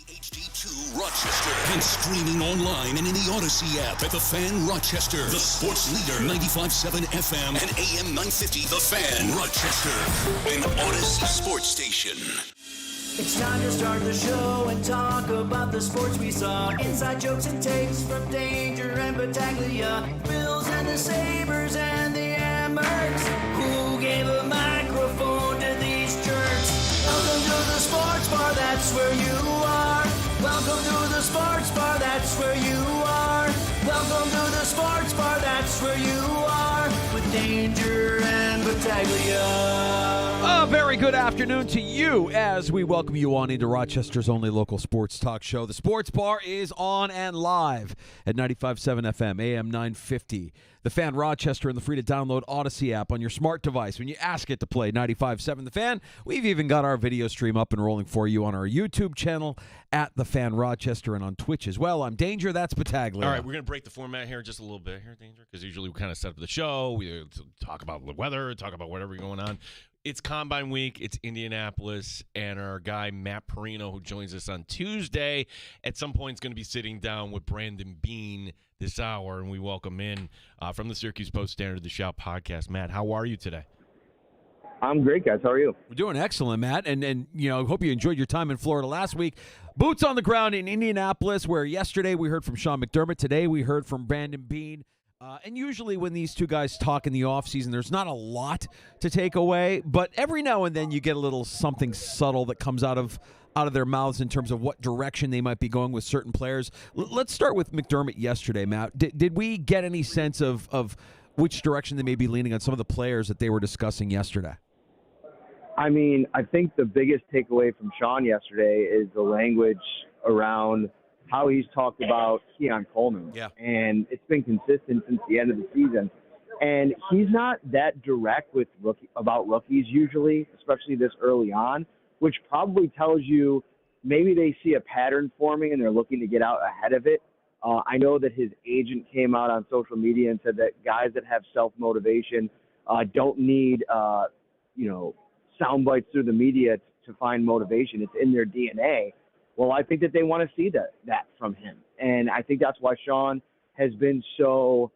HD2 Rochester and streaming online and in the Odyssey app at The Fan Rochester. The sports leader, 95.7 FM and AM 950. The Fan Rochester, an Odyssey sports station. It's time to start the show and talk about the sports we saw. Inside jokes and takes from Danger and Battaglia. Bills and the Sabres and the Amherst. Who gave a microphone to these jerks? Welcome to the sports bar, that's where you are. Welcome to the sports bar, that's where you are. Welcome to the sports bar, that's where you are. With Danger and Battaglia. A very good afternoon to you as we welcome you on into Rochester's only local sports talk show. The Sports Bar is on and live at 95.7 FM, AM 950. The Fan Rochester and the free-to-download Odyssey app on your smart device. When you ask it to play 95.7 The Fan, we've even got our video stream up and rolling for you on our YouTube channel at The Fan Rochester and on Twitch as well. I'm Danger, that's Battaglia. All right, we're going to break the format here just a little bit here, Danger, because usually we kind of set up the show. We talk about the weather, talk about whatever going on. It's Combine Week. It's Indianapolis, and our guy Matt Perino, who joins us on Tuesday, at some point is going to be sitting down with Brandon Bean this hour, and we welcome in from the Syracuse Post-Standard, the Shout podcast. Matt, how are you today? I'm great, guys. How are you? We're doing excellent, Matt, and you know, hope you enjoyed your time in Florida last week. Boots on the ground in Indianapolis, where yesterday we heard from Sean McDermott. Today we heard from Brandon Bean. And usually when these two guys talk in the offseason, there's not a lot to take away, but every now and then you get a little something subtle that comes out of their mouths in terms of what direction they might be going with certain players. Let's start with McDermott yesterday, Matt. Did we get any sense of which direction they may be leaning on some of the players that they were discussing yesterday? I mean, I think the biggest takeaway from Sean yesterday is the language around how he's talked about Keon Coleman. Yeah. And it's been consistent since the end of the season. And he's not that direct with about rookies usually, especially this early on, which probably tells you maybe they see a pattern forming and they're looking to get out ahead of it. I know that his agent came out on social media and said that guys that have self-motivation don't need, sound bites through the media to find motivation. It's in their DNA. Well, I think that they want to see that from him. And I think that's why Sean has been so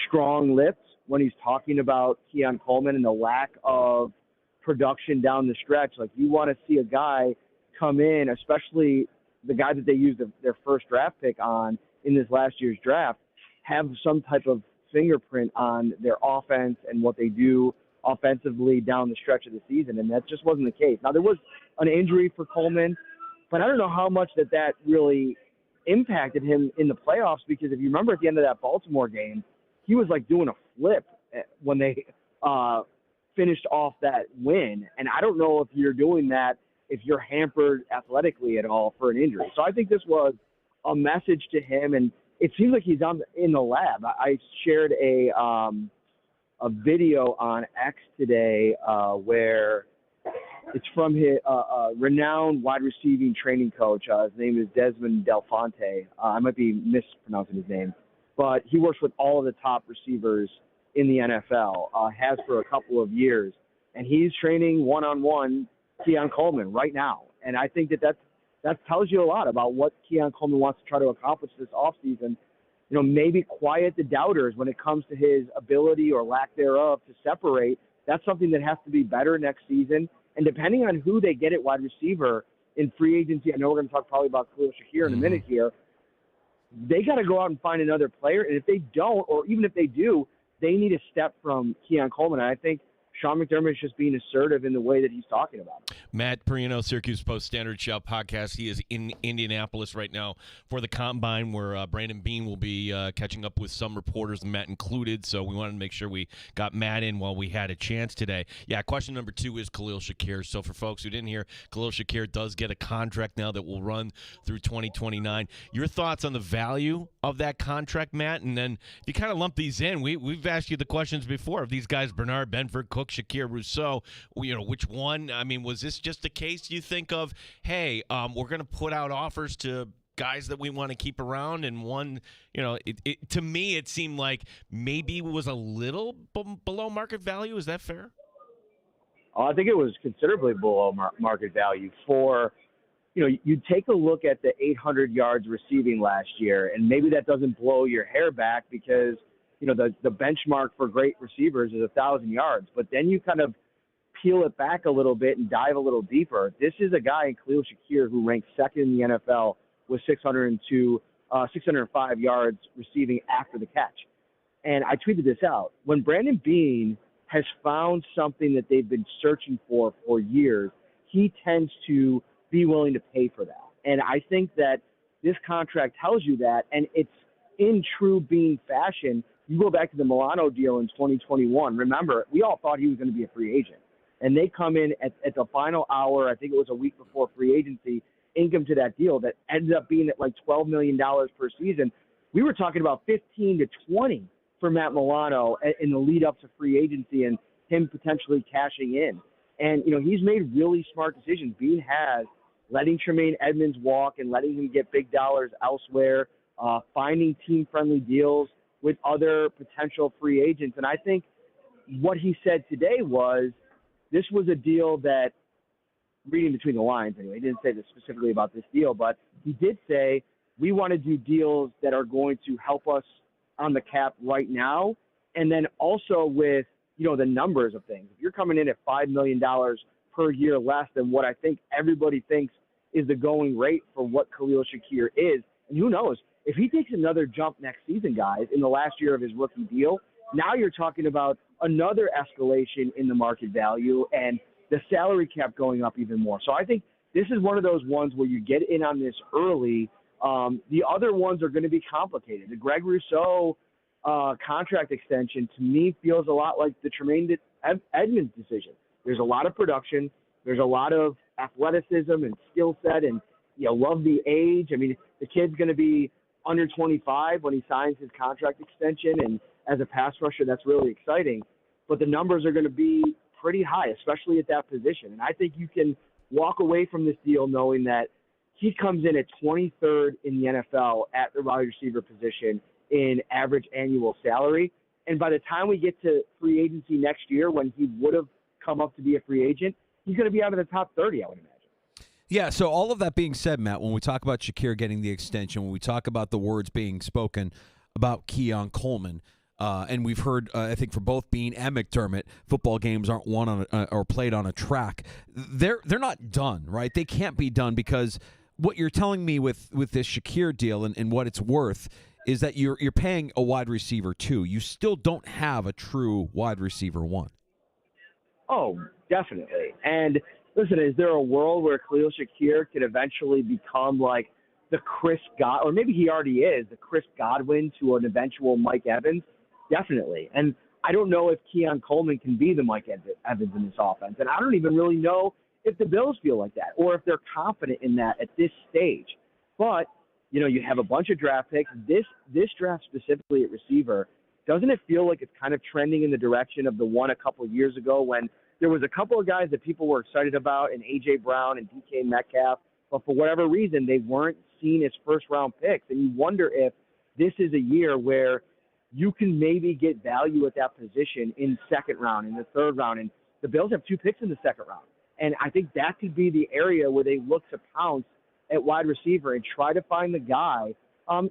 strong-lipped when he's talking about Keon Coleman and the lack of production down the stretch. Like, you want to see a guy come in, especially the guy that they used their first draft pick on in this last year's draft, have some type of fingerprint on their offense and what they do offensively down the stretch of the season, and that just wasn't the case. Now, there was an injury for Coleman, but I don't know how much that really impacted him in the playoffs, because if you remember at the end of that Baltimore game, he was like doing a flip when they finished off that win, and I don't know if you're doing that if you're hampered athletically at all for an injury. So I think this was a message to him, and it seems like he's in the lab. I shared a video on X today where it's from his renowned wide receiving training coach. His name is Desmond Del Fonte. I might be mispronouncing his name, but he works with all of the top receivers in the NFL, has for a couple of years, and he's training one-on-one Keon Coleman right now. And I think that tells you a lot about what Keon Coleman wants to try to accomplish this offseason. You know, maybe quiet the doubters when it comes to his ability or lack thereof to separate. That's something that has to be better next season. And depending on who they get at wide receiver in free agency, I know we're going to talk probably about Khalil Shakir in a minute here, they got to go out and find another player. And if they don't, or even if they do, they need a step from Keon Coleman. And I think Sean McDermott is just being assertive in the way that he's talking about it. Matt Perino, Syracuse Post-Standard Shout podcast. He is in Indianapolis right now for the Combine, where Brandon Bean will be catching up with some reporters, Matt included. So we wanted to make sure we got Matt in while we had a chance today. Yeah, question number 2 is Khalil Shakir. So for folks who didn't hear, Khalil Shakir does get a contract now that will run through 2029. Your thoughts on the value of that contract, Matt? And then if you kind of lump these in, we've asked you the questions before of these guys, Bernard, Benford, Cook, Shakir, Rousseau, which one? I mean, was this just a case you think of, hey, we're going to put out offers to guys that we want to keep around, and one, to me, it seemed like maybe it was a little below market value. Is that fair? I think it was considerably below market value for you take a look at the 800 yards receiving last year, and maybe that doesn't blow your hair back because, the benchmark for great receivers is 1,000 yards. But then you kind of peel it back a little bit and dive a little deeper. This is a guy in Khalil Shakir who ranks second in the NFL with 605 yards receiving after the catch. And I tweeted this out. When Brandon Beane has found something that they've been searching for years, he tends to be willing to pay for that. And I think that this contract tells you that, and it's in true Beane fashion. You go back to the Milano deal in 2021. Remember, we all thought he was going to be a free agent. And they come in at the final hour, I think it was a week before free agency, ink him to that deal that ended up being at like $12 million per season. We were talking about 15 to 20 for Matt Milano in the lead up to free agency and him potentially cashing in. And, he's made really smart decisions. Beane has, letting Tremaine Edmonds walk and letting him get big dollars elsewhere, finding team-friendly deals with other potential free agents. And I think what he said today was this was a deal that, reading between the lines anyway, he didn't say this specifically about this deal, but he did say we want to do deals that are going to help us on the cap right now, and then also with, the numbers of things. If you're coming in at $5 million per year less than what I think everybody thinks is the going rate for what Khalil Shakir is, and who knows, if he takes another jump next season, guys, in the last year of his rookie deal, now you're talking about another escalation in the market value and the salary cap going up even more. So I think this is one of those ones where you get in on this early. The other ones are going to be complicated. The Greg Rousseau contract extension, to me, feels a lot like the Tremaine Edmonds decision. There's a lot of production. There's a lot of athleticism and skill set, and love the age. I mean, the kid's going to be under 25 when he signs his contract extension, and as a pass rusher, that's really exciting. But the numbers are going to be pretty high, especially at that position. And I think you can walk away from this deal knowing that he comes in at 23rd in the NFL at the wide receiver position in average annual salary. And by the time we get to free agency next year, when he would have come up to be a free agent, he's going to be out of the top 30, I would imagine. Yeah, so all of that being said, Matt, when we talk about Shakir getting the extension, when we talk about the words being spoken about Keon Coleman, and we've heard, I think, for both Beane and McDermott, football games aren't won on or played on a track. They're not done, right? They can't be done because what you're telling me with this Shakir deal and what it's worth is that you're paying a wide receiver too. You still don't have a true wide receiver one. Oh, definitely. And listen, is there a world where Khalil Shakir could eventually become like the Chris Godwin, or maybe he already is, the Chris Godwin to an eventual Mike Evans? Definitely. And I don't know if Keon Coleman can be the Mike Evans in this offense. And I don't even really know if the Bills feel like that or if they're confident in that at this stage. But, you have a bunch of draft picks. This draft specifically at receiver, doesn't it feel like it's kind of trending in the direction of the one a couple of years ago when there was a couple of guys that people were excited about in A.J. Brown and DK Metcalf, but for whatever reason, they weren't seen as first-round picks. And you wonder if this is a year where you can maybe get value at that position in second round, in the third round. And the Bills have 2 picks in the second round. And I think that could be the area where they look to pounce at wide receiver and try to find the guy.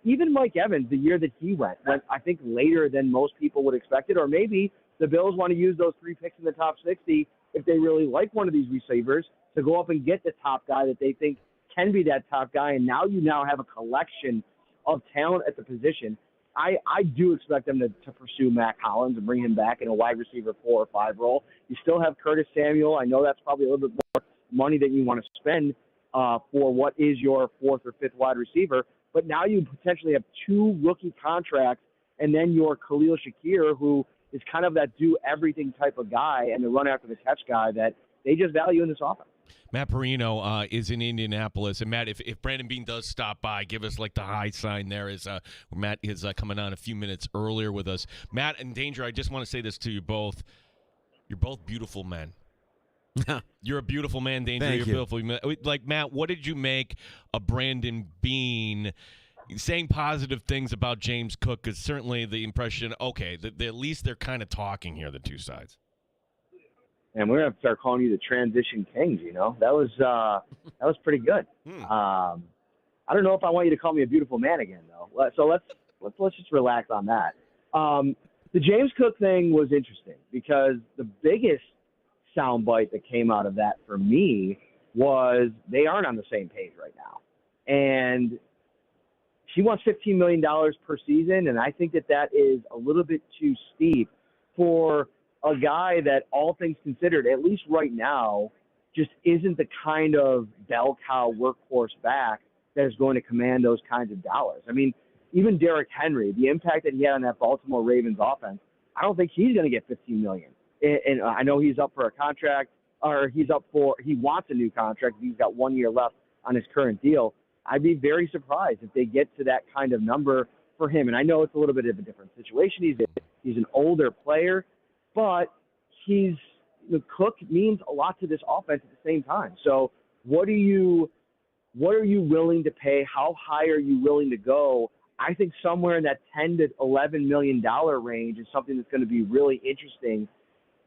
Even Mike Evans, the year that he went, I think later than most people would expect it, or maybe the Bills want to use those 3 picks in the top 60 if they really like one of these receivers to go up and get the top guy that they think can be that top guy. And now you have a collection of talent at the position. I do expect them to pursue Matt Collins and bring him back in a wide receiver 4 or 5 role. You still have Curtis Samuel. I know that's probably a little bit more money than you want to spend for what is your 4th or 5th wide receiver. But now you potentially have 2 rookie contracts and then your Khalil Shakir, who is kind of that do-everything type of guy and the run-after-the-catch guy that they just value in this offense. Matt Perino is in Indianapolis. And, Matt, if Brandon Beane does stop by, give us, the high sign there as Matt is coming on a few minutes earlier with us. Matt and Danger, I just want to say this to you both. You're both beautiful men. You're a beautiful man, Danger. Thank You're you. beautiful. Matt, what did you make of Brandon Beane saying positive things about James Cook? Because certainly the impression, okay, at least they're kind of talking here, the two sides. And we're gonna have to start calling you the transition kings. That was pretty good. I don't know if I want you to call me a beautiful man again, though. So let's just relax on that. The James Cook thing was interesting because the biggest soundbite that came out of that for me was they aren't on the same page right now, and she wants $15 million per season, and I think that is a little bit too steep for a guy that, all things considered, at least right now, just isn't the kind of bell cow workhorse back that is going to command those kinds of dollars. I mean, even Derrick Henry, the impact that he had on that Baltimore Ravens offense, I don't think he's going to get $15 million. And I know he's up for a contract, or he wants a new contract. He's got 1 year left on his current deal. I'd be very surprised if they get to that kind of number for him. And I know it's a little bit of a different situation. He's an older player, but Cook means a lot to this offense at the same time. So what are you willing to pay? How high are you willing to go? I think somewhere in that $10 to $11 million range is something that's going to be really interesting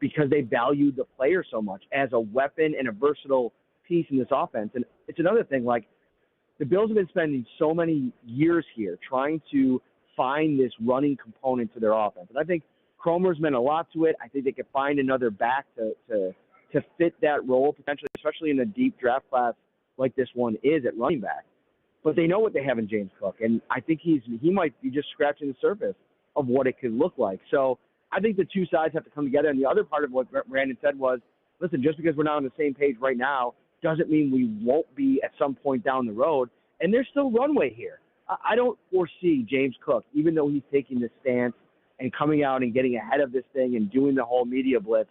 because they value the player so much as a weapon and a versatile piece in this offense. And it's another thing, like the Bills have been spending so many years here trying to find this running component to their offense. And I think Cromer's meant a lot to it. I think they could find another back to fit that role potentially, especially in a deep draft class like this one is at running back. But they know what they have in James Cook, and I think he might be just scratching the surface of what it could look like. So I think the two sides have to come together. And the other part of what Brandon said was, listen, just because we're not on the same page right now doesn't mean we won't be at some point down the road. And there's still runway here. I don't foresee James Cook, even though he's taking this stance and coming out and getting ahead of this thing and doing the whole media blitz,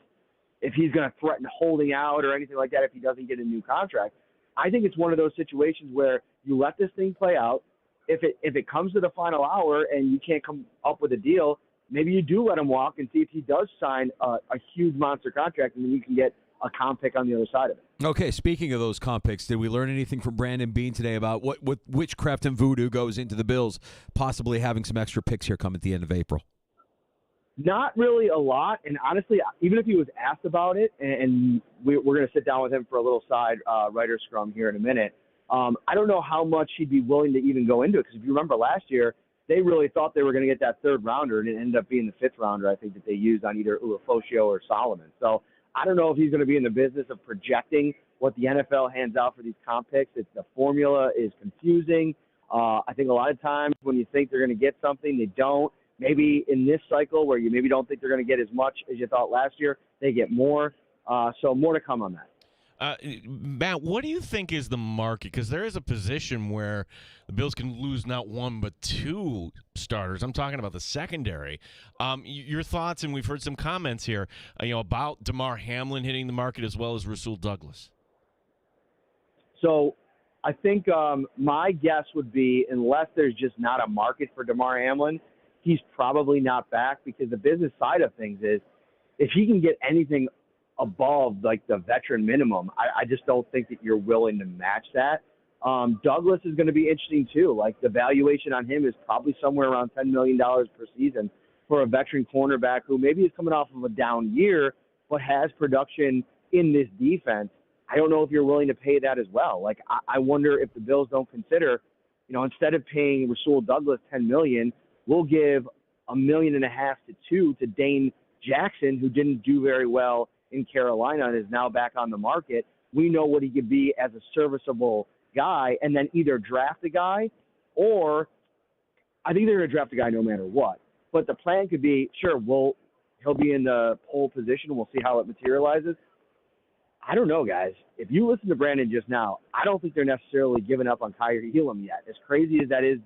if he's going to threaten holding out or anything like that if he doesn't get a new contract. I think it's one of those situations where you let this thing play out. If it comes to the final hour and you can't come up with a deal, maybe you do let him walk and see if he does sign a huge monster contract, and then you can get a comp pick on the other side of it. Okay, speaking of those comp picks, did we learn anything from Brandon Beane today about what witchcraft and voodoo goes into the Bills possibly having some extra picks here come at the end of April? Not really a lot, and honestly, even if he was asked about it, and we're going to sit down with him for a little side writer scrum here in a minute, I don't know how much he'd be willing to even go into it, because if you remember last year, they really thought they were going to get that third rounder, and it ended up being the fifth rounder, I think, that they used on either Ulofoshio or Solomon. So I don't know if he's going to be in the business of projecting what the NFL hands out for these comp picks. The formula is confusing. I think a lot of times when you think they're going to get something, they don't. Maybe in this cycle where you maybe don't think they're going to get as much as you thought last year, they get more. So more to come on that. Matt, what do you think is the market? Because there is a position where the Bills can lose not one but two starters. I'm talking about the secondary. Your thoughts, and we've heard some comments here, about Damar Hamlin hitting the market as well as Rasul Douglas. So I think my guess would be, unless there's just not a market for Damar Hamlin, he's probably not back, because the business side of things is if he can get anything above like the veteran minimum, I just don't think that you're willing to match that. Douglas is going to be interesting too. Like the valuation on him is probably somewhere around $10 million per season for a veteran cornerback who maybe is coming off of a down year, but has production in this defense. I don't know if you're willing to pay that as well. Like I wonder if the Bills don't consider, instead of paying Rasul Douglas $10 million, we'll give $1.5 million to $2 million to Dane Jackson, who didn't do very well in Carolina and is now back on the market. We know what he could be as a serviceable guy, and then either draft a guy, or I think they're going to draft a guy no matter what. But the plan could be, sure, he'll be in the pole position. We'll see how it materializes. I don't know, guys. If you listen to Brandon just now, I don't think they're necessarily giving up on Kyer Elam yet. As crazy as that is,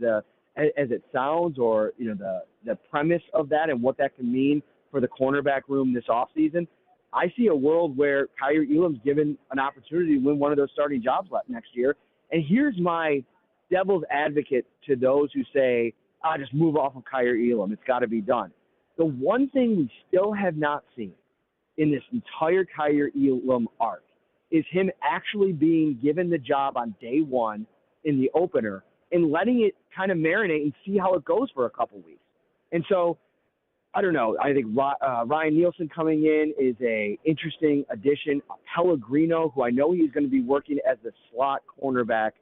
as it sounds, or the premise of that and what that can mean for the cornerback room this offseason, I see a world where Kyer Elam's given an opportunity to win one of those starting jobs next year. And here's my devil's advocate to those who say, just move off of Kyer Elam. It's got to be done. The one thing we still have not seen in this entire Kyer Elam arc is him actually being given the job on day one in the opener and letting it kind of marinate and see how it goes for a couple weeks. And so I don't know. I think Ryan Nielsen coming in is a interesting addition. Pellegrino, who I know he's going to be working as the slot cornerback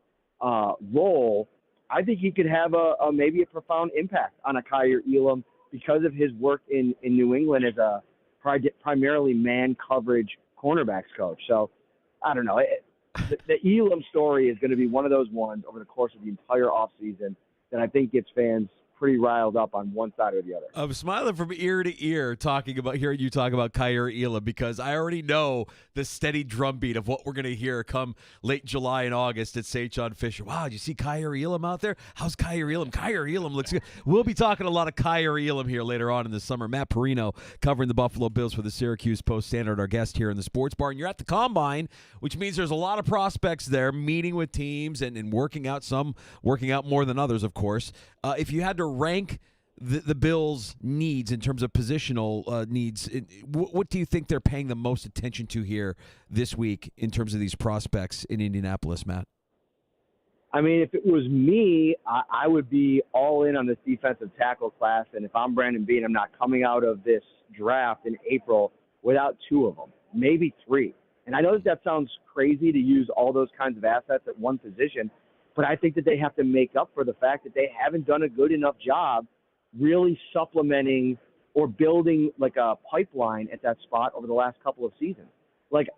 role, I think he could have maybe a profound impact on a Kyer Elam because of his work in New England as a primarily man coverage cornerbacks coach. So I don't know. The Elam story is going to be one of those ones over the course of the entire offseason that I think gets fans pretty riled up on one side or the other. I'm smiling from ear to ear hearing you talk about Kyer Elam because I already know the steady drumbeat of what we're going to hear come late July and August at St. John Fisher. Wow, did you see Kyer Elam out there? How's Kyer Elam? Kyer Elam looks good. We'll be talking a lot of Kyer Elam here later on in the summer. Matt Perino covering the Buffalo Bills for the Syracuse Post-Standard, our guest here in the Sports Bar. And you're at the Combine, which means there's a lot of prospects there meeting with teams and working out, some working out more than others, of course. If you had to rank the Bills' needs in terms of positional needs, what do you think they're paying the most attention to here this week in terms of these prospects in Indianapolis, Matt? I mean, if it was me, I would be all in on this defensive tackle class. And if I'm Brandon Beane, I'm not coming out of this draft in April without two of them, maybe three. And I know that sounds crazy to use all those kinds of assets at one position, but I think that they have to make up for the fact that they haven't done a good enough job really supplementing or building like a pipeline at that spot over the last couple of seasons. Like,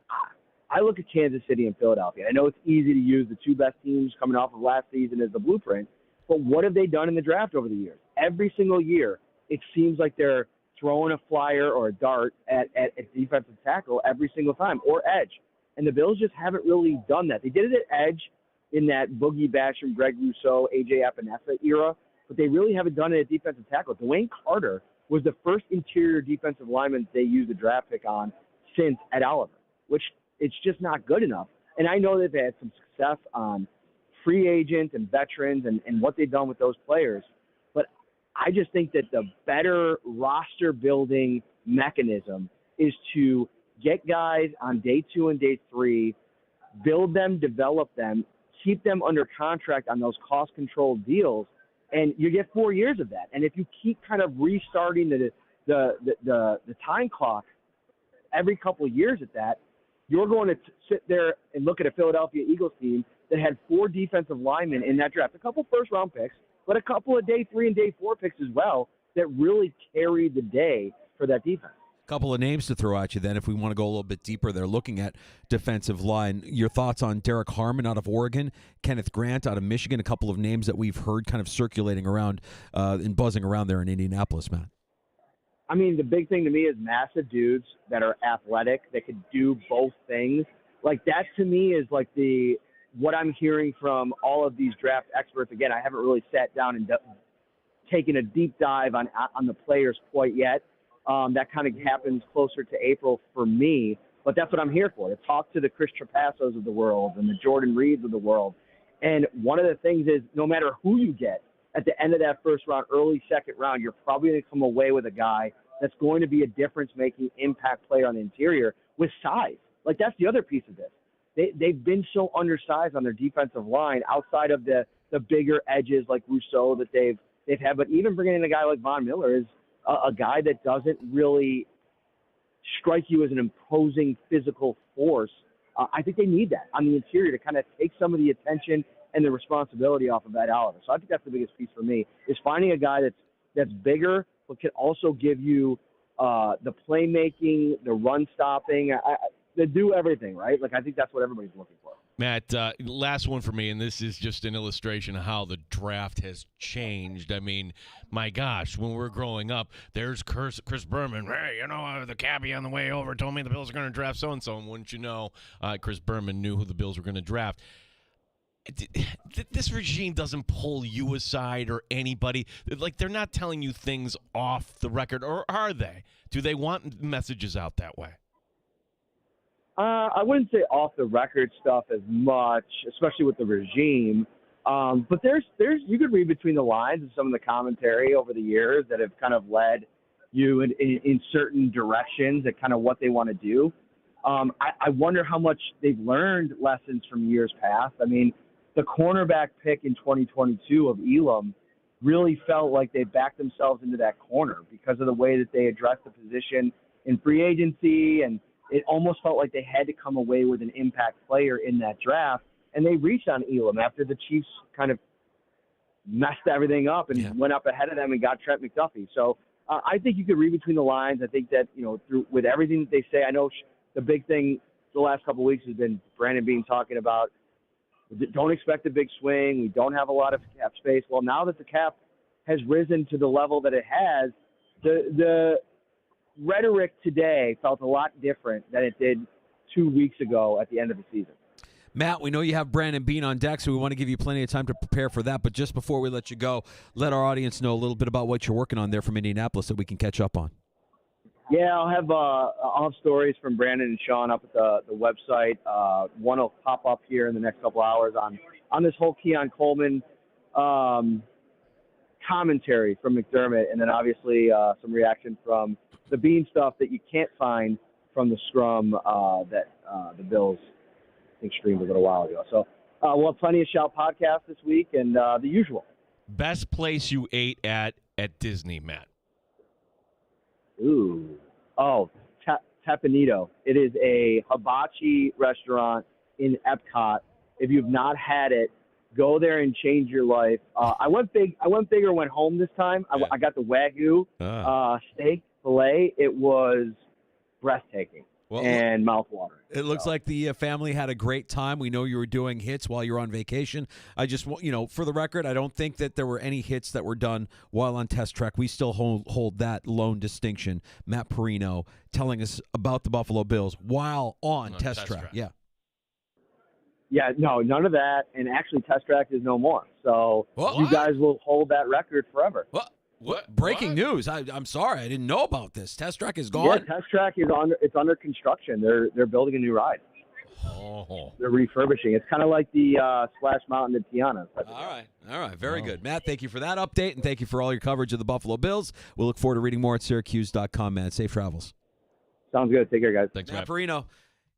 I look at Kansas City and Philadelphia. I know it's easy to use the two best teams coming off of last season as the blueprint, but what have they done in the draft over the years? Every single year, it seems like they're throwing a flyer or a dart at defensive tackle every single time, or edge. And the Bills just haven't really done that. They did it at edge in that Boogie Basham, Greg Rousseau, A.J. Epinesa era, but they really haven't done it at defensive tackle. Dwayne Carter was the first interior defensive lineman they used a draft pick on since Ed Oliver, which it's just not good enough. And I know that they had some success on free agents and veterans and what they've done with those players, but I just think that the better roster building mechanism is to get guys on day 2 and day 3, build them, develop them, keep them under contract on those cost-controlled deals, and you get 4 years of that. And if you keep kind of restarting the time clock every couple of years at that, you're going to sit there and look at a Philadelphia Eagles team that had 4 defensive linemen in that draft, a couple first-round picks, but a couple of day 3 and day 4 picks as well that really carried the day for that defense. Couple of names to throw at you then if we want to go a little bit deeper there looking at defensive line. Your thoughts on Derek Harmon out of Oregon, Kenneth Grant out of Michigan, a couple of names that we've heard kind of circulating around and buzzing around there in Indianapolis, Matt. I mean, the big thing to me is massive dudes that are athletic, that could do both things. Like, that to me is like what I'm hearing from all of these draft experts. Again, I haven't really sat down and taken a deep dive on the players quite yet. That kind of happens closer to April for me, but that's what I'm here for, to talk to the Chris Trapassos of the world and the Jordan Reeds of the world. And one of the things is, no matter who you get at the end of that first round, early second round, you're probably going to come away with a guy that's going to be a difference-making impact player on the interior with size. Like, that's the other piece of this. They've been so undersized on their defensive line outside of the bigger edges like Rousseau that they've had. But even bringing in a guy like Von Miller is a guy that doesn't really strike you as an imposing physical force. I think they need that on the interior to kind of take some of the attention and the responsibility off of Ed Oliver. So I think that's the biggest piece for me, is finding a guy that's bigger but can also give you the playmaking, the run stopping, they do everything, right? Like, I think that's what everybody's looking for. Matt, last one for me, and this is just an illustration of how the draft has changed. I mean, my gosh, when we're growing up, there's Chris Berman. Hey, the cabbie on the way over told me the Bills are going to draft so-and-so, and wouldn't you know, Chris Berman knew who the Bills were going to draft. This regime doesn't pull you aside or anybody. Like, they're not telling you things off the record, or are they? Do they want messages out that way? I wouldn't say off the record stuff as much, especially with the regime. But there's you could read between the lines of some of the commentary over the years that have kind of led you in certain directions at kind of what they want to do. I wonder how much they've learned lessons from years past. I mean, the cornerback pick in 2022 of Elam really felt like they backed themselves into that corner because of the way that they addressed the position in free agency, and it almost felt like they had to come away with an impact player in that draft, and they reached on Elam after the Chiefs kind of messed everything up and went up ahead of them and got Trent McDuffie. So I think you could read between the lines. I think that, with everything that they say, I know the big thing the last couple of weeks has been Brandon Beane talking about don't expect a big swing. We don't have a lot of cap space. Well, now that the cap has risen to the level that it has, the rhetoric today felt a lot different than it did 2 weeks ago at the end of the season. Matt, we know you have Brandon Beane on deck, so we want to give you plenty of time to prepare for that. But just before we let you go, let our audience know a little bit about what you're working on there from Indianapolis that we can catch up on. Yeah, I'll have stories from Brandon and Sean up at the website. One will pop up here in the next couple hours on this whole Keon Coleman commentary from McDermott, and then obviously some reaction from the Bean stuff that you can't find from the scrum that the Bills streamed a little while ago. So we'll have plenty of Shout podcasts this week and the usual. Best place you ate at Disney, Matt? Ooh. Oh, Tapanito. It is a hibachi restaurant in Epcot. If you've not had it, go there and change your life. I went big or went home this time. I got the Wagyu steak filet. It was breathtaking and mouthwatering. It looks like the family had a great time. We know you were doing hits while you were on vacation. I just, for the record, I don't think that there were any hits that were done while on Test Track. We still hold that lone distinction. Matt Perino telling us about the Buffalo Bills while on Test Track. Yeah. Yeah, no, none of that. And actually, Test Track is no more. So you guys will hold that record forever. What? Breaking news. I'm sorry. I didn't know about this. Test Track is gone. Yeah, Test Track is under construction. They're building a new ride. Oh. They're refurbishing. It's kind of like the Splash Mountain in Tiana. All right. Very good. Matt, thank you for that update, and thank you for all your coverage of the Buffalo Bills. We'll look forward to reading more at Syracuse.com, Matt. Safe travels. Sounds good. Take care, guys. Thanks, Matt Perino,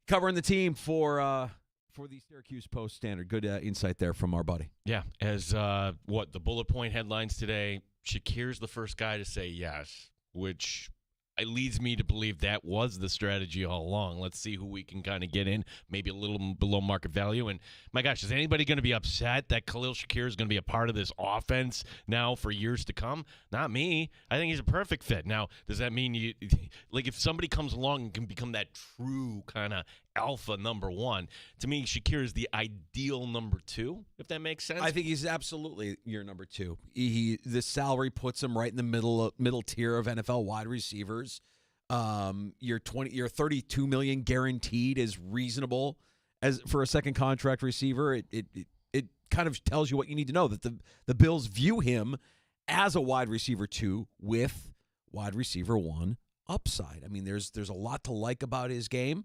covering the team for the Syracuse Post-Standard. Good insight there from our buddy. Yeah, as the bullet point headlines today, Shakir's the first guy to say yes, which leads me to believe that was the strategy all along. Let's see who we can kind of get in, maybe a little below market value. And, my gosh, is anybody going to be upset that Khalil Shakir is going to be a part of this offense now for years to come? Not me. I think he's a perfect fit. Now, does that mean if somebody comes along and can become that true kind of alpha number one, to me, Shakir is the ideal number two, if that makes sense. I think he's absolutely your number two. The salary puts him right in the middle tier of NFL wide receivers. Your $32 million guaranteed is reasonable as for a second contract receiver. It kind of tells you what you need to know, that the Bills view him as a wide receiver 2 with wide receiver 1 upside. I mean, there's a lot to like about his game.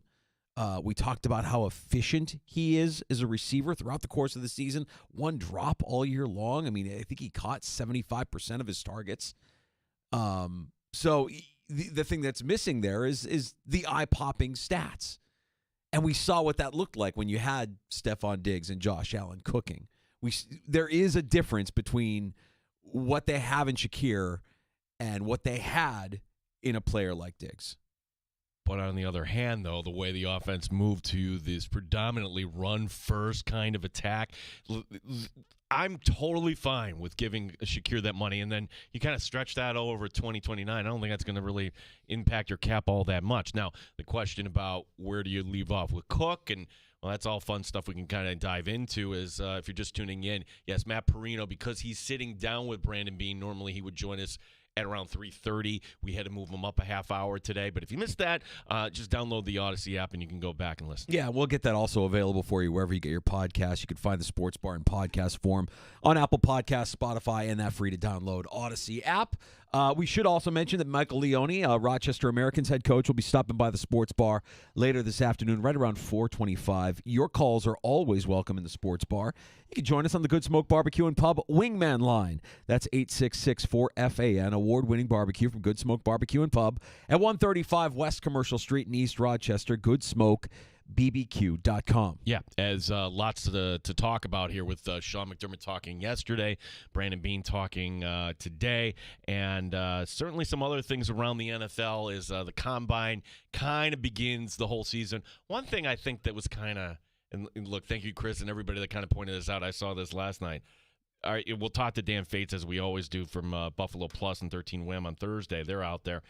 We talked about how efficient he is as a receiver throughout the course of the season. One drop all year long. I mean, I think he caught 75% of his targets. So the thing that's missing there is the eye-popping stats. And we saw what that looked like when you had Stephon Diggs and Josh Allen cooking. There is a difference between what they have in Shakir and what they had in a player like Diggs. But on the other hand, though, the way the offense moved to this predominantly run-first kind of attack, I'm totally fine with giving Shakir that money, and then you kind of stretch that over 2029. I don't think that's going to really impact your cap all that much. Now, the question about where do you leave off with Cook, and well, that's all fun stuff we can kind of dive into is if you're just tuning in, yes, Matt Perino, because he's sitting down with Brandon Beane, normally he would join us at around 3:30. We had to move them up a half hour today. But if you missed that, just download the Odyssey app and you can go back and listen. Yeah, we'll get that also available for you wherever you get your podcasts. You can find the Sports Bar in podcast form on Apple Podcasts, Spotify, and that free-to-download Odyssey app. We should also mention that Michael Leone, Rochester Americans head coach, will be stopping by the Sports Bar later this afternoon, right around 4:25. Your calls are always welcome in the Sports Bar. You can join us on the Good Smoke Barbecue and Pub Wingman line. That's 866-4FAN, award-winning barbecue from Good Smoke Barbecue and Pub at 135 West Commercial Street in East Rochester. Good Smoke bbq.com. Yeah, as lots to talk about here with Sean McDermott talking yesterday, Brandon Beane talking today, and certainly some other things around the NFL is the Combine kind of begins the whole season. One thing I think that was kind of, and look, thank you, Chris, and everybody that kind of pointed this out. I saw this last night. All right, we'll talk to Dan Fates as we always do from Buffalo Plus and 13 Wham on Thursday. They're out there.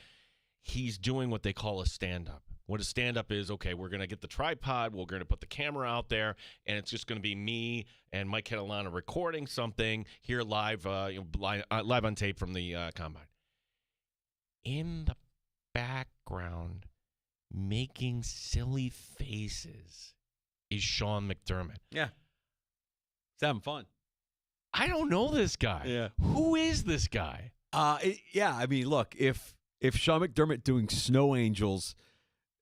He's doing what they call a stand-up. What a stand-up is, okay, we're going to get the tripod, we're going to put the camera out there, and it's just going to be me and Mike Catalana recording something here live live on tape from the Combine. In the background, making silly faces is Sean McDermott. Yeah. He's having fun. I don't know this guy. Yeah. Who is this guy? I mean, look, if Sean McDermott doing snow angels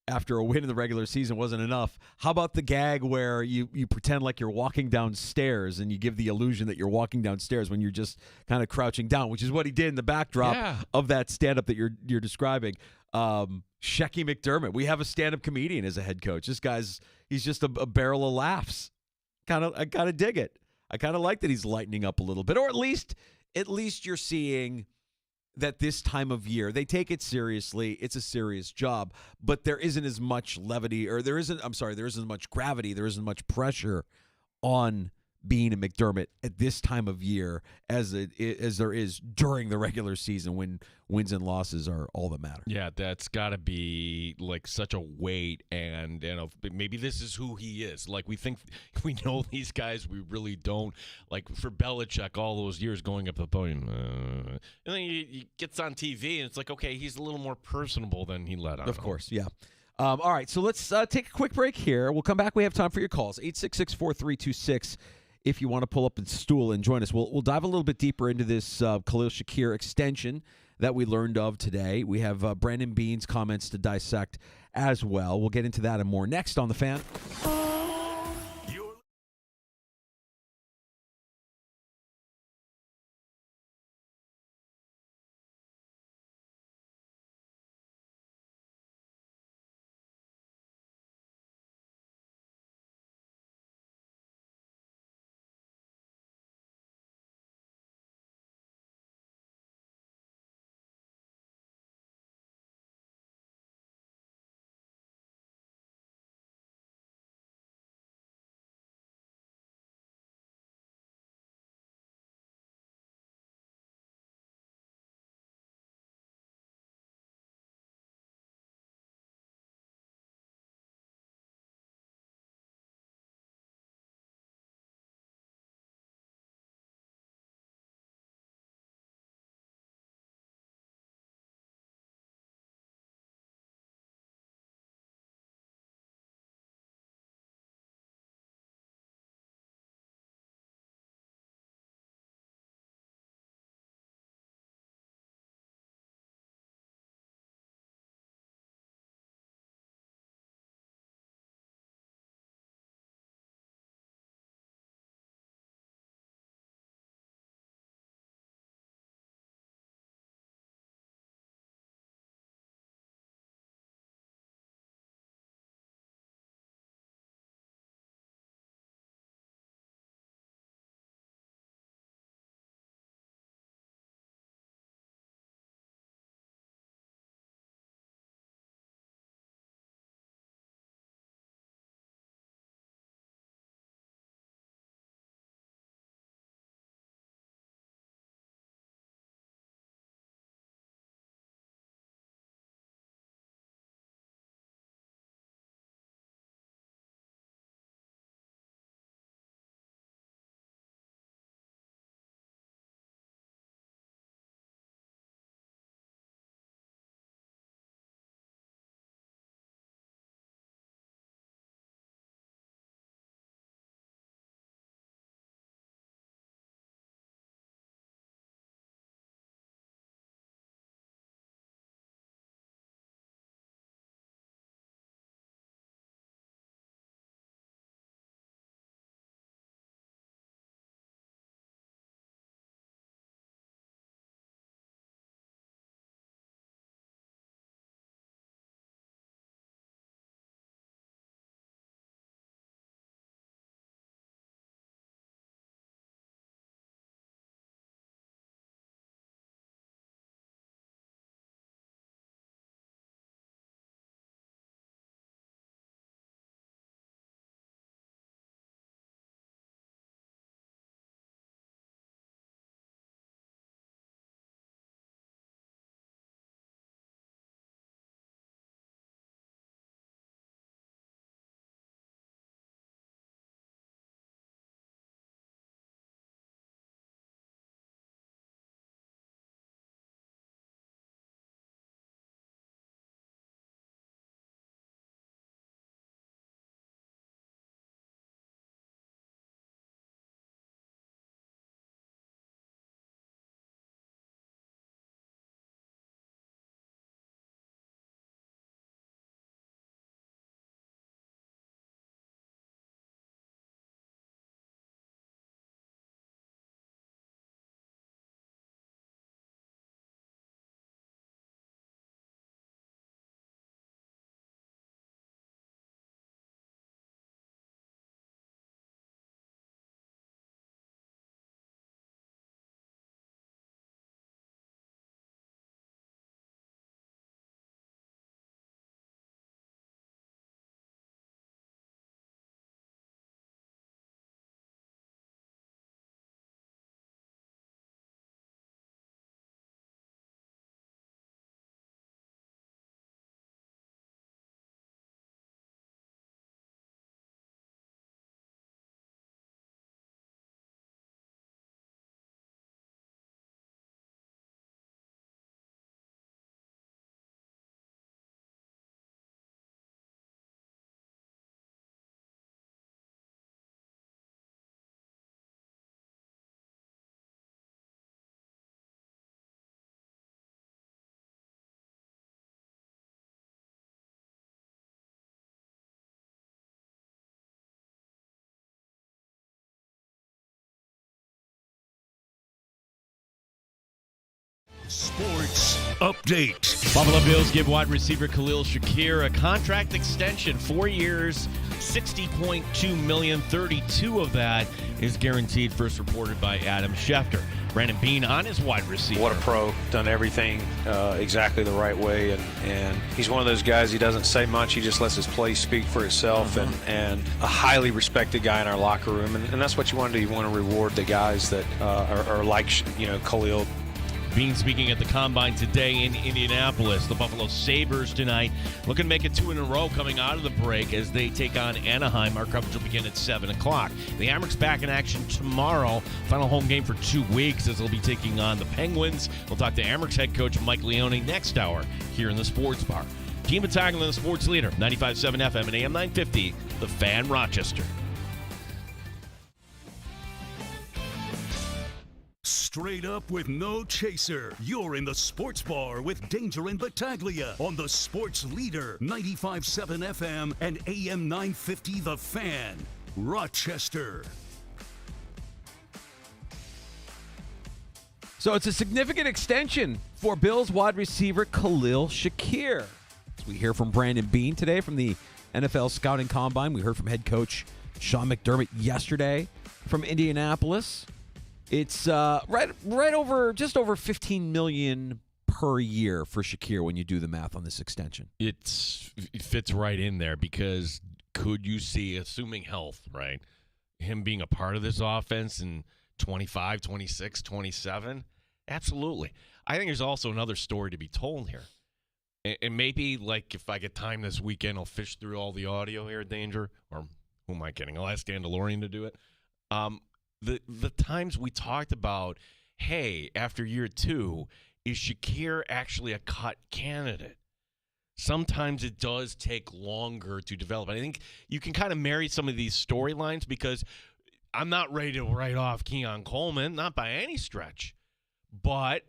after a win in the regular season wasn't enough, how about the gag where you pretend like you're walking downstairs and you give the illusion that you're walking downstairs when you're just kind of crouching down, which is what he did in the backdrop of that stand-up that you're describing. Shecky McDermott, we have a stand-up comedian as a head coach. This guy's he's just a barrel of laughs. I kind of dig it. I kind of like that he's lightening up a little bit, or at least you're seeing that this time of year they take it seriously. It's a serious job, but there isn't as much levity, or there isn't as much gravity, there isn't much pressure on Beane and McDermott at this time of year as there is during the regular season when wins and losses are all that matter. Yeah, that's got to be like such a weight, and maybe this is who he is. Like we think we know these guys, we really don't. Like for Belichick, all those years going up the podium, and then he gets on TV, and it's like, okay, he's a little more personable than he let on. Of course, yeah. All right, so let's take a quick break here. We'll come back. We have time for your calls. 866-4326. If you want to pull up a stool and join us, we'll dive a little bit deeper into this Khalil Shakir extension that we learned of today. We have Brandon Beane's comments to dissect as well. We'll get into that and more next on The Fan. Sports Update. Buffalo Bills give wide receiver Khalil Shakir a contract extension, 4 years, $60.2 million. 32 of that is guaranteed, first reported by Adam Schefter. Brandon Beane on his wide receiver. What a pro. Done everything exactly the right way. And he's one of those guys, he doesn't say much. He just lets his play speak for itself. And a highly respected guy in our locker room. And that's what you want to do. You want to reward the guys that are like, Khalil. Beane speaking at the Combine today in Indianapolis. The Buffalo Sabres tonight looking to make it 2 in a row coming out of the break as they take on Anaheim. Our coverage will begin at 7 o'clock. The Amerks back in action tomorrow. Final home game for 2 weeks as they'll be taking on the Penguins. We'll talk to Amerks head coach Mike Leone next hour here in the Sports Bar. Team Battaglia, the sports leader, 95.7 FM and AM 950, The Fan, Rochester. Straight up with no chaser. You're in the Sports Bar with Danger and Battaglia on the sports leader, 95.7 FM and AM 950 The Fan, Rochester. So it's a significant extension for Bills wide receiver Khalil Shakir. We hear from Brandon Beane today from the NFL Scouting Combine. We heard from head coach Sean McDermott yesterday from Indianapolis. It's right over just over $15 million per year for Shakir when you do the math on this extension. It fits right in there because could you see, assuming health, right, him being a part of this offense in 25, 26, 27? Absolutely. I think there's also another story to be told here. And maybe, like, if I get time this weekend, I'll fish through all the audio here at Danger. Or who am I kidding? I'll ask Dan DeLorean to do it. The times we talked about, hey, after year 2, is Shakir actually a cut candidate? Sometimes it does take longer to develop. I think you can kind of marry some of these storylines because I'm not ready to write off Keon Coleman, not by any stretch. But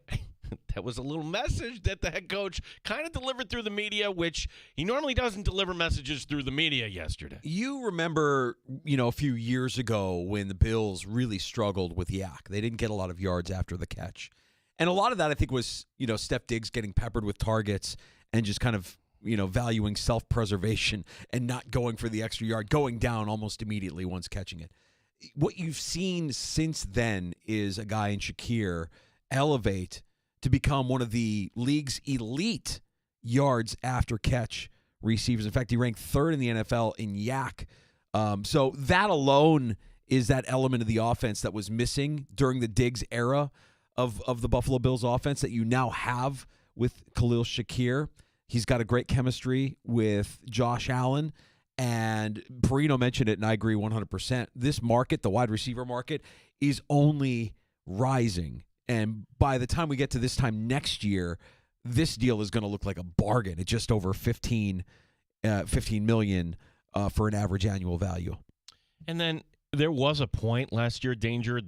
that was a little message that the head coach kind of delivered through the media, which he normally doesn't deliver messages through the media yesterday. You remember, a few years ago when the Bills really struggled with Yak. They didn't get a lot of yards after the catch. And a lot of that, I think, was, Steph Diggs getting peppered with targets and just kind of, valuing self-preservation and not going for the extra yard, going down almost immediately once catching it. What you've seen since then is a guy in Shakir elevate to become one of the league's elite yards after catch receivers. In fact, he ranked 3rd in the NFL in yak. So that alone is that element of the offense that was missing during the Diggs era of the Buffalo Bills offense that you now have with Khalil Shakir. He's got a great chemistry with Josh Allen. And Perino mentioned it, and I agree 100%. This market, the wide receiver market, is only rising. And by the time we get to this time next year, this deal is going to look like a bargain. It's just over $15 million for an average annual value. And then there was a point last year, Danger,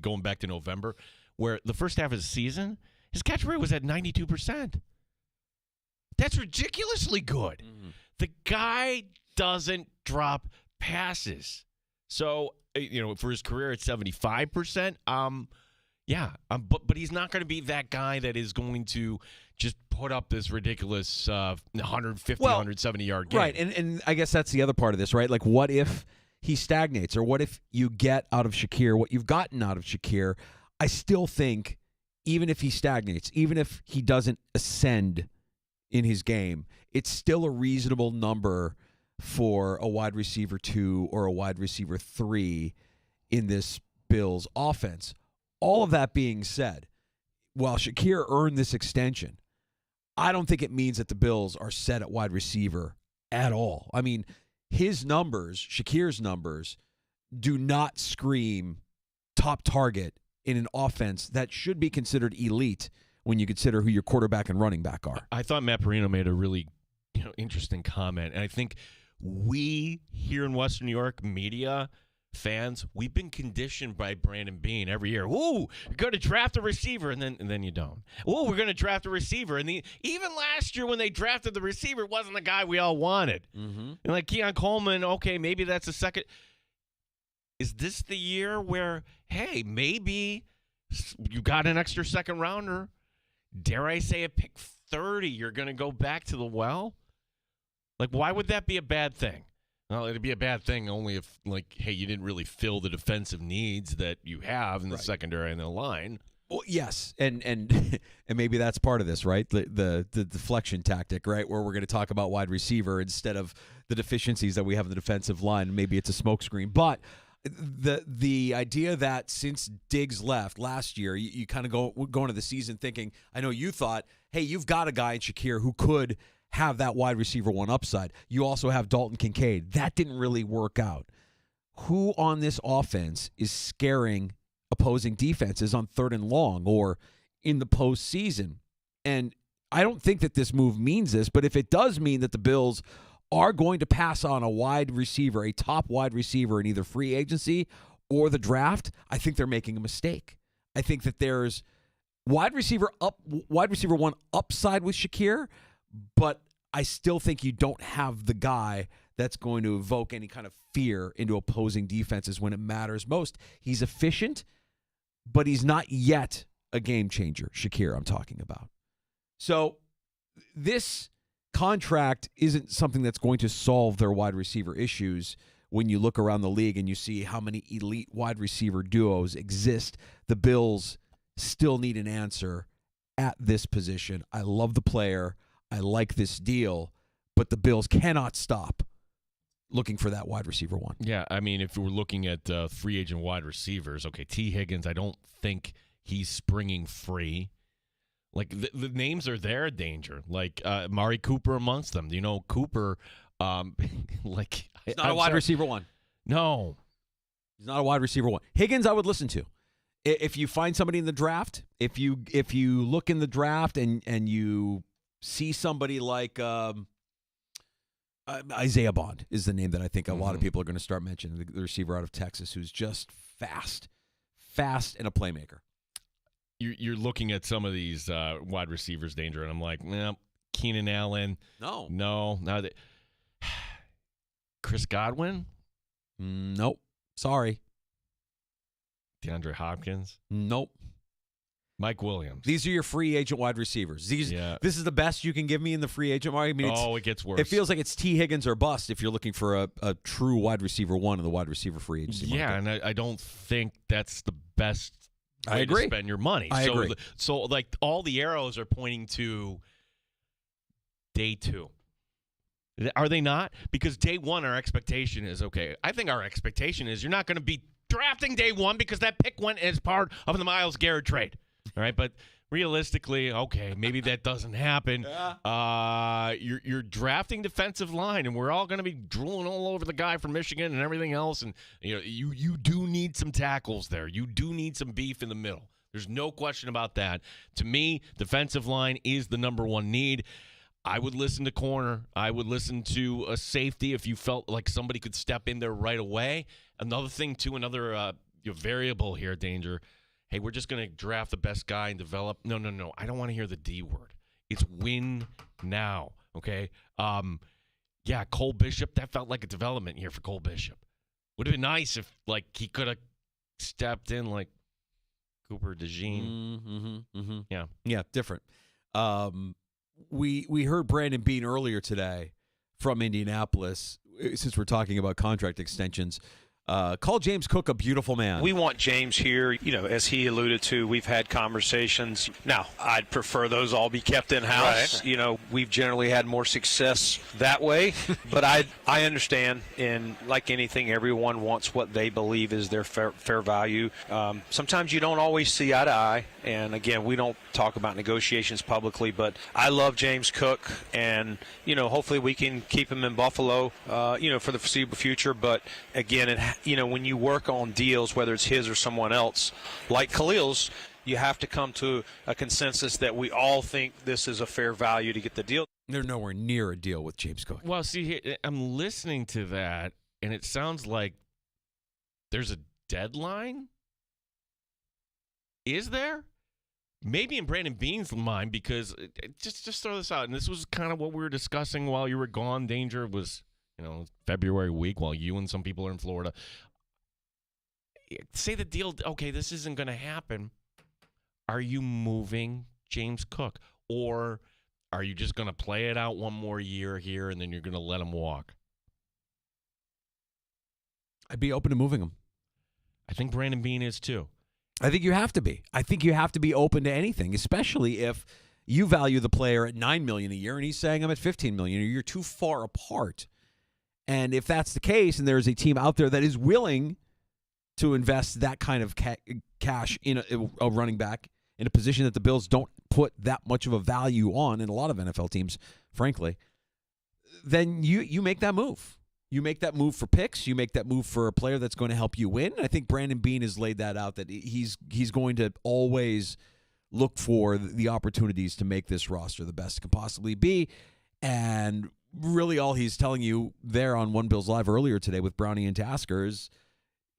going back to November, where the first half of the season, his catch rate was at 92%. That's ridiculously good. Mm-hmm. The guy doesn't drop passes. So, for his career at 75%, but he's not going to be that guy that is going to just put up this ridiculous 150, 170-yard game. Right, and I guess that's the other part of this, right? Like, what if he stagnates, or what if you get out of Shakir what you've gotten out of Shakir? I still think even if he stagnates, even if he doesn't ascend in his game, it's still a reasonable number for a wide receiver 2 or a wide receiver 3 in this Bills offense. All of that being said, while Shakir earned this extension, I don't think it means that the Bills are set at wide receiver at all. I mean, his numbers, Shakir's numbers, do not scream top target in an offense that should be considered elite when you consider who your quarterback and running back are. I thought Matt Perino made a really interesting comment, and I think we here in Western New York media fans, we've been conditioned by Brandon Beane every year. Ooh, you're going to draft a receiver, and then you don't. Ooh, we're going to draft a receiver, and even last year when they drafted the receiver, it wasn't the guy we all wanted. Mm-hmm. And like Keon Coleman, okay, maybe that's a second. Is this the year where, hey, maybe you got an extra second rounder? dare I say at pick 30, you're going to go back to the well? Like, why would that be a bad thing? Well, it'd be a bad thing only if, like, hey, you didn't really fill the defensive needs that you have in the secondary and the line. Well, yes, and and maybe that's part of this, right? The deflection tactic, right, where we're going to talk about wide receiver instead of the deficiencies that we have in the defensive line. Maybe it's a smokescreen, but the idea that since Diggs left last year, you kind of go into the season thinking, I know you thought, hey, you've got a guy in Shakir who could have that wide receiver one upside. You also have Dalton Kincaid. That didn't really work out. Who on this offense is scaring opposing defenses on 3rd and long or in the postseason? And I don't think that this move means this, but if it does mean that the Bills are going to pass on a wide receiver, a top wide receiver in either free agency or the draft, I think they're making a mistake. I think that there's wide receiver one upside with Shakir, but I still think you don't have the guy that's going to evoke any kind of fear into opposing defenses when it matters most. He's efficient, but he's not yet a game changer. Shakir, I'm talking about. So this contract isn't something that's going to solve their wide receiver issues when you look around the league and you see how many elite wide receiver duos exist. The Bills still need an answer at this position. I love the player. I like this deal, but the Bills cannot stop looking for that wide receiver one. Yeah, I mean, if we're looking at free agent wide receivers, okay, T. Higgins, I don't think he's springing free. Like, the names are there, Danger. Like, Mari Cooper amongst them. You know, Cooper, like... He's not a wide receiver one. No. He's not a wide receiver one. Higgins, I would listen to. If you find somebody in the draft, if you look in the draft and you see somebody like Isaiah Bond is the name that I think a lot of people are going to start mentioning, the receiver out of Texas who's just fast and a playmaker. You're looking at some of these wide receivers, Danger, and I'm like, nah, Keenan Allen. No. Chris Godwin? Nope. Sorry. DeAndre Hopkins? Nope. Mike Williams. These are your free agent wide receivers. This is the best you can give me in the free agent market. I mean, it gets worse. It feels like it's T. Higgins or bust if you're looking for a true wide receiver one in the wide receiver free agency market. Yeah, and I don't think that's the best way to spend your money. I agree. So, like, all the arrows are pointing to day 2. Are they not? Because day 1, our expectation is, okay, I think our expectation is you're not going to be drafting day 1 because that pick went as part of the Myles Garrett trade. All right, but realistically, okay, maybe that doesn't happen. You're drafting defensive line, and we're all going to be drooling all over the guy from Michigan and everything else. And you do need some tackles there. You do need some beef in the middle. There's no question about that. To me, defensive line is the number one need. I would listen to corner. I would listen to a safety if you felt like somebody could step in there right away. Another thing, too, another variable here, Danger. Hey, we're just going to draft the best guy and develop. No. I don't want to hear the D word. It's win now, okay? Cole Bishop, that felt like a development year for Cole Bishop. Would have been nice if, like, he could have stepped in like Cooper DeJean. Yeah, different. We heard Brandon Beane earlier today from Indianapolis, since we're talking about contract extensions. Call James Cook a beautiful man. We want James here. As he alluded to, we've had conversations. Now, I'd prefer those all be kept in-house. Right. We've generally had more success that way. But I understand, and like anything, everyone wants what they believe is their fair value. Sometimes you don't always see eye to eye. And, again, we don't talk about negotiations publicly. But I love James Cook, and, hopefully we can keep him in Buffalo, for the foreseeable future. But, again, when you work on deals, whether it's his or someone else, like Khalil's, you have to come to a consensus that we all think this is a fair value to get the deal. They're nowhere near a deal with James Cook. Well, see, I'm listening to that, and it sounds like there's a deadline. Is there? Maybe in Brandon Beane's mind, because just throw this out, and this was kind of what we were discussing while you were gone. Danger was, February week while you and some people are in Florida. Say the deal, okay, this isn't going to happen. Are you moving James Cook? Or are you just going to play it out one more year here and then you're going to let him walk? I'd be open to moving him. I think Brandon Beane is too. I think you have to be. I think you have to be open to anything, especially if you value the player at $9 million a year and he's saying I'm at $15 million. You're too far apart. And if that's the case, and there's a team out there that is willing to invest that kind of cash in a running back in a position that the Bills don't put that much of a value on in a lot of NFL teams, frankly, then you make that move. You make that move for picks. You make that move for a player that's going to help you win. And I think Brandon Beane has laid that out, that he's going to always look for the opportunities to make this roster the best it can possibly be. And really all he's telling you there on One Bills Live earlier today with Brownie and Tasker is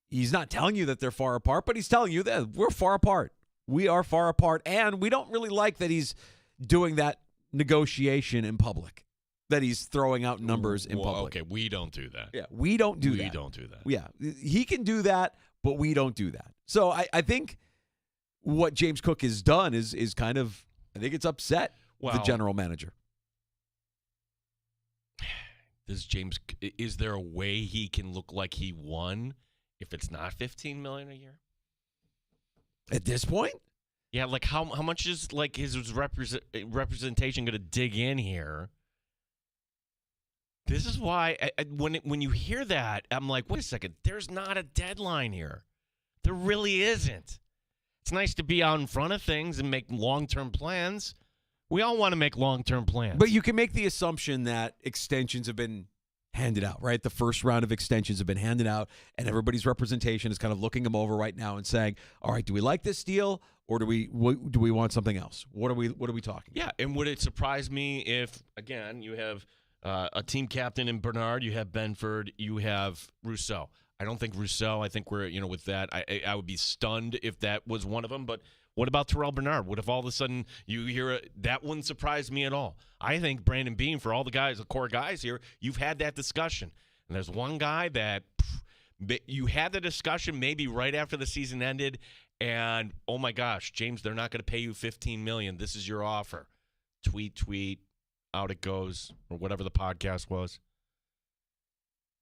he's not telling you that they're far apart, but he's telling you that we're far apart. We are far apart, and we don't really like that he's doing that negotiation in public, that he's throwing out numbers in public. Okay, we don't do that. Yeah, we don't do that. We don't do that. Yeah, he can do that, but we don't do that. So I think what James Cook has done is kind of, I think it's upset the general manager. Is there a way he can look like he won if it's not $15 million a year? At this point? Yeah, like how much is like his representation going to dig in here? This is why when you hear that, I'm like, wait a second, there's not a deadline here. There really isn't. It's nice to be out in front of things and make long-term plans. We all want to make long-term plans. But you can make the assumption that extensions have been handed out, right? The first round of extensions have been handed out, and everybody's representation is kind of looking them over right now and saying, all right, do we like this deal, or do we want something else? What are we talking? Yeah, and would it surprise me if, again, you have a team captain in Bernard, you have Benford, you have Rousseau. I don't think Rousseau, I think we're, with that, I would be stunned if that was one of them, but what about Terrell Bernard? What if all of a sudden you hear that wouldn't surprise me at all? I think Brandon Beane, for all the guys, the core guys here, you've had that discussion. And there's one guy that you had the discussion maybe right after the season ended, and, oh, my gosh, James, they're not going to pay you $15 million. This is your offer. Tweet, out it goes, or whatever the podcast was.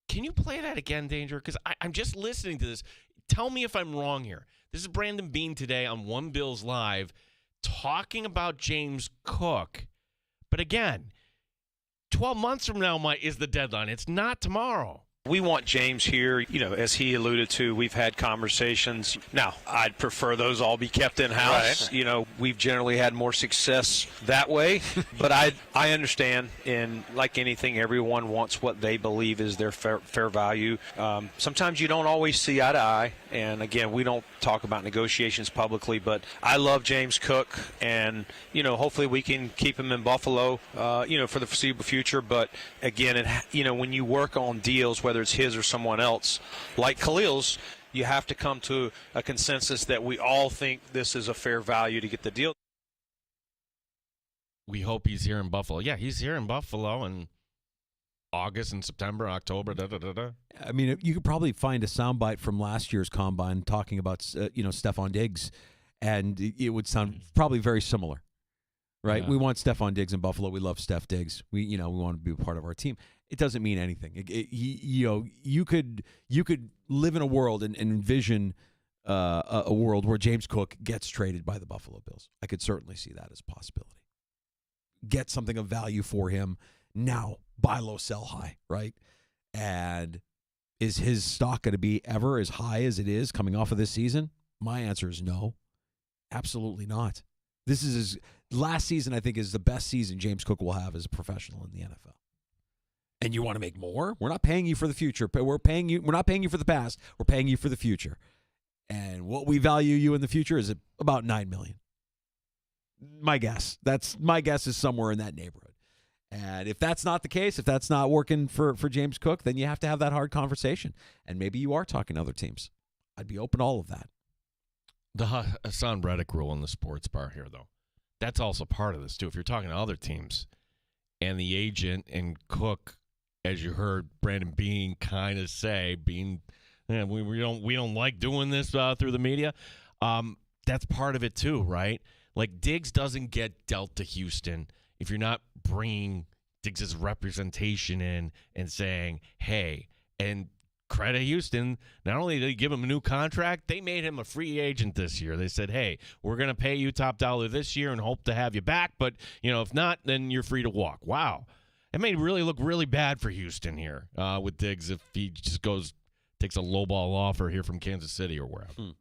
Can you play that again, Danger? Because I'm just listening to this. Tell me if I'm wrong here. This is Brandon Beane today on One Bills Live talking about James Cook. But again, 12 months from now is the deadline. It's not tomorrow. We want James here, as he alluded to, we've had conversations. Now, I'd prefer those all be kept in-house. Right. We've generally had more success that way. But I understand, and like anything, everyone wants what they believe is their fair value. Sometimes you don't always see eye to eye. And, again, we don't talk about negotiations publicly, but I love James Cook. And, hopefully we can keep him in Buffalo, for the foreseeable future. But, again, when you work on deals, whether it's his or someone else, like Khalil's, you have to come to a consensus that we all think this is a fair value to get the deal. We hope he's here in Buffalo. Yeah, he's here in Buffalo in August and September, October, da-da-da-da. I mean, you could probably find a soundbite from last year's Combine talking about, Stephon Diggs, and it would sound probably very similar, right? Yeah. We want Stephon Diggs in Buffalo. We love Steph Diggs. We want to be a part of our team. It doesn't mean anything. You could live in a world and envision a world where James Cook gets traded by the Buffalo Bills. I could certainly see that as a possibility. Get something of value for him now. Buy low, sell high, right? And is his stock going to be ever as high as it is coming off of this season? My answer is no. Absolutely not. This is last season, I think, is the best season James Cook will have as a professional in the NFL. And you want to make more? We're not paying you for the future. We're not paying you for the past. We're paying you for the future. And what we value you in the future is about $9 million. My guess. My guess is somewhere in that neighborhood. And if that's not the case, if that's not working for James Cook, then you have to have that hard conversation. And maybe you are talking to other teams. I'd be open to all of that. The Hassan Reddick rule in the sports bar here, though, that's also part of this, too. If you're talking to other teams and the agent and Cook, as you heard Brandon Beane kind of say, we don't like doing this through the media. That's part of it too, right? Like, Diggs doesn't get dealt to Houston if you're not bringing Diggs' representation in and saying, hey, and credit Houston, not only did they give him a new contract, they made him a free agent this year. They said, hey, we're going to pay you top dollar this year and hope to have you back, but, if not, then you're free to walk. Wow. It may really look really bad for Houston here with Diggs if he just takes a lowball offer here from Kansas City or wherever.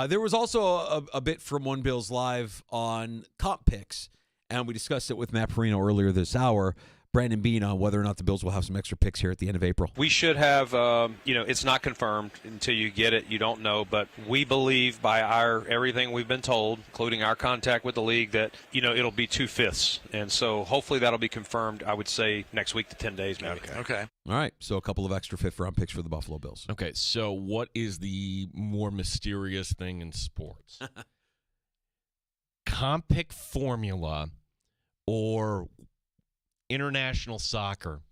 There was also a bit from One Bills Live on comp picks, and we discussed it with Matt Perino earlier this hour. Brandon Beane on whether or not the Bills will have some extra picks here at the end of April. We should have, it's not confirmed until you get it. You don't know, but we believe by everything we've been told, including our contact with the league, that, it'll be 2/5. And so hopefully that'll be confirmed, I would say, next week to 10 days maybe. Okay. All right, so a couple of extra fifth-round picks for the Buffalo Bills. Okay, so what is the more mysterious thing in sports? Comp pick formula or international soccer,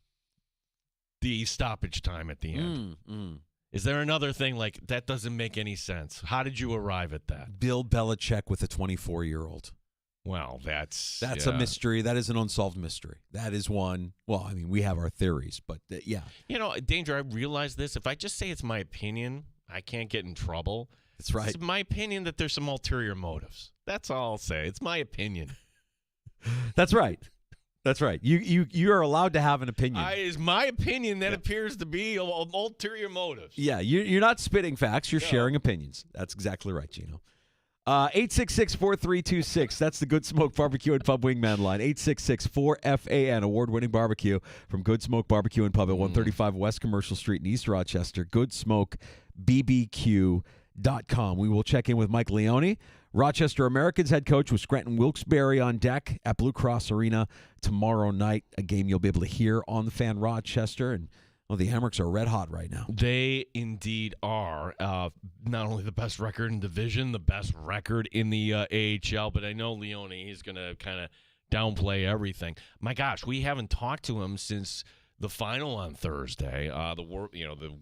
the stoppage time at the end. Is there another thing like that doesn't make any sense? How did you arrive at that? Bill Belichick with a 24-year-old. Well, that's a mystery. That is an unsolved mystery. That is one. Well, I mean, we have our theories, but yeah. Danger, I realize this. If I just say it's my opinion, I can't get in trouble. That's right. It's my opinion that there's some ulterior motives. That's all I'll say. It's my opinion. That's right. That's right. You are allowed to have an opinion. It's my opinion that appears to be ulterior motives. Yeah, you're not spitting facts. You're sharing opinions. That's exactly right, Gino. 866-4326. That's the Good Smoke Barbecue and Pub Wingman line. 866-4FAN, award-winning barbecue from Good Smoke Barbecue and Pub at 135 West Commercial Street in East Rochester. GoodsmokeBBQ.com. We will check in with Mike Leone, Rochester Americans head coach, with Scranton Wilkes-Barre on deck at Blue Cross Arena tomorrow night, a game you'll be able to hear on the Fan Rochester. And the Hammocks are red hot right now. They indeed are. Not only the best record in division, the best record in the AHL, but I know Leone is going to kind of downplay everything. My gosh, we haven't talked to him since the final on Thursday, the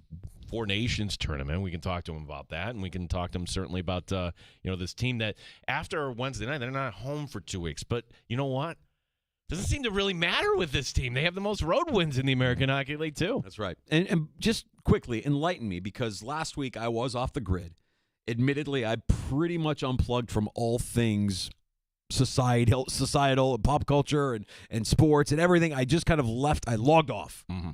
Four Nations tournament. We can talk to him about that, and we can talk to him certainly about this team that after Wednesday night, they're not home for 2 weeks. But you know what? Doesn't seem to really matter with this team. They have the most road wins in the American Hockey League, too. That's right. And just quickly, enlighten me, because last week I was off the grid. Admittedly, I pretty much unplugged from all things societal pop culture and sports and everything. I just kind of left. I logged off. Mm-hmm.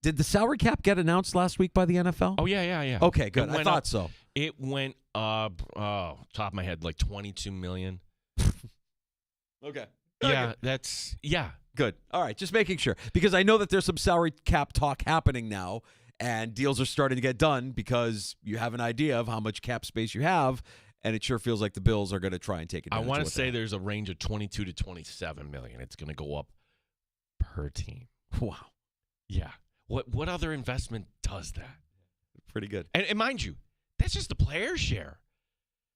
Did the salary cap get announced last week by the NFL? Oh, yeah. Okay, good. I thought so. It went top of my head, like $22 million. Okay. Yeah, good. All right, just making sure, because I know that there's some salary cap talk happening now, and deals are starting to get done because you have an idea of how much cap space you have, and it sure feels like the Bills are going to try and take advantage. I want to of say there's a range of 22 to 27 million. It's going to go up per team. Wow. Yeah. What other investment does that? Pretty good. And mind you, that's just the player share.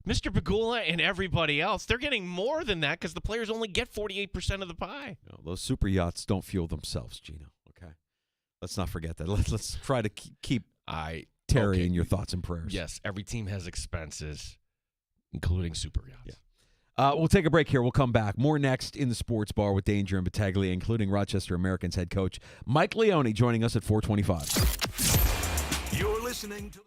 Mr. Pagula and everybody else, they're getting more than that because the players only get 48% of the pie. No, those super yachts don't fuel themselves, Gino. Okay, let's not forget that. Let's try to keep Terry in your thoughts and prayers. Yes, every team has expenses, including super yachts. Yeah. We'll take a break here. We'll come back. More next in the Sports Bar with Danger and Battaglia, including Rochester Americans head coach Mike Leone joining us at 425. You're listening to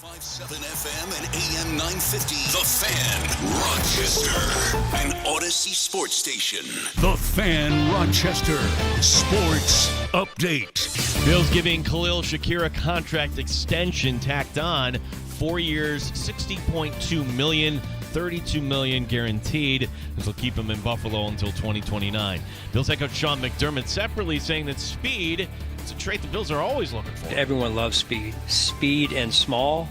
97.7 FM and AM 950. The Fan, Rochester. An Odyssey sports station. The Fan, Rochester. Sports update. Bills giving Khalil Shakir a contract extension tacked on. 4 years, $60.2 million. $32 million guaranteed. This will keep him in Buffalo until 2029. Bills head coach Sean McDermott separately saying that speed is a trait the Bills are always looking for. Everyone loves speed. Speed and small,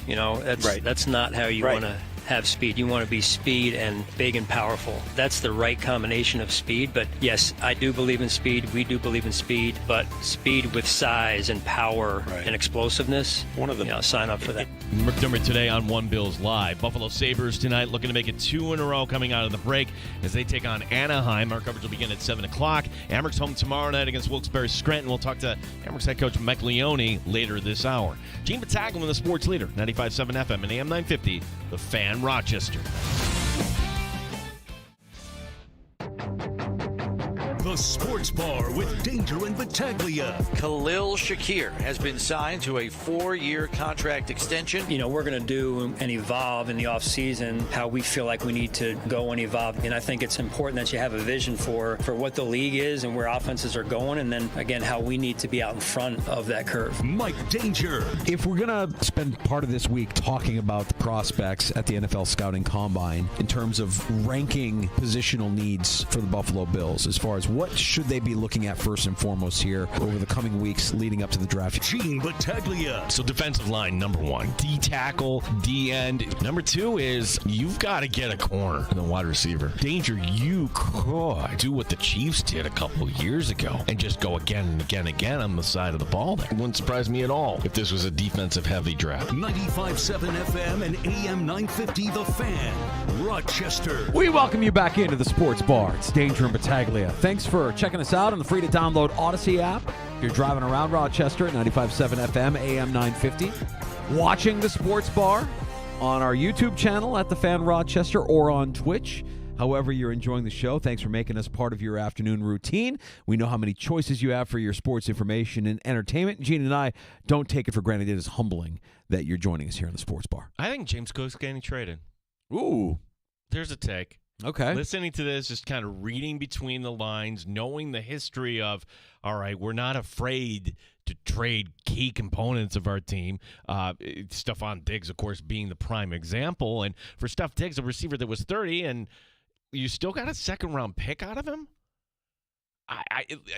you know, that's not how you want to have speed. You want to be speed and big and powerful. That's the right combination of speed. But yes, I do believe in speed. We do believe in speed. But speed with size and power and explosiveness, sign up for that. McDermott today on One Bills Live. Buffalo Sabres tonight looking to make it 2 in a row coming out of the break as they take on Anaheim. Our coverage will begin at 7 o'clock. Amherst home tomorrow night against Wilkes-Barre Scranton. We'll talk to Amherst head coach Mike Leone later this hour. Gene Battaglia, the sports leader, 95.7 FM and AM 950, The Fan, Rochester. The Sports Bar with Danger and Battaglia. Khalil Shakir has been signed to a 4-year contract extension. You know, we're going to do and evolve in the offseason how we feel like we need to go and evolve. And I think it's important that you have a vision for what the league is and where offenses are going. And then, again, how we need to be out in front of that curve. Mike Danger. If we're going to spend part of this week talking about the prospects at the NFL Scouting Combine in terms of ranking positional needs for the Buffalo Bills, as far as what should they be looking at first and foremost here over the coming weeks leading up to the draft? Gene Battaglia. So defensive line, number 1. D tackle, D end. Number 2 is you've got to get a corner and a wide receiver. Danger, you could do what the Chiefs did a couple of years ago and just go again and again and again on the side of the ball. That wouldn't surprise me at all if this was a defensive-heavy draft. 95.7 FM and AM 950, The Fan, Rochester. We welcome you back into the Sports Bar. It's Danger and Battaglia. Thanks for checking us out on the free-to-download Odyssey app. If you're driving around Rochester at 95.7 FM, AM 950. Watching the Sports Bar on our YouTube channel at The Fan Rochester or on Twitch. However you're enjoying the show, thanks for making us part of your afternoon routine. We know how many choices you have for your sports information and entertainment. Gene and I don't take it for granted. It is humbling that you're joining us here in the Sports Bar. I think James Cook's getting traded. Ooh. There's a take. Okay. Listening to this, just kind of reading between the lines, knowing the history of, all right, we're not afraid to trade key components of our team. Stephon Diggs, of course, being the prime example. And for Steph Diggs, a receiver that was 30, and you still got a second-round pick out of him?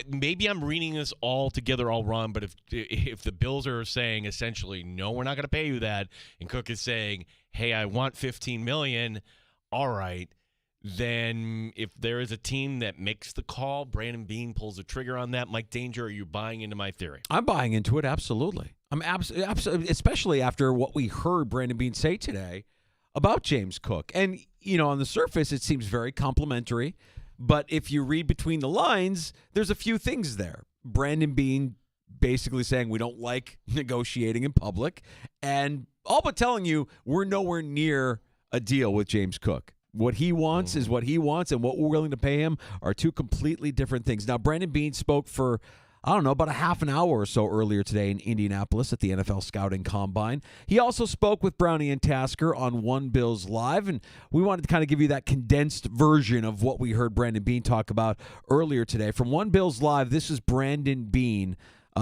Maybe I'm reading this all together all wrong, but if the Bills are saying essentially, no, we're not going to pay you that, and Cook is saying, hey, I want $15 million, all right, then if there is a team that makes the call, Brandon Beane pulls the trigger on that. Mike Danger, are you buying into my theory? I'm buying into it, absolutely. I'm absolutely, especially after what we heard Brandon Beane say today about James Cook. And, you know, on the surface, it seems very complimentary. But if you read between the lines, there's a few things there. Brandon Beane basically saying we don't like negotiating in public, and all but telling you we're nowhere near a deal with James Cook. What he wants is what he wants, and what we're willing to pay him are two completely different things. Now, Brandon Beane spoke for, I don't know, about a half an hour or so earlier today in Indianapolis at the NFL Scouting Combine. He also spoke with Brownie and Tasker on One Bills Live, and we wanted to kind of give you that condensed version of what we heard Brandon Beane talk about earlier today. From One Bills Live, this is Brandon Beane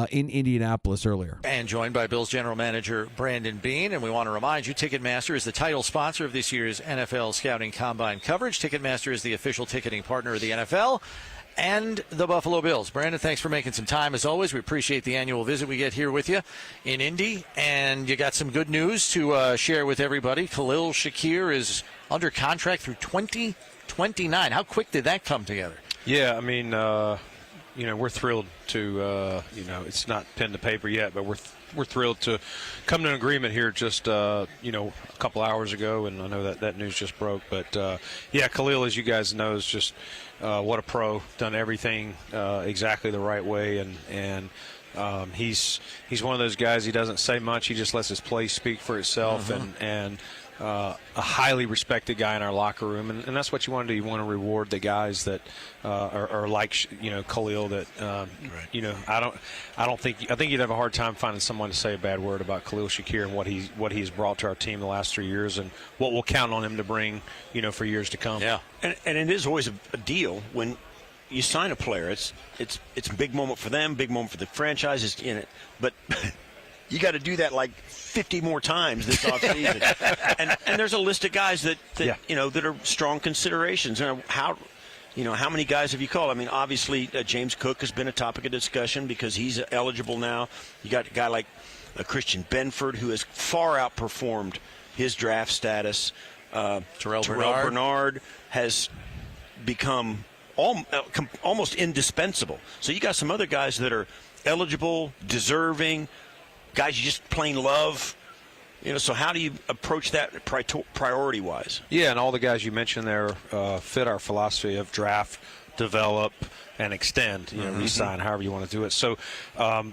in Indianapolis earlier. And joined by Bills General Manager Brandon Beane. And we want to remind you, Ticketmaster is the title sponsor of this year's NFL Scouting Combine coverage. Ticketmaster is the official ticketing partner of the NFL and the Buffalo Bills. Brandon, thanks for making some time. As always, we appreciate the annual visit we get here with you in Indy. And you got some good news to share with everybody. Khalil Shakir is under contract through 2029. How quick did that come together? Yeah, I mean, we're thrilled to, it's not pen to paper yet, but we're thrilled to come to an agreement here just, a couple hours ago, and I know that news just broke. But, Khalil, as you guys know, is just what a pro, done everything exactly the right way, and he's one of those guys, he doesn't say much, he just lets his play speak for itself, and a highly respected guy in our locker room, and that's what you want to do. You want to reward the guys that are like Khalil. That I think you'd have a hard time finding someone to say a bad word about Khalil Shakir and what he's brought to our team the last 3 years, and what we'll count on him to bring for years to come. Yeah, and it is always a deal when you sign a player. It's a big moment for them, big moment for the franchise is in it, but you got to do that like 50 more times this offseason. and there's a list of guys that are strong considerations. How many guys have you called? I mean, obviously James Cook has been a topic of discussion because he's eligible now. You got a guy like Christian Benford who has far outperformed his draft status. Terrell Bernard has become almost indispensable. So you got some other guys that are eligible, deserving, guys you just plain love. So how do you approach that priority-wise? Yeah, and all the guys you mentioned there fit our philosophy of draft, develop, and extend. Re-sign, however you want to do it. So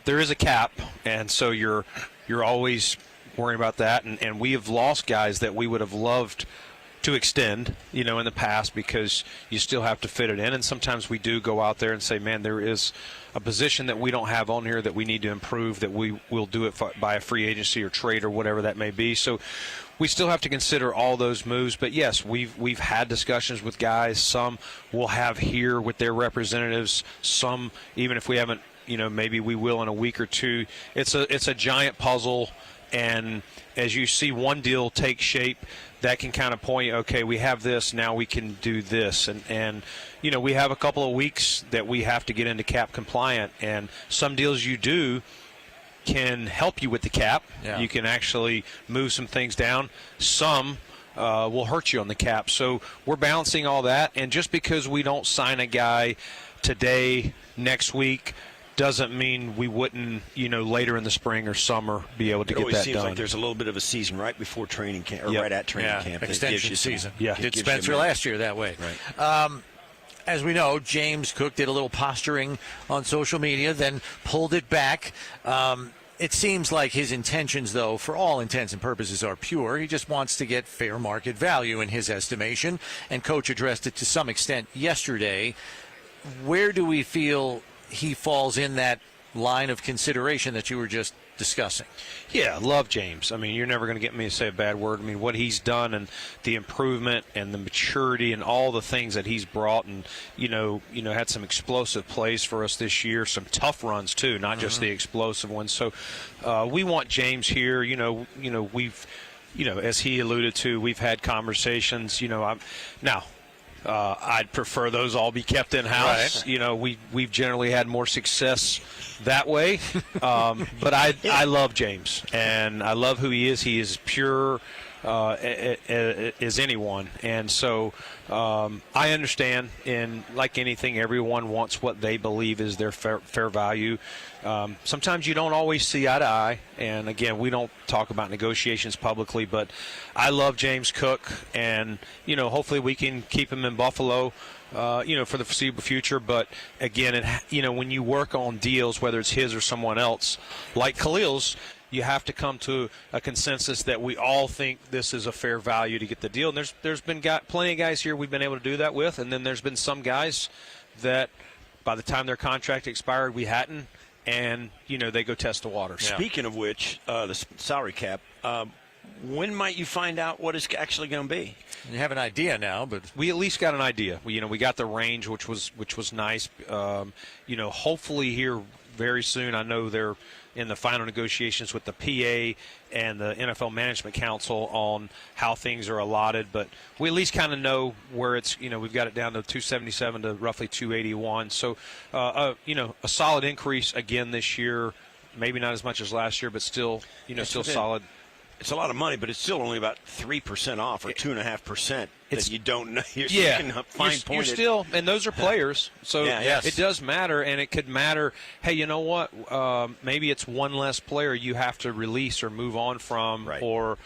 there is a cap, and so you're always worrying about that. And we have lost guys that we would have loved to extend, in the past, because you still have to fit it in. And sometimes we do go out there and say, man, there is a position that we don't have on here that we need to improve, that we will do it by a free agency or trade or whatever that may be. So we still have to consider all those moves. But yes, we've had discussions with guys. Some we'll have here with their representatives. Some, even if we haven't, maybe we will in a week or two. It's a giant puzzle. And as you see one deal take shape, that can kind of point, okay, we have this, now we can do this. And we have a couple of weeks that we have to get into cap compliant. And some deals you do can help you with the cap. Yeah. You can actually move some things down. Some will hurt you on the cap. So we're balancing all that. And just because we don't sign a guy today, next week, doesn't mean we wouldn't, later in the spring or summer be able to get that done. It always seems like there's a little bit of a season right before training camp, or right at training camp. Extension season. Yeah. Did Spencer last year that way. Right. As we know, James Cook did a little posturing on social media, then pulled it back. It seems like his intentions, though, for all intents and purposes, are pure. He just wants to get fair market value in his estimation, and Coach addressed it to some extent yesterday. Where do we feel he falls in that line of consideration that you were just discussing? Yeah, love James. I mean, you're never going to get me to say a bad word. I mean, what he's done and the improvement and the maturity and all the things that he's brought, and had some explosive plays for us this year, some tough runs too, not just the explosive ones. So we want James here. We've as he alluded to, we've had conversations. I'd prefer those all be kept in-house. Right. We've generally had more success that way. But I love James, and I love who he is. He is pure as anyone. And so I understand, and like anything, everyone wants what they believe is their fair value. Sometimes you don't always see eye to eye, and again, we don't talk about negotiations publicly, but I love James Cook, and hopefully we can keep him in Buffalo for the foreseeable future. But again, when you work on deals, whether it's his or someone else, like Khalil's, you have to come to a consensus that we all think this is a fair value to get the deal. And there's been plenty of guys here we've been able to do that with, and then there's been some guys that by the time their contract expired, we hadn't, and they go test the water. Yeah. Speaking of which, the salary cap, when might you find out what it's actually going to be? You have an idea now, but we at least got an idea. We got the range, which was nice. Hopefully here very soon. I know they're in the final negotiations with the PA and the NFL Management Council on how things are allotted, but we at least kind of know where it's, we've got it down to 277 to roughly 281. So, a solid increase again this year, maybe not as much as last year, but still, still solid. It's a lot of money, but it's still only about 3% off, or 2.5% that you don't know. You're still, and those are players, so it does matter, and it could matter. Hey, you know what? Maybe it's one less player you have to release or move on from, right. or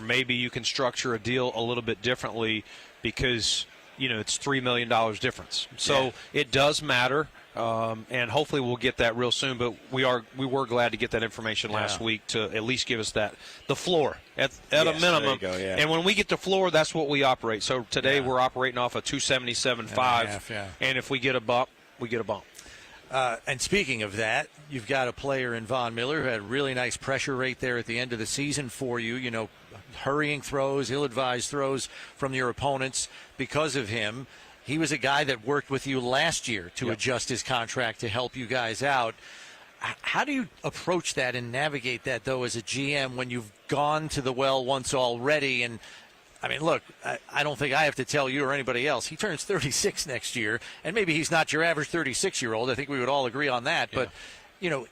maybe you can structure a deal a little bit differently because it's $3 million difference. So it does matter. and hopefully we'll get that real soon. But we were glad to get that information last week to at least give us the floor at a minimum. There you go, yeah. And when we get the floor, that's what we operate. So today we're operating off a 277.5, and if we get a bump, we get a bump. And speaking of that, you've got a player in Von Miller who had a really nice pressure rate there at the end of the season for you. You know, hurrying throws, ill-advised throws from your opponents because of him. He was a guy that worked with you last year to adjust his contract to help you guys out. How do you approach that and navigate that, though, as a GM when you've gone to the well once already? And, I mean, look, I don't think I have to tell you or anybody else. He turns 36 next year, and maybe he's not your average 36-year-old. I think we would all agree on that. Yeah. But, you know,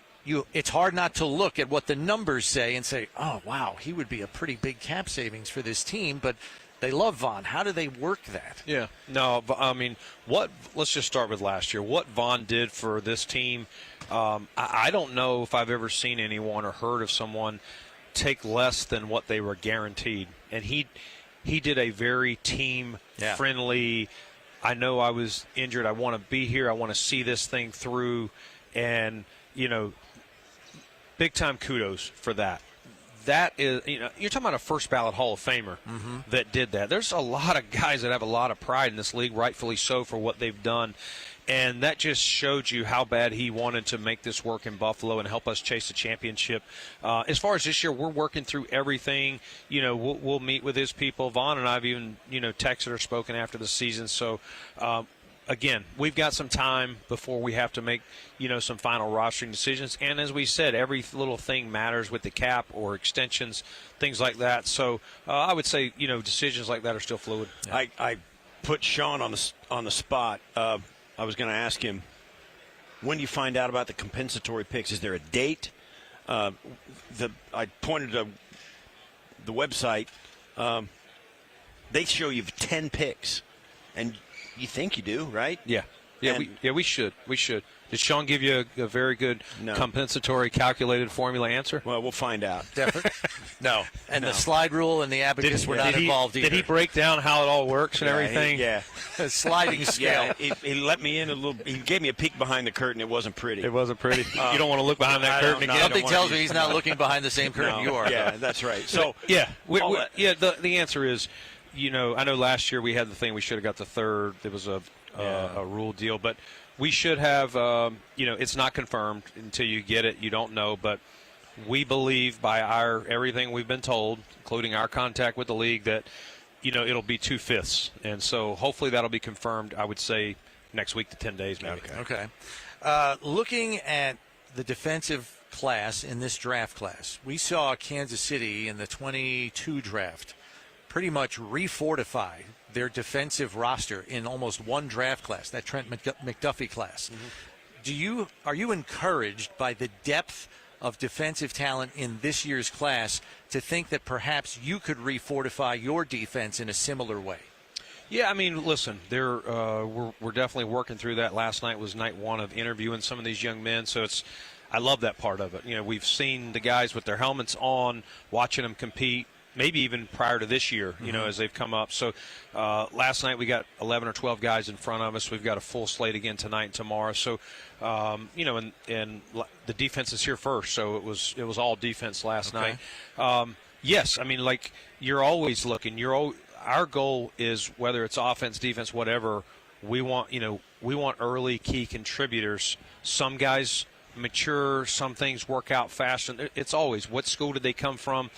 it's hard not to look at what the numbers say and say, oh, wow, he would be a pretty big cap savings for this team. But they love Vaughn. How do they work that? Yeah. No, I mean, let's just start with last year. What Vaughn did for this team, I don't know if I've ever seen anyone or heard of someone take less than what they were guaranteed. And he did a very team-friendly, I know I was injured, I want to be here, I want to see this thing through. And, you know, big-time kudos for that. That is, you know, you're talking about a first ballot Hall of Famer that did that. There's a lot of guys that have a lot of pride in this league, rightfully so, for what they've done. And that just showed you how bad he wanted to make this work in Buffalo and help us chase the championship. As far as this year, we're working through everything. You know, we'll meet with his people. Vaughn and I have even, you know, texted or spoken after the season. So, again, we've got some time before we have to make, you know, some final rostering decisions. And as we said, every little thing matters with the cap or extensions, things like that. So I would say, you know, decisions like that are still fluid. Yeah. I put Sean on the spot. I was going to ask him, when do you find out about the compensatory picks? Is there a date? I pointed to the website. They show you 10 picks, and you think you do, right? Yeah. Yeah, we should. We should. Did Sean give you a very good compensatory calculated formula answer? Well, we'll find out. Definitely. No. And the slide rule and the abacus were not involved either. Did he break down how it all works and everything? A sliding scale. Yeah, he let me in a little. He gave me a peek behind the curtain. It wasn't pretty. It wasn't pretty. You don't want to look behind that curtain again. Something tells me he's not looking behind the same curtain you are. Yeah, that's right. So the answer is, you know, I know last year we had the thing we should have got the third. There was a rule deal, but we should have, you know, it's not confirmed until you get it. You don't know, but we believe by everything we've been told, including our contact with the league, that, you know, it'll be 2/5. And so hopefully that'll be confirmed, I would say, next week to 10 days maybe. Okay. Looking at the defensive class in this draft class, we saw Kansas City in the 22 draft pretty much refortify their defensive roster in almost one draft class, that Trent McDuffie class. Are you encouraged by the depth of defensive talent in this year's class to think that perhaps you could refortify your defense in a similar way? Yeah, I mean, listen, we're definitely working through that. Last night was night one of interviewing some of these young men, so I love that part of it. You know, we've seen the guys with their helmets on, watching them compete, maybe even prior to this year, you know, as they've come up. So last night we got 11 or 12 guys in front of us. We've got a full slate again tonight and tomorrow. So, you know, and the defense is here first. So it was all defense last night. Yes, I mean, like, you're always looking. Our goal is, whether it's offense, defense, whatever, we want early key contributors. Some guys mature, some things work out fast. And it's always, what school did they come from?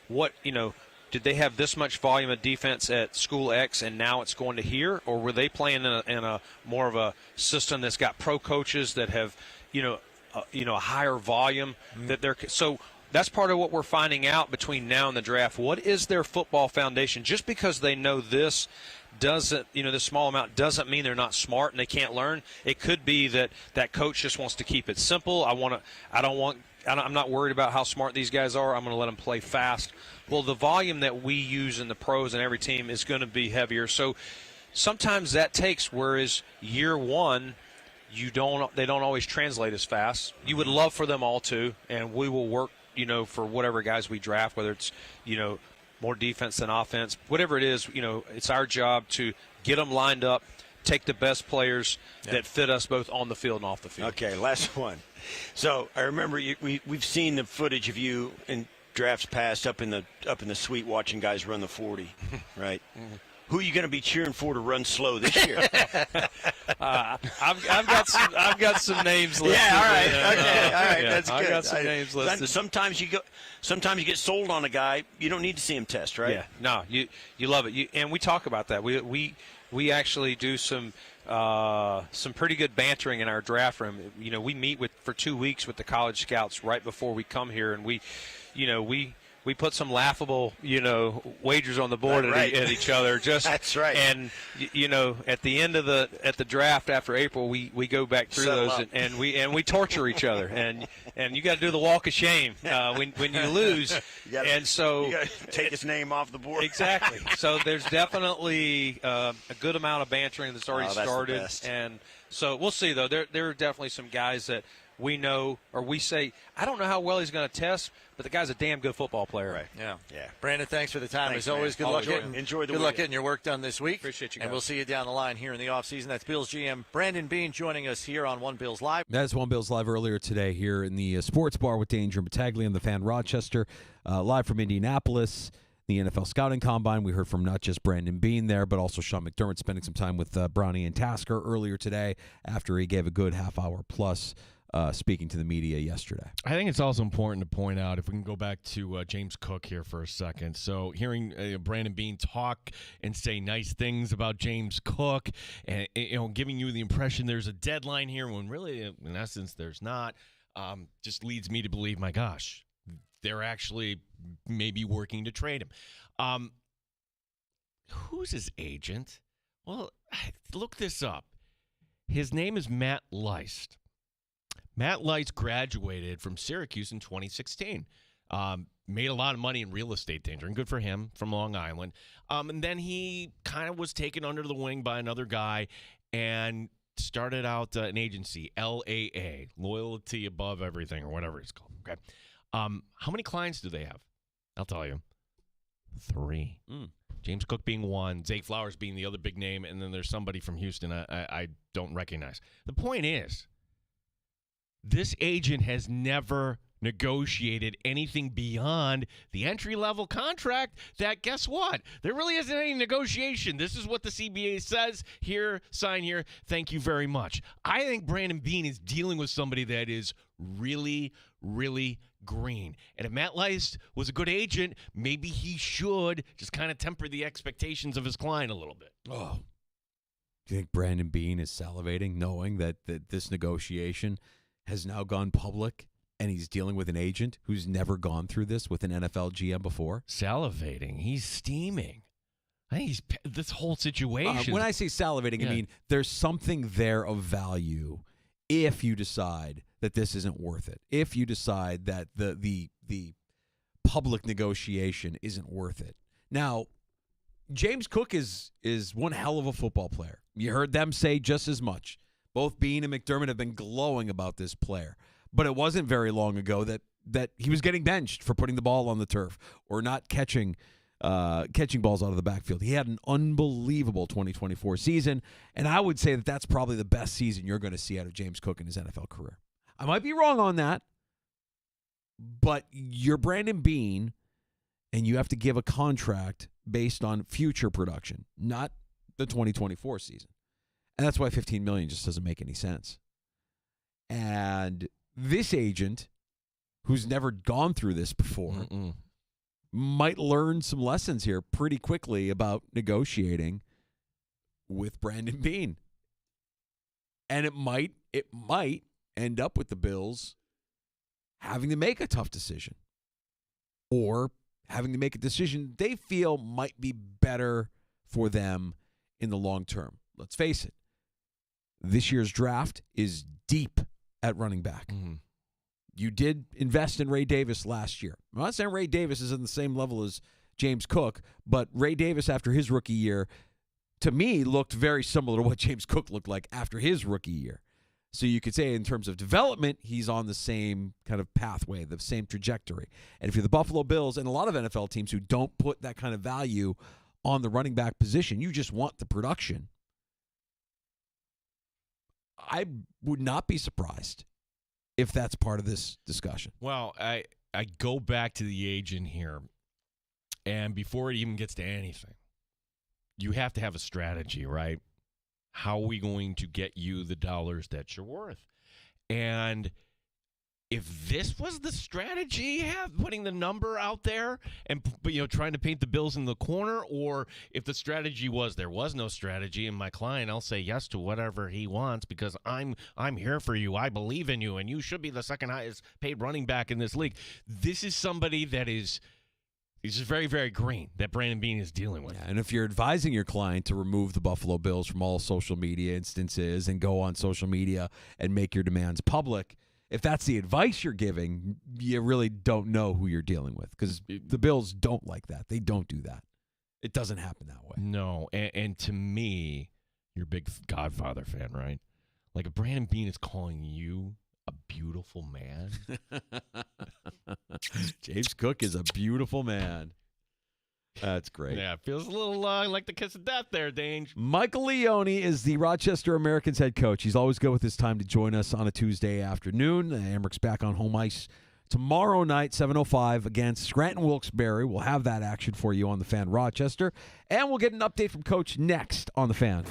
What, you know, did they have this much volume of defense at school X and now it's going to here? Or were they playing in a more of a system that's got pro coaches that have, a higher volume that they're – so that's part of what we're finding out between now and the draft. What is their football foundation? Just because they know this doesn't, this small amount doesn't mean they're not smart and they can't learn. It could be that coach just wants to keep it simple. I'm not worried about how smart these guys are. I'm going to let them play fast. Well, the volume that we use in the pros and every team is going to be heavier. So sometimes that takes, whereas year one, they don't always translate as fast. You would love for them all to, and we will work, for whatever guys we draft, whether it's, more defense than offense, whatever it is, it's our job to get them lined up, take the best players that fit us both on the field and off the field. Okay, last one. So I remember we've seen the footage of you in drafts past up in the suite watching guys run the 40, right? Mm-hmm. Who are you going to be cheering for to run slow this year? I've got some names listed. Yeah, all right, okay, all right, that's good. I've got some names listed. Sometimes you get sold on a guy. You don't need to see him test, right? Yeah, no, you love it, and we talk about that. We actually do some pretty good bantering in our draft room. You know, we meet for 2 weeks with the college scouts right before we come here, and we put some laughable, wagers on the board at each other. Just that's right. And at the end of the draft after April, we go back through those and we torture each other. And you got to do the walk of shame when you lose. You gotta take his name off the board. Exactly. So there's definitely a good amount of bantering that's already started. And so we'll see though. There are definitely some guys that we know, or we say, I don't know how well he's going to test, but the guy's a damn good football player. Right. Yeah. Brandon, thanks for the time. As always, good luck getting your work done this week. Appreciate you guys. And we'll see you down the line here in the offseason. That's Bills GM Brandon Beane joining us here on One Bills Live. That's One Bills Live earlier today here in the Sports Bar with Danger and Battaglia and the Fan Rochester, live from Indianapolis. The NFL Scouting Combine. We heard from not just Brandon Beane there, but also Sean McDermott spending some time with Brownie and Tasker earlier today after he gave a good half hour plus speaking to the media yesterday. I think it's also important to point out, if we can go back to James Cook here for a second. So hearing Brandon Beane talk and say nice things about James Cook and giving you the impression there's a deadline here when really, in essence, there's not, just leads me to believe, my gosh, they're actually maybe working to trade him. Who's his agent? Well, look this up. His name is Matt Leist. Matt Leist graduated from Syracuse in 2016. Made a lot of money in real estate, Danger, and good for him, from Long Island. And then he kind of was taken under the wing by another guy and started out an agency, LAA, Loyalty Above Everything, or whatever it's called. Okay. How many clients do they have? I'll tell you. 3. James Cook being one, Zay Flowers being the other big name, and then there's somebody from Houston I don't recognize. The point is, this agent has never negotiated anything beyond the entry-level contract that, guess what? There really isn't any negotiation. This is what the CBA says. Here, sign here. Thank you very much. I think Brandon Beane is dealing with somebody that is really, really green. And if Matt Leist was a good agent, maybe he should just kind of temper the expectations of his client a little bit. Oh. Do you think Brandon Beane is salivating knowing that this negotiation has now gone public and he's dealing with an agent who's never gone through this with an NFL GM before? Salivating. He's steaming. I think he's this whole situation. When I say salivating, I mean there's something there of value if you decide that this isn't worth it. If you decide that the public negotiation isn't worth it. Now, James Cook is one hell of a football player. You heard them say just as much. Both Beane and McDermott have been glowing about this player. But it wasn't very long ago that he was getting benched for putting the ball on the turf or not catching balls out of the backfield. He had an unbelievable 2024 season, and I would say that that's probably the best season you're going to see out of James Cook in his NFL career. I might be wrong on that, but you're Brandon Beane, and you have to give a contract based on future production, not the 2024 season. And that's why $15 million just doesn't make any sense. And this agent, who's never gone through this before, might learn some lessons here pretty quickly about negotiating with Brandon Beane. And it might end up with the Bills having to make a tough decision or having to make a decision they feel might be better for them in the long term. Let's face it. This year's draft is deep at running back. You did invest in Ray Davis last year. I'm not saying Ray Davis is on the same level as James Cook, but Ray Davis after his rookie year, to me, looked very similar to what James Cook looked like after his rookie year. So you could say in terms of development, he's on the same kind of pathway, the same trajectory. And if you're the Buffalo Bills and a lot of NFL teams who don't put that kind of value on the running back position, you just want the production. I would not be surprised if that's part of this discussion. Well, I go back to the agent here, and before it even gets to anything, you have to have a strategy, right? How are we going to get you the dollars that you're worth? And if this was the strategy, putting the number out there and trying to paint the Bills in the corner, or if the strategy was there was no strategy and my client, I'll say yes to whatever he wants because I'm here for you. I believe in you, and you should be the second highest paid running back in this league. This is somebody that is very, very green that Brandon Beane is dealing with. Yeah, and if you're advising your client to remove the Buffalo Bills from all social media instances and go on social media and make your demands public, if that's the advice you're giving, you really don't know who you're dealing with because the Bills don't like that. They don't do that. It doesn't happen that way. No, and to me, you're a big Godfather fan, right? Like if Brandon Beane is calling you a beautiful man. James Cook is a beautiful man. That's great. Yeah, it feels a little like the kiss of death there, Dange. Michael Leone is the Rochester Americans head coach. He's always good with his time to join us on a Tuesday afternoon. Amherst's back on home ice tomorrow night, 7:05 against Scranton Wilkes-Barre. We'll have that action for you on the Fan Rochester. And we'll get an update from Coach next on the Fan.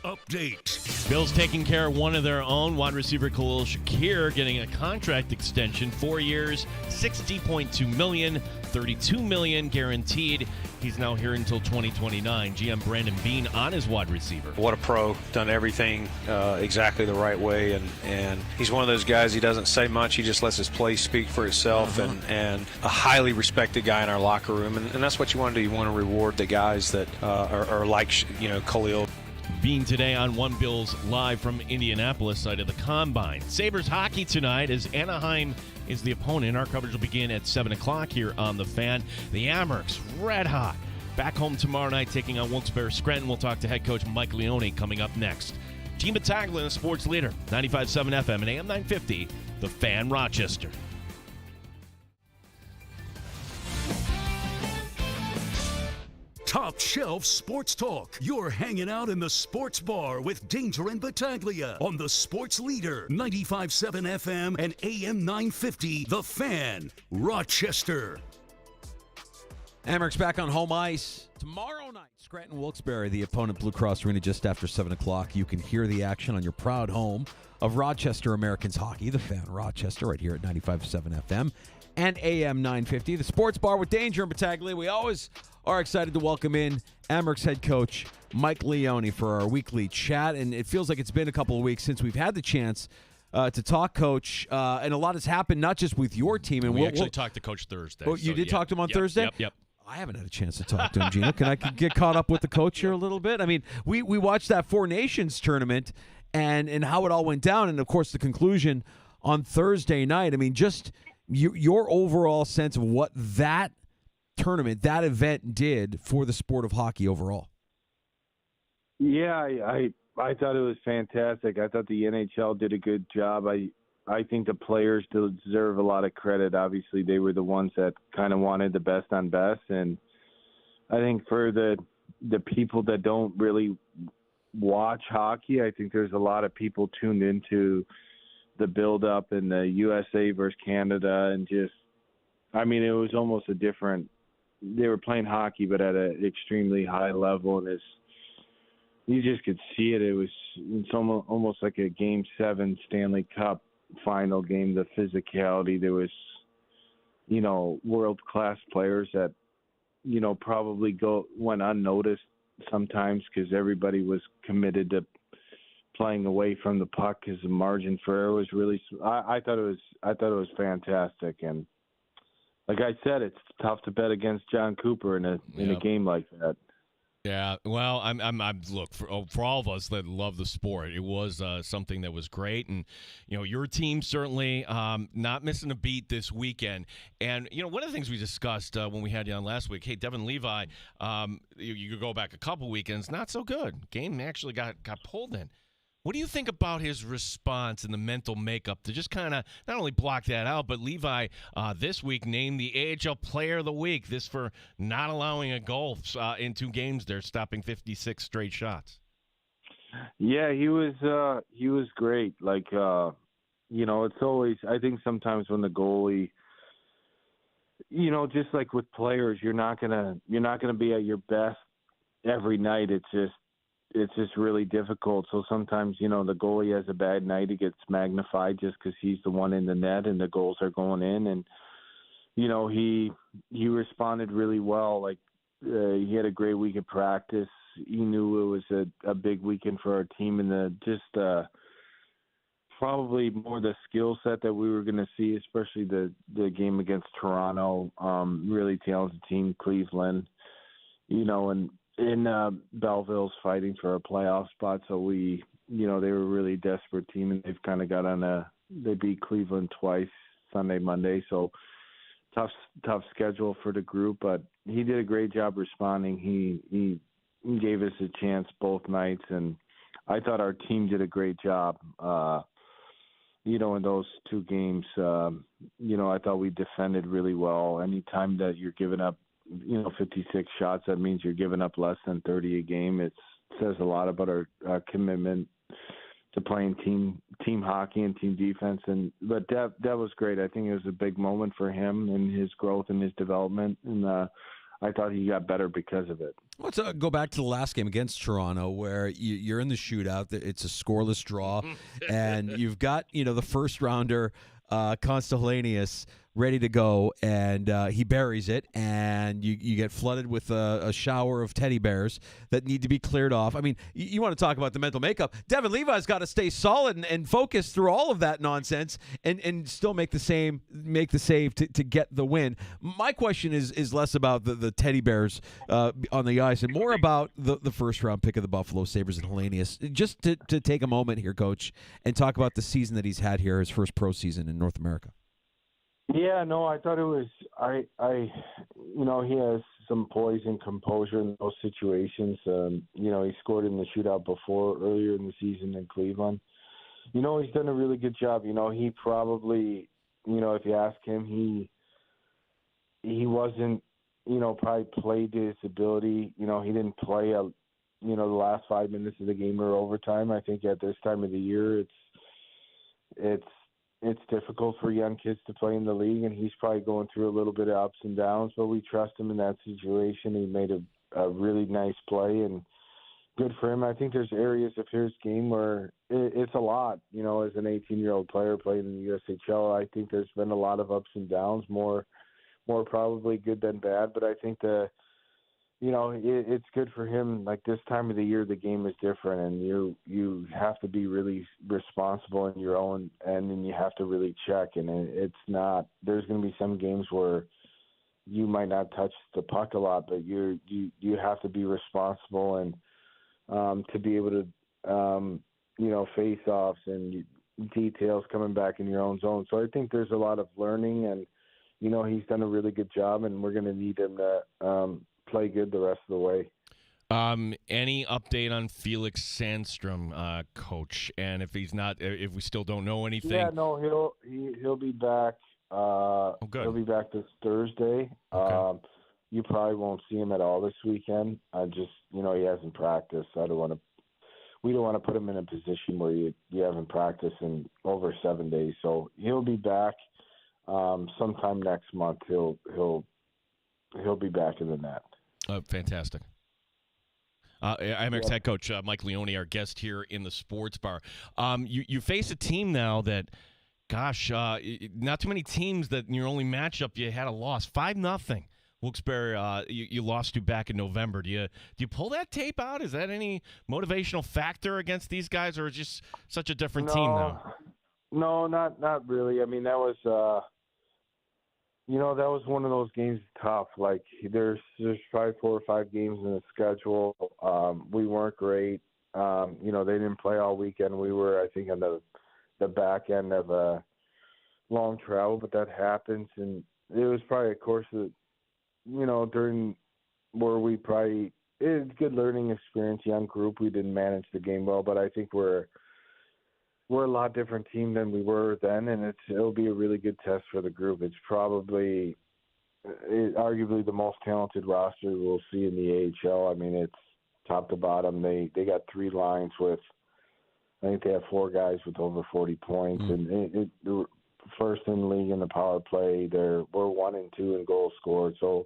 update. Bills taking care of one of their own. Wide receiver Khalil Shakir getting a contract extension, 4 years, $60.2 million, $32 million guaranteed. He's now here until 2029. GM Brandon Beane on his wide receiver. What a pro. Done everything exactly the right way. And he's one of those guys, he doesn't say much. He just lets his play speak for itself. And a highly respected guy in our locker room. And that's what you want to do. You want to reward the guys that are like, Khalil. Being today on One Bills live from Indianapolis side of the Combine. Sabres hockey tonight as Anaheim is the opponent. Our coverage will begin at 7 o'clock here on The Fan. The Amherst, red hot. Back home tomorrow night taking on Wilkes-Barre Scranton. We'll talk to head coach Mike Leone coming up next. Gene Battaglia, the sports leader, 95.7 FM and AM 950, The Fan Rochester. Top Shelf Sports Talk. You're hanging out in the sports bar with Danger and Battaglia on the sports leader, 95.7 FM and AM 950, The Fan, Rochester. Amherst back on home ice tomorrow night. Scranton Wilkes-Barre, the opponent, Blue Cross Arena, just after 7 o'clock. You can hear the action on your proud home of Rochester Americans hockey, The Fan Rochester, right here at 95.7 FM and AM 950. The sports bar with Danger and Battaglia. We always are excited to welcome in Amherst head coach Mike Leone for our weekly chat. And it feels like it's been a couple of weeks since we've had the chance to talk, Coach. And a lot has happened, not just with your team. And we actually talked to Coach Thursday. Oh, you did talk to him on Thursday? Yep. I haven't had a chance to talk to him, Gino. Can I get caught up with the coach here a little bit? I mean, we watched that Four Nations tournament and how it all went down. And, of course, the conclusion on Thursday night. I mean, just your overall sense of what that tournament, that event did for the sport of hockey overall. Yeah, I thought it was fantastic. I thought the NHL did a good job. I think the players deserve a lot of credit. Obviously, they were the ones that kind of wanted the best on best. And I think for the people that don't really watch hockey, I think there's a lot of people tuned into the build-up in the USA versus Canada. And just, I mean, it was almost a different – they were playing hockey but at an extremely high level. And you just could see it. It's almost like a Game 7 Stanley Cup final game, the physicality. There was, world-class players that, probably went unnoticed sometimes because everybody was committed to playing away from the puck because the margin for error was really. I thought it was fantastic, and like I said, it's tough to bet against John Cooper in a game like that. Yeah, well, I'm look for all of us that love the sport. It was something that was great, and your team certainly not missing a beat this weekend. And one of the things we discussed when we had you on last week, hey, Devin Levi, you could go back a couple weekends, not so good. Game actually got pulled in. What do you think about his response and the mental makeup to just kind of not only block that out, but Levi this week named the AHL Player of the Week, this for not allowing a goal in 2 games there, stopping 56 straight shots. Yeah, he was great. Like, it's always, I think sometimes when the goalie, just like with players, you're not gonna be at your best every night. It's just really difficult. So sometimes, the goalie has a bad night. It gets magnified just because he's the one in the net and the goals are going in. And, he responded really well. Like, he had a great week of practice. He knew it was a big weekend for our team, and probably more the skill set that we were going to see, especially the game against Toronto, really talented team, Cleveland, and Belleville's fighting for a playoff spot. So they were a really desperate team, and they've kind of got they beat Cleveland twice, Sunday, Monday. So tough schedule for the group, but he did a great job responding. He gave us a chance both nights, and I thought our team did a great job. In those 2 games, I thought we defended really well. Anytime that you're giving up 56 shots, that means you're giving up less than 30 a game. It says a lot about our commitment to playing team hockey and team defense. But that was great. I think it was a big moment for him and his growth and his development. And I thought he got better because of it. Let's go back to the last game against Toronto, where you're in the shootout. It's a scoreless draw, and you've got the first rounder Constellanius ready to go, and he buries it, and you get flooded with a shower of teddy bears that need to be cleared off. I mean, you want to talk about the mental makeup. Devin Levi's got to stay solid and focus through all of that nonsense and still make the save to get the win. My question is less about the teddy bears on the ice and more about the first round pick of the Buffalo Sabres and Hellenius. Just to take a moment here, Coach, and talk about the season that he's had here, his first pro season in North America. Yeah, no, I thought it was he has some poise and composure in those situations. He scored in the shootout before earlier in the season in Cleveland. He's done a really good job. He probably, if you ask him, he wasn't, probably played to his ability. He didn't play the last 5 minutes of the game or overtime. I think at this time of the year, it's difficult for young kids to play in the league, and he's probably going through a little bit of ups and downs, but we trust him in that situation. He made a really nice play, and good for him. I think there's areas of his game where it's a lot, as an 18-year-old player playing in the USHL. I think there's been a lot of ups and downs, more probably good than bad, but I think it's good for him. Like this time of the year, the game is different, and you have to be really responsible in your own, and then you have to really check. And it's not. There's going to be some games where you might not touch the puck a lot, but you have to be responsible and to be able to face offs and details coming back in your own zone. So I think there's a lot of learning, and he's done a really good job, and we're going to need him to play good the rest of the way. Any update on Felix Sandstrom, Coach? And if he's not, if we still don't know anything, yeah, no, he'll be back. Good. He'll be back this Thursday. Okay. You probably won't see him at all this weekend. He hasn't practiced. We don't want to put him in a position where you haven't practiced in over 7 days. So he'll be back sometime next month. He'll be back in the net. Fantastic. IMX head coach Mike Leone, our guest here in the Sports Bar. You face a team now that, gosh, not too many teams that in your only matchup you had a loss. 5-0. Wilkes-Barre, you lost to back in November. Do you pull that tape out? Is that any motivational factor against these guys, or is it just such a different team now? No, not really. I mean, that was that was one of those games tough. Like there's probably 4 or 5 games in the schedule. We weren't great. They didn't play all weekend. We were, I think, on the back end of a long travel, but that happens. And it was probably a course of, during where we probably, it's a good learning experience, young group. We didn't manage the game well, but I think we're a lot different team than we were then, and it'll be a really good test for the group. It's probably arguably the most talented roster we'll see in the AHL. I mean, it's top to bottom. They got 3 lines with, I think they have 4 guys with over 40 points, and they're first in the league in the power play. We're 1 and 2 in goals scored, so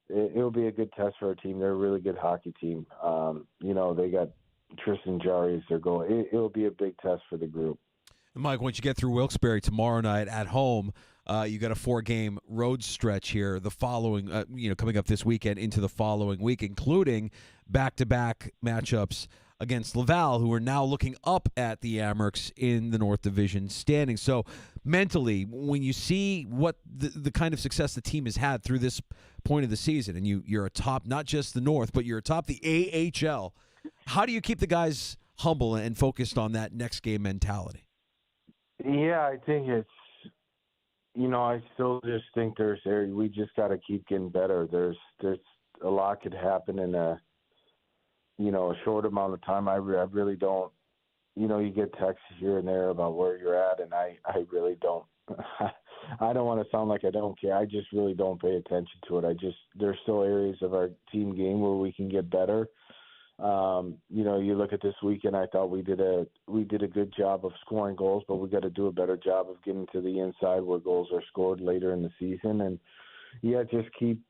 it'll be a good test for our team. They're a really good hockey team. They got Tristan Jarry as their goal. It'll be a big test for the group. Mike, once you get through Wilkes-Barre tomorrow night at home, you got a 4-game road stretch here. The following, coming up this weekend into the following week, including back-to-back matchups against Laval, who are now looking up at the Amerks in the North Division standing. So mentally, when you see what the kind of success the team has had through this point of the season, and you're atop not just the North, but you're atop the AHL, how do you keep the guys humble and focused on that next game mentality? Yeah, I think it's, I still just think we just got to keep getting better. There's a lot could happen in a short amount of time. I really don't, you get texts here and there about where you're at, and I really don't. I don't want to sound like I don't care. I just really don't pay attention to it. There's still areas of our team game where we can get better. You look at this weekend, I thought we did a good job of scoring goals, but we got to do a better job of getting to the inside where goals are scored later in the season. And just keep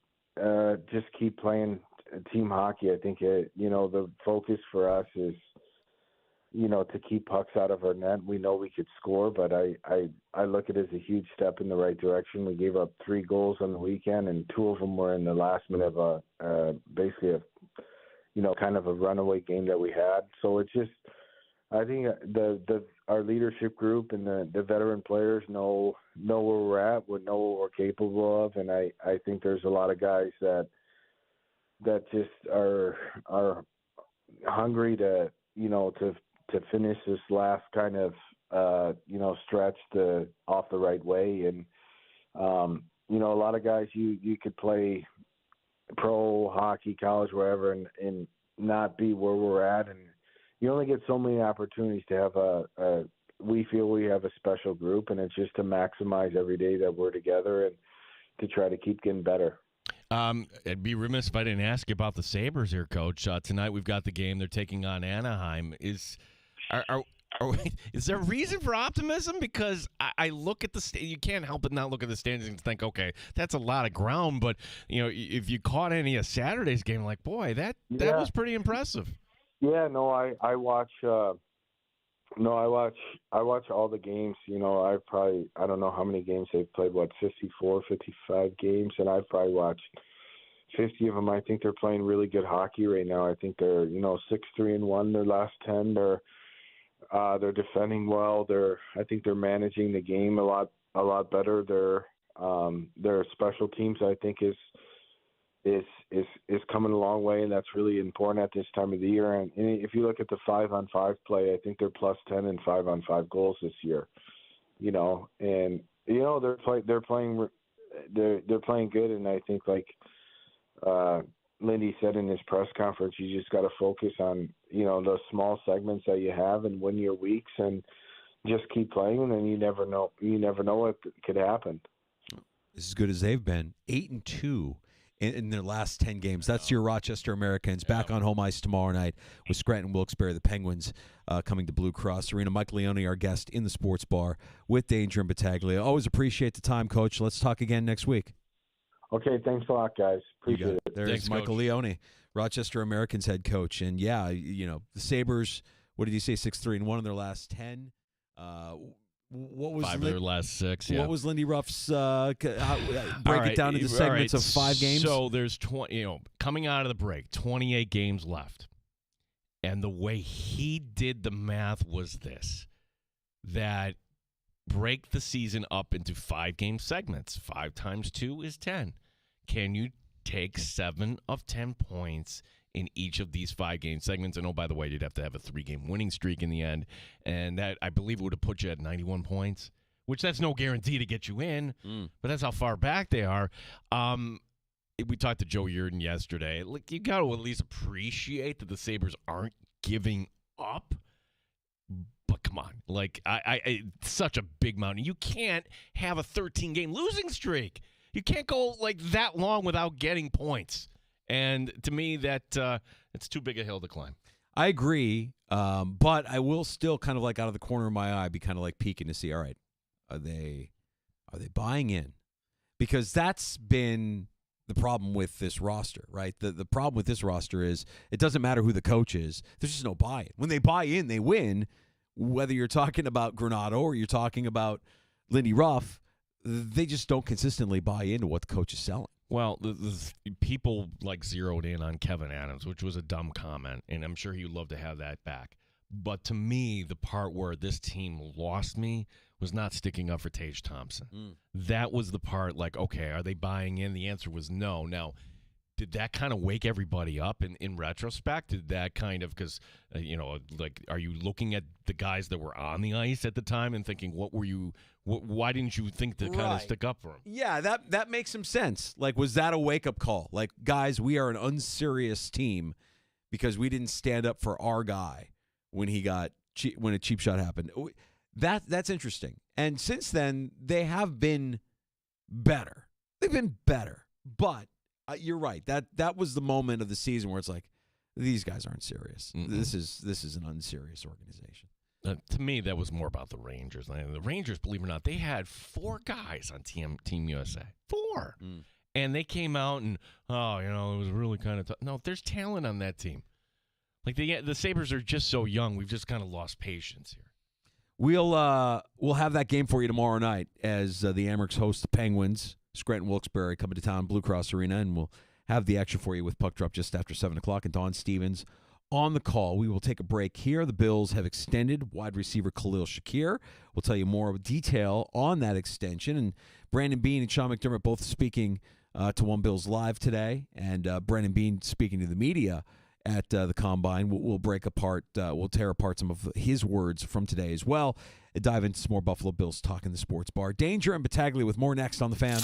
just keep playing team hockey. I think the focus for us is to keep pucks out of our net. We know we could score, but I look at it as a huge step in the right direction. We gave up 3 goals on the weekend, and 2 of them were in the last minute of basically a kind of a runaway game that we had. So it's just, I think our leadership group and the veteran players know where we're at, we know what we're capable of, and I think there's a lot of guys that just are hungry to finish this last kind of stretch off the right way. And a lot of guys you could play pro hockey, college, wherever, and not be where we're at, and you only get so many opportunities to have we feel we have a special group, and it's just to maximize every day that we're together and to try to keep getting better. I'd be remiss if I didn't ask you about the Sabres here, Coach. Tonight we've got the game. They're taking on Anaheim. Is there a reason for optimism? Because I look at you can't help but not look at the standings and think, okay, that's a lot of ground. But if you caught any of Saturday's game, like, boy, that was pretty impressive. Yeah, no, I watch. I watch all the games. I don't know how many games they've played. 54, 55 games, and I've probably watched 50 of them. I think they're playing really good hockey right now. I think they're 6-3-1 their last 10. They're defending well. I think they're managing the game a lot better. Their special teams, I think, is coming a long way, and that's really important at this time of the year. And if you look at the 5-on-5 play, I think they're +10 in 5-on-5 goals this year. And they're playing good, and I think Lindy said in his press conference, you just got to focus on those small segments that you have and win your weeks, and just keep playing, and then you never know what could happen. As good as they've been, 8-2 in their last 10 games. That's your Rochester Americans back on home ice tomorrow night with Scranton Wilkes-Barre, the Penguins, coming to Blue Cross Arena. Mike Leone, our guest in the sports bar with Danger and Battaglia. Always appreciate the time, Coach. Let's talk again next week. Okay, thanks a lot, guys. Appreciate it. There's Michael Leone, Rochester Americans head coach. And, the Sabres, what did you say, 6-3-1 in their last 10? What was 5 of their last 6, yeah. What was Lindy Ruff's break it down into segments of 5 games? So there's 20, coming out of the break, 28 games left. And the way he did the math was this, that break the season up into 5-game segments. 5 times 2 is 10. Can you take 7 of 10 points in each of these 5-game segments? And, oh, by the way, you'd have to have a 3-game winning streak in the end. And that, I believe, would have put you at 91 points, which that's no guarantee to get you in, but that's how far back they are. We talked to Joe Yerdon yesterday. Look, you got to at least appreciate that the Sabres aren't giving up. But come on, it's such a big mountain. You can't have a 13-game losing streak. You can't go that long without getting points. And to me, it's too big a hill to climb. I agree, but I will still kind of out of the corner of my eye be kind of peeking to see, all right, are they buying in? Because that's been the problem with this roster, right? The problem with this roster is it doesn't matter who the coach is. There's just no buy-in. When they buy in, they win. Whether you're talking about Granato or you're talking about Lindy Ruff, they just don't consistently buy into what the coach is selling. Well, the people zeroed in on Kevin Adams, which was a dumb comment, and I'm sure he would love to have that back. But to me, the part where this team lost me was not sticking up for Tage Thompson. That was the part okay, are they buying in? The answer was no. Now, did that kind of wake everybody up in retrospect? Did that kind of, because, are you looking at the guys that were on the ice at the time and thinking, why didn't you think to kind of stick up for them? Yeah, that makes some sense. Was that a wake-up call? Guys, we are an unserious team because we didn't stand up for our guy when when a cheap shot happened. That's interesting. And since then, they have been better. They've been better, but you're right. That was the moment of the season where it's these guys aren't serious. Mm-hmm. This is an unserious organization. To me, that was more about the Rangers. The Rangers, believe it or not, they had 4 guys on Team USA. 4. And they came out and, it was really kind of tough. No, there's talent on that team. Like the Sabres are just so young. We've just kind of lost patience here. We'll have that game for you tomorrow night as the Amerks host the Penguins. Scranton Wilkes-Barre coming to town, Blue Cross Arena, and we'll have the action for you with Puck Drop just after 7 o'clock. And Don Stevens on the call. We will take a break here. The Bills have extended wide receiver Khalil Shakir. We'll tell you more detail on that extension. And Brandon Beane and Sean McDermott both speaking to One Bills Live today, and Brandon Beane speaking to the media at the Combine. We'll break apart, we'll tear apart some of his words from today as well, and dive into some more Buffalo Bills talk in the sports bar. Danger and Battaglia with more next on The Fan.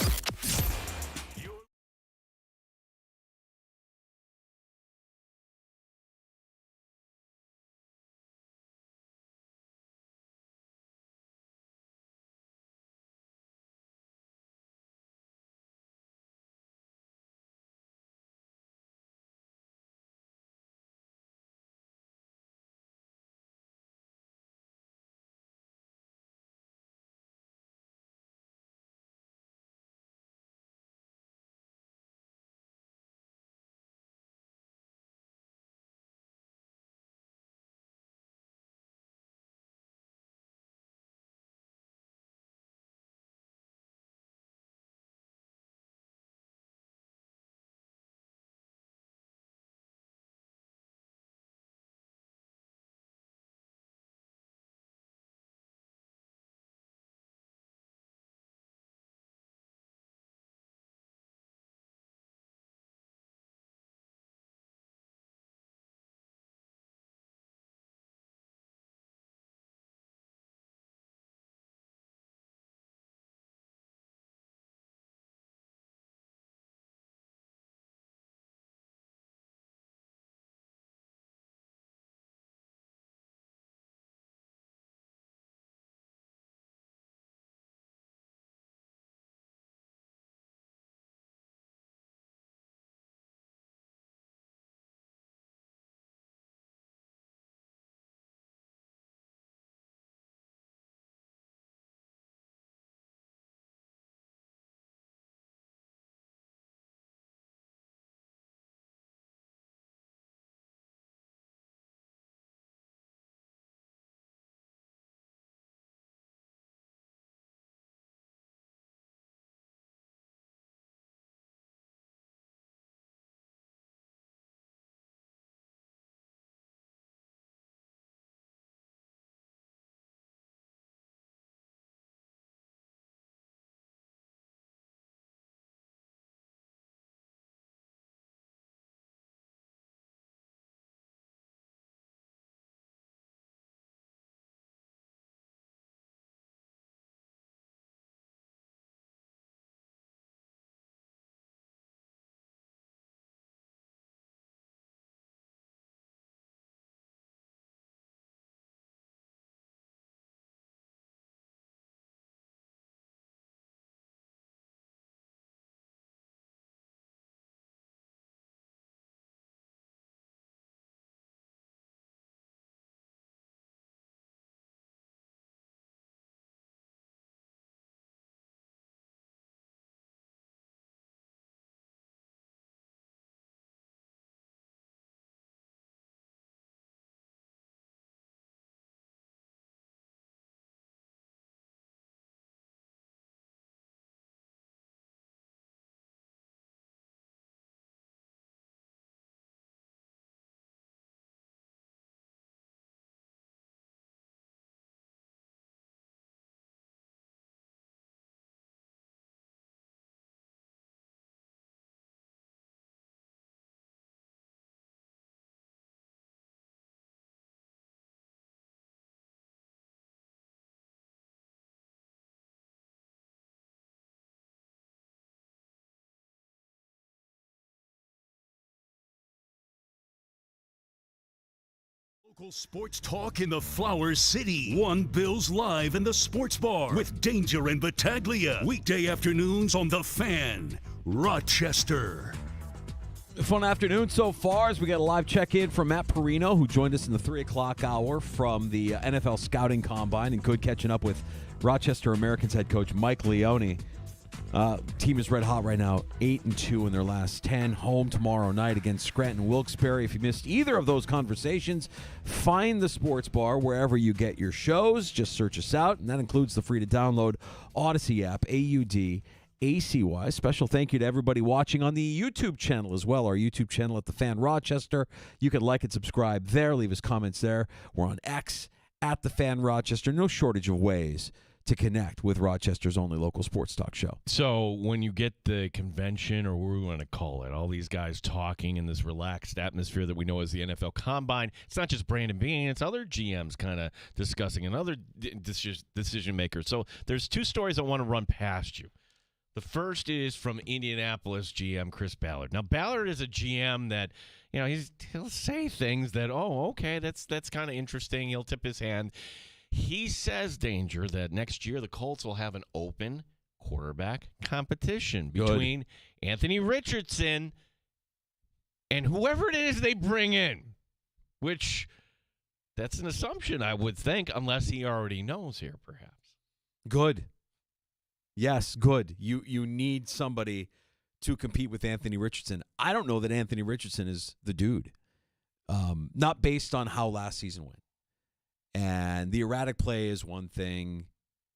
Local sports talk in the Flower City. One Bills Live in the Sports Bar with Danger and Battaglia. Weekday afternoons on The Fan, Rochester. Fun afternoon so far as we got a live check-in from Matt Perino, who joined us in the 3 o'clock hour from the NFL Scouting Combine, and good catching up with Rochester Americans head coach Mike Leone. Team is red hot right now, 8-2 in their last 10. Home tomorrow night against Scranton Wilkes-Barre. If you missed either of those conversations, find the Sports Bar wherever you get your shows. Just search us out, and that includes the free-to-download Odyssey app, AUDACY. Special thank you to everybody watching on the YouTube channel as well, our YouTube channel at The Fan Rochester. You can like and subscribe there, leave us comments there. We're on X, at The Fan Rochester. No shortage of ways to connect with Rochester's only local sports talk show. So when you get the convention, or what we want to call it, all these guys talking in this relaxed atmosphere that we know as the NFL Combine, it's not just Brandon Beane, it's other GMs kind of discussing and other decision makers. So there's two stories I want to run past you. The first is from Indianapolis GM Chris Ballard. Now, Ballard is a GM that, he'll say things that, okay, that's kind of interesting. He'll tip his hand. He says, Danger, that next year the Colts will have an open quarterback competition between Anthony Richardson and whoever it is they bring in, which that's an assumption, I would think, unless he already knows here, perhaps. Good. Yes, good. You need somebody to compete with Anthony Richardson. I don't know that Anthony Richardson is the dude, not based on how last season went. And the erratic play is one thing,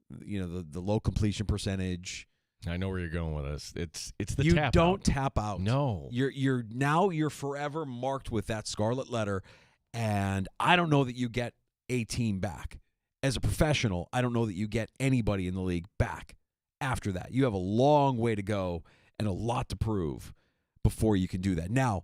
the low completion percentage. I know where you're going with this. It's the you tap don't out. tap out. No, you're forever marked with that scarlet letter, and I don't know that you get a team back as a professional. I don't know that you get anybody in the league back after that. You have a long way to go and a lot to prove before you can do that. Now,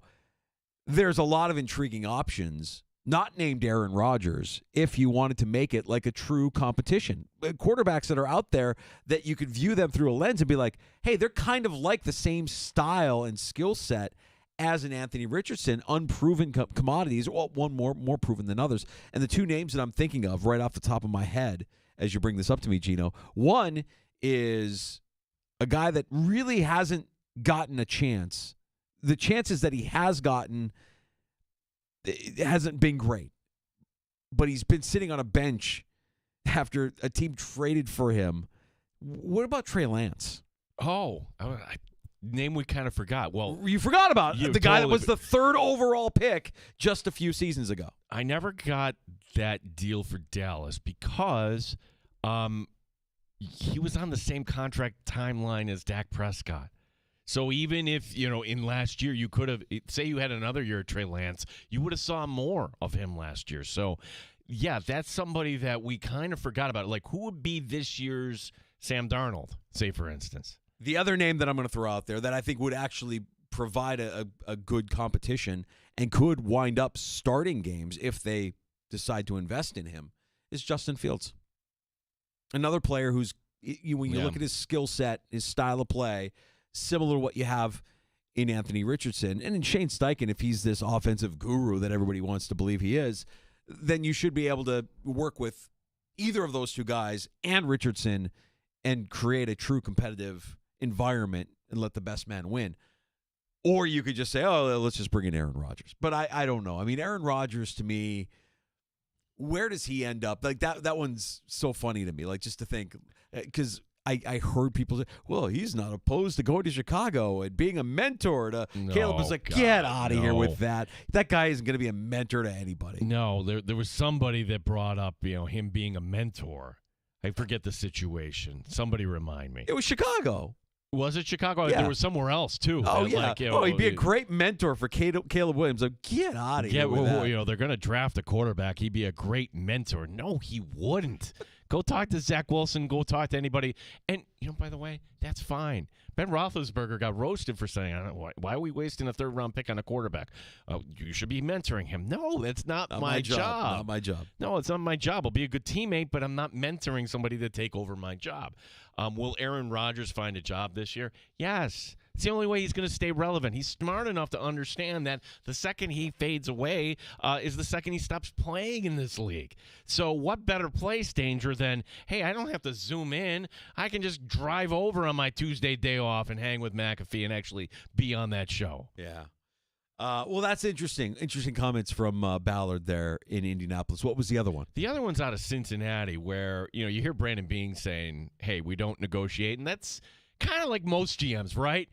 there's a lot of intriguing options, not named Aaron Rodgers, if you wanted to make it like a true competition. Quarterbacks that are out there that you could view them through a lens and be like, hey, they're kind of like the same style and skill set as an Anthony Richardson, unproven commodities, well, one more proven than others. And the two names that I'm thinking of right off the top of my head as you bring this up to me, Gino, one is a guy that really hasn't gotten a chance. The chances that he has gotten, it hasn't been great, but he's been sitting on a bench after a team traded for him. What about Trey Lance? Name we kind of forgot. Well, you forgot about the guy that was the third overall pick just a few seasons ago. I never got that deal for Dallas because he was on the same contract timeline as Dak Prescott. So even if, in last year you could have, say you had another year of Trey Lance, you would have saw more of him last year. So, yeah, that's somebody that we kind of forgot about. Like, who would be this year's Sam Darnold, say, for instance? The other name that I'm going to throw out there that I think would actually provide a good competition and could wind up starting games if they decide to invest in him is Justin Fields. Another player who's, when you look at his skill set, his style of play, similar to what you have in Anthony Richardson and in Shane Steichen, if he's this offensive guru that everybody wants to believe he is, then you should be able to work with either of those two guys and Richardson and create a true competitive environment and let the best man win. Or you could just say, let's just bring in Aaron Rodgers. But I don't know. I mean, Aaron Rodgers, to me, where does he end up? Like, that one's so funny to me. Like, just to think, because I heard people say, well, he's not opposed to going to Chicago and being a mentor to Caleb. Was like, get out of here with that. That guy isn't going to be a mentor to anybody. No, there was somebody that brought up, him being a mentor. I forget the situation. Somebody remind me. It was Chicago. Was it Chicago? Yeah. There was somewhere else, too. Oh, yeah. Like, he'd be a great mentor for Caleb Williams. Like, get out of here with that. They're going to draft a quarterback. He'd be a great mentor. No, he wouldn't. Go talk to Zach Wilson. Go talk to anybody. And, by the way, that's fine. Ben Roethlisberger got roasted for saying, I don't know, why are we wasting a third-round pick on a quarterback? You should be mentoring him. No, that's not my job. Not my job. No, it's not my job. I'll be a good teammate, but I'm not mentoring somebody to take over my job. Will Aaron Rodgers find a job this year? Yes. It's the only way he's going to stay relevant. He's smart enough to understand that the second he fades away is the second he stops playing in this league. So what better place, Danger, than, hey, I don't have to zoom in. I can just drive over on my Tuesday day off and hang with McAfee and actually be on that show. Yeah. Well, that's interesting. Interesting comments from Ballard there in Indianapolis. What was the other one? The other one's out of Cincinnati where, you hear Brandon Beane saying, hey, we don't negotiate. And that's kind of like most GMs, right?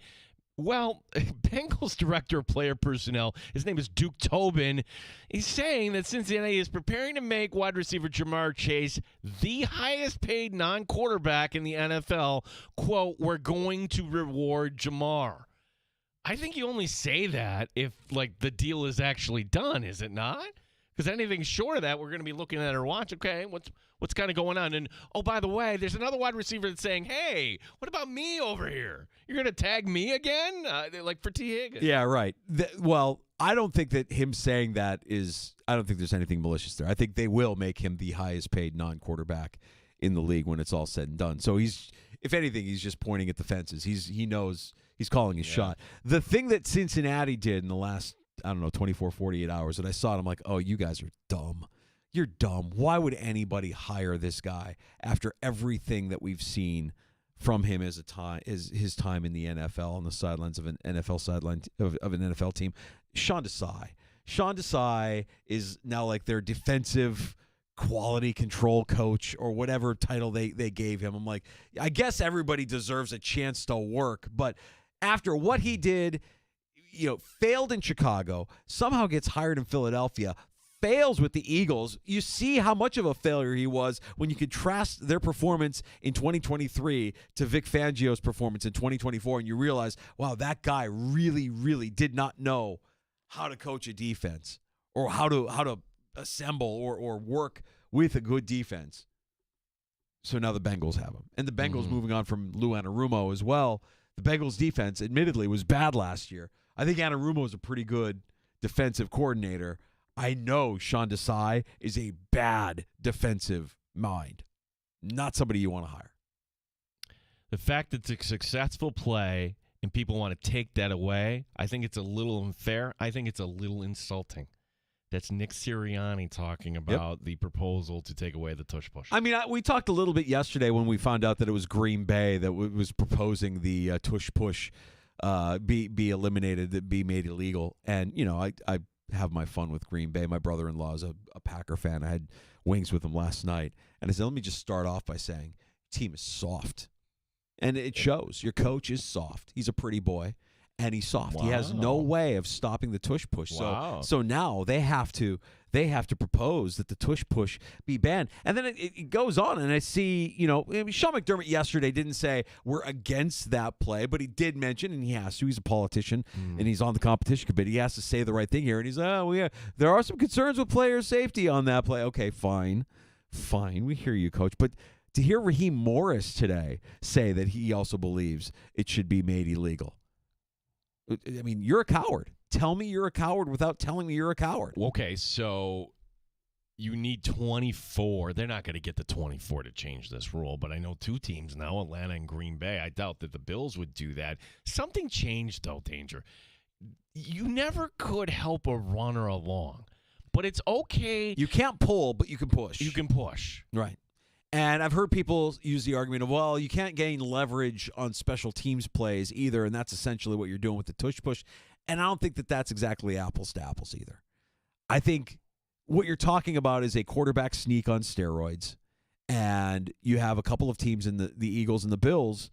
Well, Bengals director of player personnel, his name is Duke Tobin, he's saying that Cincinnati is preparing to make wide receiver Jamar Chase the highest paid non-quarterback in the NFL. Quote, we're going to reward Jamar. I think you only say that if, like, the deal is actually done, is it not? Because anything short of that, we're going to be looking at our watch. Okay, what's kind of going on? And, oh, by the way, there's another wide receiver that's saying, hey, what about me over here? You're going to tag me again? Like for T. Higgins. Yeah, right. Well, I don't think that him saying that is – I don't think there's anything malicious there. I think they will make him the highest paid non-quarterback in the league when it's all said and done. So he's – if anything, he's just pointing at the fences. He knows he's calling his shot. The thing that Cincinnati did in the last – 24, 48 hours. And I saw it. I'm like, oh, you guys are dumb. You're dumb. Why would anybody hire this guy after everything that we've seen from him as his time in the NFL on the sidelines of an NFL sideline of an NFL team? Sean Desai is now like their defensive quality control coach or whatever title they gave him. I'm like, I guess everybody deserves a chance to work, but after what he did, failed in Chicago, somehow gets hired in Philadelphia, fails with the Eagles. You see how much of a failure he was when you contrast their performance in 2023 to Vic Fangio's performance in 2024, and you realize, wow, that guy really, really did not know how to coach a defense or how to assemble or work with a good defense. So now the Bengals have him. And the Bengals moving on from Lou Anarumo as well. The Bengals defense, admittedly, was bad last year. I think Anarumo is a pretty good defensive coordinator. I know Sean Desai is a bad defensive mind. Not somebody you want to hire. The fact that it's a successful play and people want to take that away, I think it's a little unfair. I think it's a little insulting. That's Nick Sirianni talking about the proposal to take away the tush push. I mean, we talked a little bit yesterday when we found out that it was Green Bay that was proposing the tush push be eliminated, that be made illegal. And, I have my fun with Green Bay. My brother-in-law is a Packer fan. I had wings with him last night. And I said, let me just start off by saying, team is soft. And it shows. Your coach is soft. He's a pretty boy. And he's soft. Wow. He has no way of stopping the tush push. Wow. So now they have to propose that the tush push be banned. And then it goes on, and I see, Sean McDermott yesterday didn't say we're against that play, but he did mention, and he has to. He's a politician, and he's on the competition committee. He has to say the right thing here. And he's, there are some concerns with player safety on that play. Okay, fine. We hear you, Coach. But to hear Raheem Morris today say that he also believes it should be made illegal. I mean, you're a coward. Tell me you're a coward without telling me you're a coward. Okay, so you need 24. They're not going to get the 24 to change this rule, but I know two teams now, Atlanta and Green Bay. I doubt that the Bills would do that. Something changed, though, Danger. You never could help a runner along, but it's okay. You can't pull, but you can push. You can push. Right. And I've heard people use the argument of, well, you can't gain leverage on special teams plays either, and that's essentially what you're doing with the tush push. And I don't think that that's exactly apples to apples either. I think what you're talking about is a quarterback sneak on steroids, and you have a couple of teams in the Eagles and the Bills,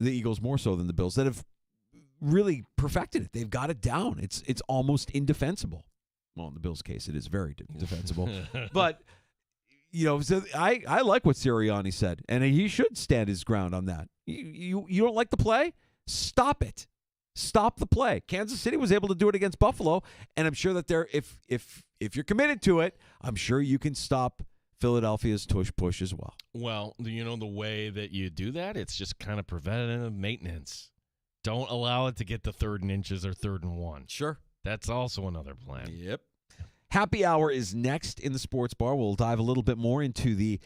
the Eagles more so than the Bills, that have really perfected it. They've got it down. It's almost indefensible. Well, in the Bills' case, it is very defensible. But so I like what Sirianni said, and he should stand his ground on that. You don't like the play? Stop it. Stop the play. Kansas City was able to do it against Buffalo, and I'm sure that if you're committed to it, I'm sure you can stop Philadelphia's tush push as well. Well, the way that you do that, it's just kind of preventative maintenance. Don't allow it to get to 3rd and inches or 3rd and 1. Sure. That's also another plan. Yep. Happy Hour is next in the Sports Bar. We'll dive a little bit more into the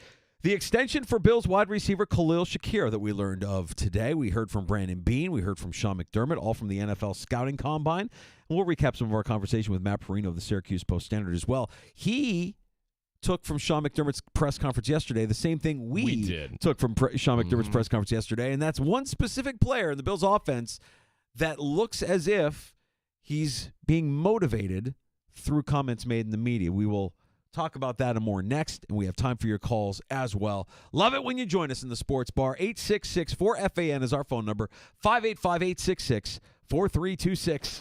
extension for Bills wide receiver Khalil Shakir that we learned of today. We heard from Brandon Beane. We heard from Sean McDermott, all from the NFL Scouting Combine. And we'll recap some of our conversation with Matt Perino of the Syracuse Post-Standard as well. He took from Sean McDermott's press conference yesterday the same thing we did. Took from Sean McDermott's press conference yesterday, and that's one specific player in the Bills offense that looks as if he's being motivated through comments made in the media. We will Talk about that and more next, and we have time for your calls as well. Love it when you join us in the sports bar. 866-4FAN is our phone number, 585-866-4326.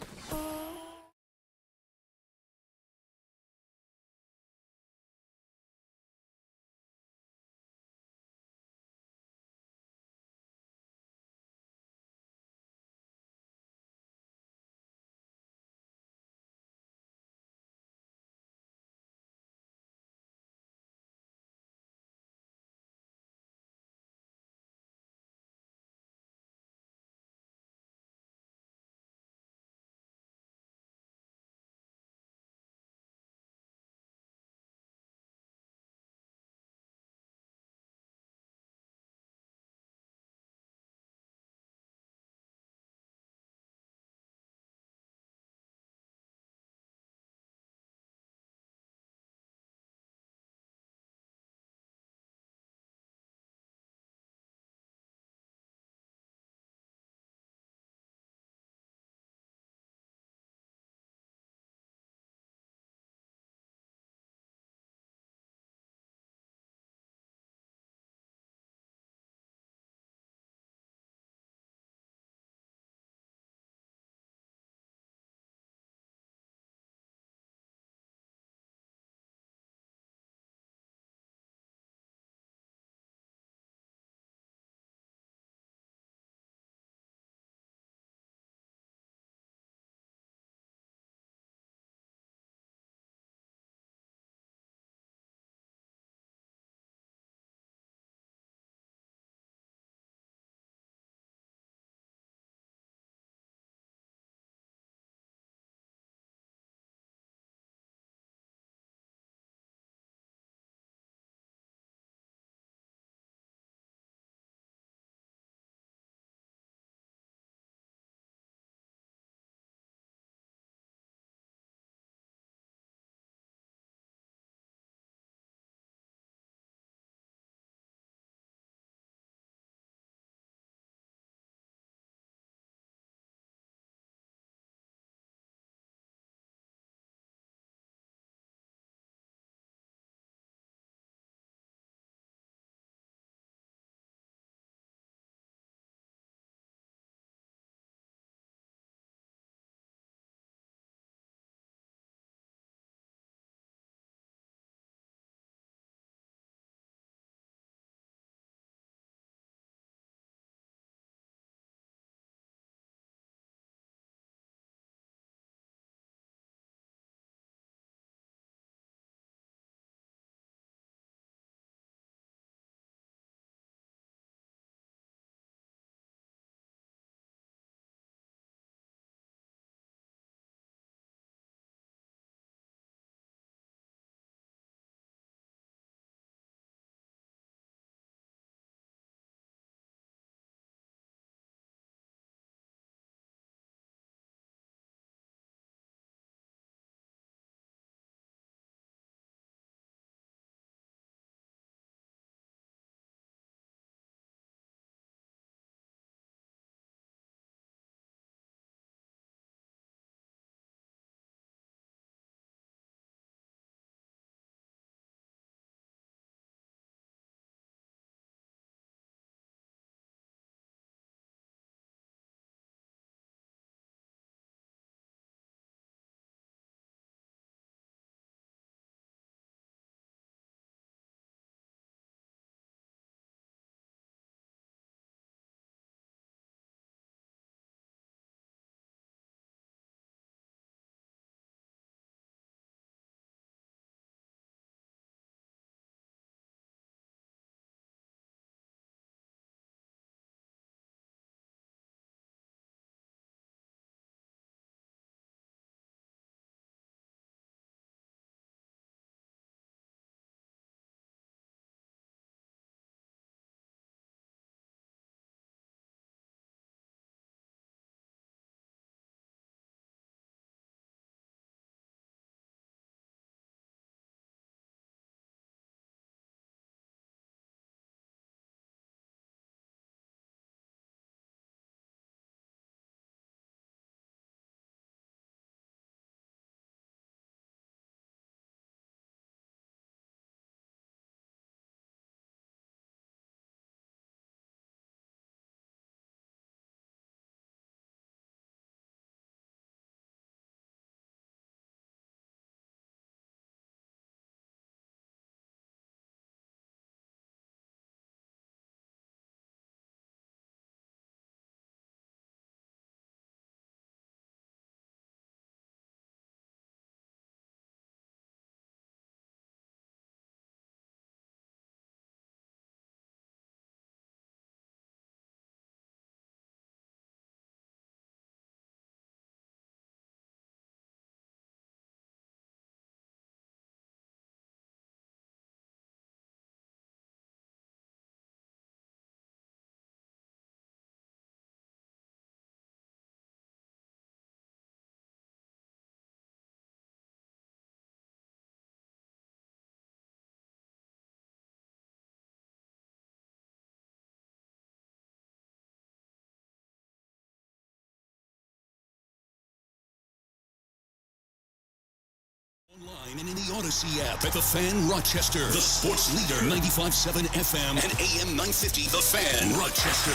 and in the Odyssey app at The Fan Rochester. The sports leader, 95.7 FM and AM 950. The Fan Rochester,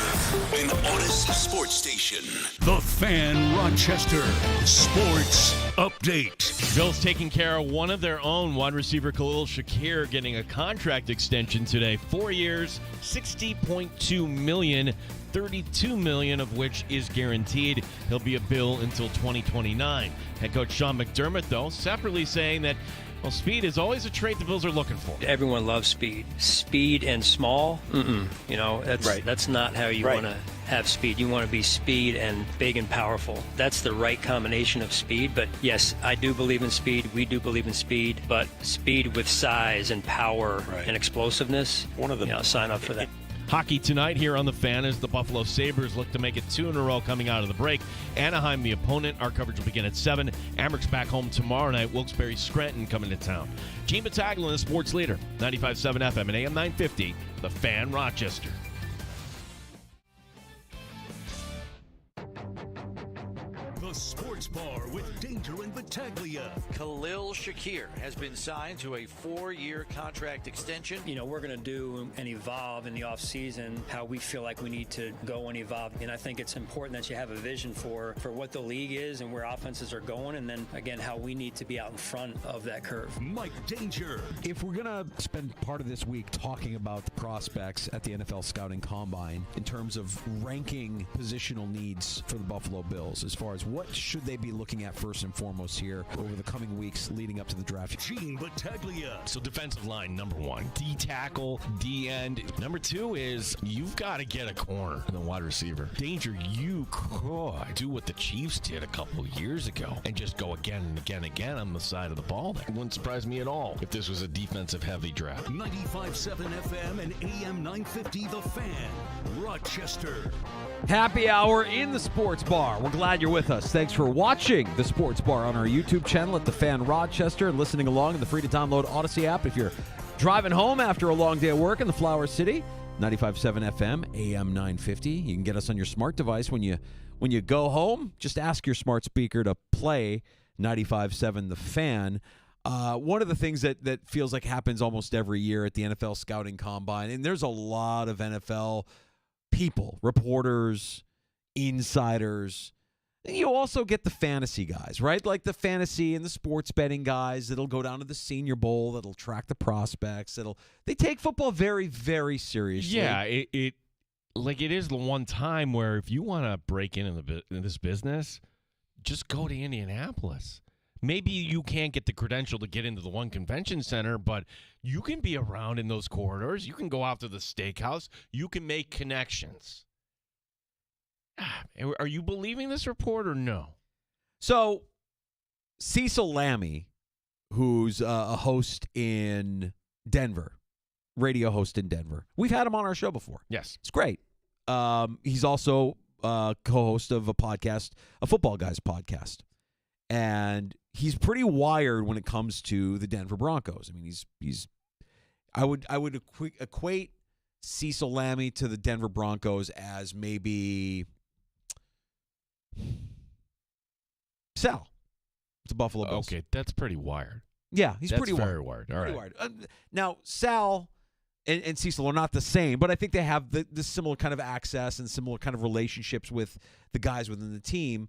an Odyssey sports station. The Fan Rochester Sports Update. Bills taking care of one of their own, wide receiver Khalil Shakir getting a contract extension today. 4 years, $60.2 million. $32 million of which is guaranteed. He'll be a Bill until 2029. Head coach Sean McDermott, though, separately saying that, well, speed is always a trait the Bills are looking for. Everyone loves speed. Speed and small, you know, that's not how you want to have speed. You want to be speed and big and powerful. That's the right combination of speed. But yes, I do believe in speed. We do believe in speed. But speed with size and power and explosiveness, sign up for that. Hockey tonight here on The Fan as the Buffalo Sabres look to make it 2 in a row coming out of the break. Anaheim, the opponent. Our coverage will begin at 7. Amherst back home tomorrow night. Wilkes-Barre Scranton coming to town. Gene Battaglin, the sports leader. 95.7 FM and AM 950. The Fan Rochester. The Sports Bar with Danger and Battaglia. Khalil Shakir has been signed to a 4-year contract extension. You know, we're going to do and evolve in the offseason how we feel like we need to go and evolve. And I think it's important that you have a vision for what the league is and where offenses are going. And then, again, how we need to be out in front of that curve. Mike Danger. If we're going to spend part of this week talking about the prospects at the NFL Scouting Combine in terms of ranking positional needs for the Buffalo Bills, as far as what should they be looking at first and foremost here over the coming weeks leading up to the draft? Gene Battaglia. So defensive line, number 1. D tackle, D end. Number 2 is you've got to get a corner and a wide receiver. Danger, you could do what the Chiefs did a couple years ago and just go again and again and again on the side of the ball. That wouldn't surprise me at all if this was a defensive-heavy draft. 95.7 FM and AM 950 The Fan, Rochester. Happy hour in the Sports Bar. We're glad you're with us. Thanks for watching the Sports Bar on our YouTube channel at The Fan Rochester and listening along in the free-to-download Odyssey app. If you're driving home after a long day of work in the Flower City, 95.7 FM, AM 950. You can get us on your smart device when you go home. Just ask your smart speaker to play 95.7 The Fan. One of the things that feels like happens almost every year at the NFL Scouting Combine, and there's a lot of NFL people, reporters, insiders. And you also get the fantasy guys, right? Like the fantasy and the sports betting guys that'll go down to the Senior Bowl, that'll track the prospects, they take football very, very seriously. Yeah, it is the one time where if you want to break in this business, just go to Indianapolis. Maybe you can't get the credential to get into the one convention center, but you can be around in those corridors. You can go out to the steakhouse. You can make connections. Are you believing this report or no? So, Cecil Lammey, who's a host in Denver, radio host in Denver. We've had him on our show before. Yes. It's great. He's also co-host of a podcast, a Football Guys podcast. And he's pretty wired when it comes to the Denver Broncos. I mean, I would equate Cecil Lammey to the Denver Broncos as maybe Sal to Buffalo Bills. Okay, that's pretty wired. Yeah, he's that's pretty very wired. All right. Wired. Now, Sal and Cecil are not the same, but I think they have the similar kind of access and similar kind of relationships with the guys within the team,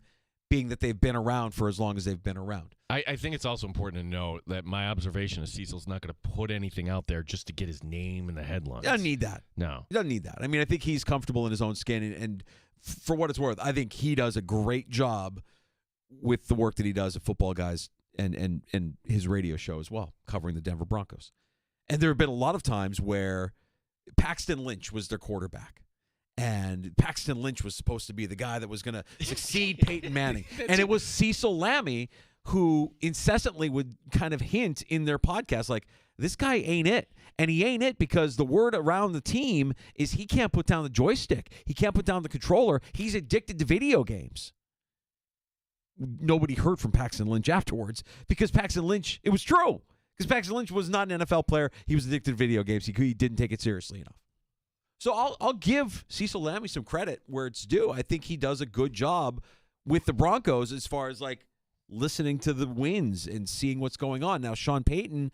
being that they've been around for as long as they've been around. I think it's also important to note that my observation is Cecil's not going to put anything out there just to get his name in the headlines. He doesn't need that. No. He doesn't need that. I mean, I think he's comfortable in his own skin, and for what it's worth, I think he does a great job with the work that he does at Football Guys and his radio show as well, covering the Denver Broncos. And there have been a lot of times where Paxton Lynch was their quarterback. And Paxton Lynch was supposed to be the guy that was going to succeed Peyton Manning. And it was Cecil Lammey who incessantly would kind of hint in their podcast, like, this guy ain't it. And he ain't it because the word around the team is he can't put down the joystick. He can't put down the controller. He's addicted to video games. Nobody heard from Paxton Lynch afterwards because Paxton Lynch, it was true. Because Paxton Lynch was not an NFL player. He was addicted to video games. He didn't take it seriously enough. So I'll give Cecil Lammey some credit where it's due. I think he does a good job with the Broncos as far as, like, listening to the wins and seeing what's going on. Now, Sean Payton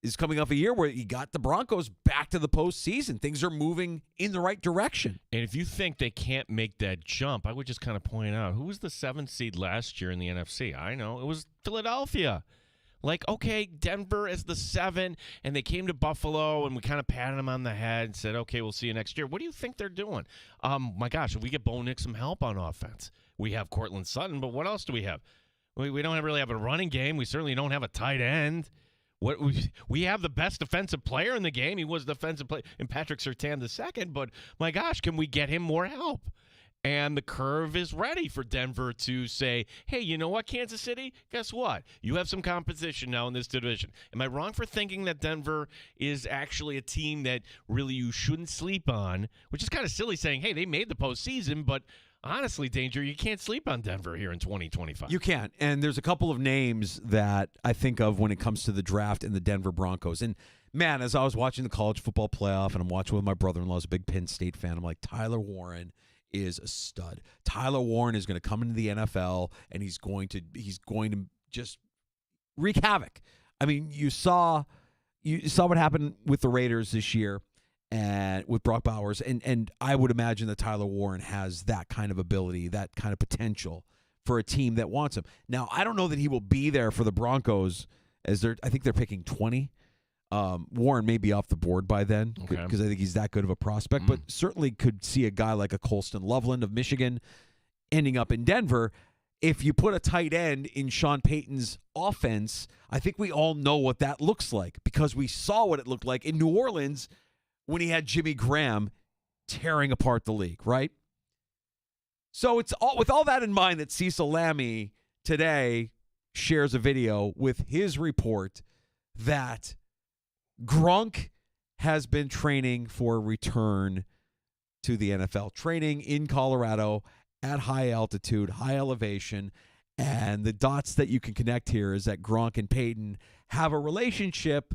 is coming off a year where he got the Broncos back to the postseason. Things are moving in the right direction. And if you think they can't make that jump, I would just kind of point out, who was the 7th seed last year in the NFC? I know. It was Philadelphia. Like, okay, Denver is the 7, and they came to Buffalo, and we kind of patted them on the head and said, okay, we'll see you next year. What do you think they're doing? My gosh, if we get Bo Nix some help on offense. We have Cortland Sutton, but what else do we have? We don't really have a running game. We certainly don't have a tight end. We have the best defensive player in the game. He was defensive player in Patrick Surtain II, but my gosh, can we get him more help? And the curve is ready for Denver to say, hey, you know what, Kansas City? Guess what? You have some competition now in this division. Am I wrong for thinking that Denver is actually a team that really you shouldn't sleep on, which is kind of silly saying, hey, they made the postseason, but honestly, Danger, you can't sleep on Denver here in 2025. You can't. And there's a couple of names that I think of when it comes to the draft and the Denver Broncos. And, man, as I was watching the college football playoff and I'm watching with my brother-in-law, who's a big Penn State fan, I'm like, Tyler Warren is a stud. Tyler Warren is going to come into the NFL, and he's going to just wreak havoc. I mean, you saw what happened with the Raiders this year. And with Brock Bowers, and I would imagine that Tyler Warren has that kind of ability, that kind of potential for a team that wants him. Now, I don't know that he will be there for the Broncos, as I think they're picking 20. Warren may be off the board by then because I think he's that good of a prospect, but certainly could see a guy like a Colston Loveland of Michigan ending up in Denver. If you put a tight end in Sean Payton's offense, I think we all know what that looks like because we saw what it looked like in New Orleans when he had Jimmy Graham tearing apart the league, right? So it's with all that in mind that Cecil Lammey today shares a video with his report that Gronk has been training for a return to the NFL, training in Colorado at high altitude, high elevation, and the dots that you can connect here is that Gronk and Payton have a relationship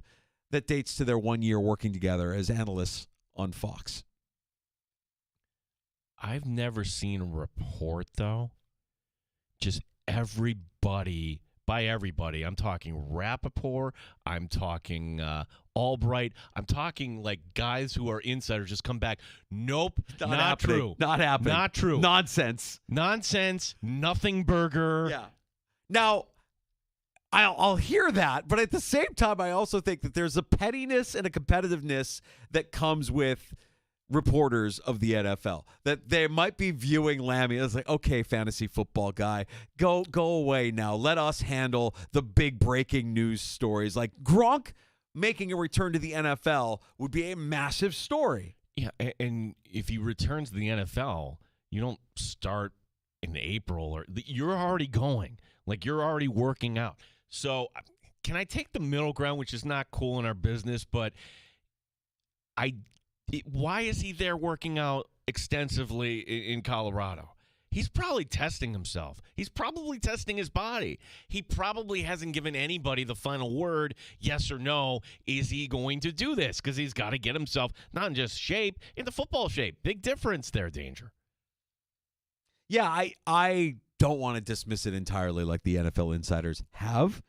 that dates to their 1 year working together as analysts on Fox. I've never seen a report, though. Just everybody, by everybody, I'm talking Rappaport, I'm talking Albright, I'm talking like guys who are insiders just come back. Nope, not true. Not happening. Not true. Nonsense. Nothing burger. Yeah. Now, I'll hear that, but at the same time, I also think that there's a pettiness and a competitiveness that comes with reporters of the NFL, that they might be viewing Lammey as like, okay, fantasy football guy, go away now. Let us handle the big breaking news stories. Like Gronk making a return to the NFL would be a massive story. Yeah, and if he returns to the NFL, you don't start in April or you're already going. Like you're already working out. So can I take the middle ground, which is not cool in our business, but why is he there working out extensively in Colorado? He's probably testing himself. He's probably testing his body. He probably hasn't given anybody the final word, yes or no, is he going to do this? Because he's got to get himself not in just shape, into football shape. Big difference there, Danger. Yeah, I don't want to dismiss it entirely like the NFL insiders have.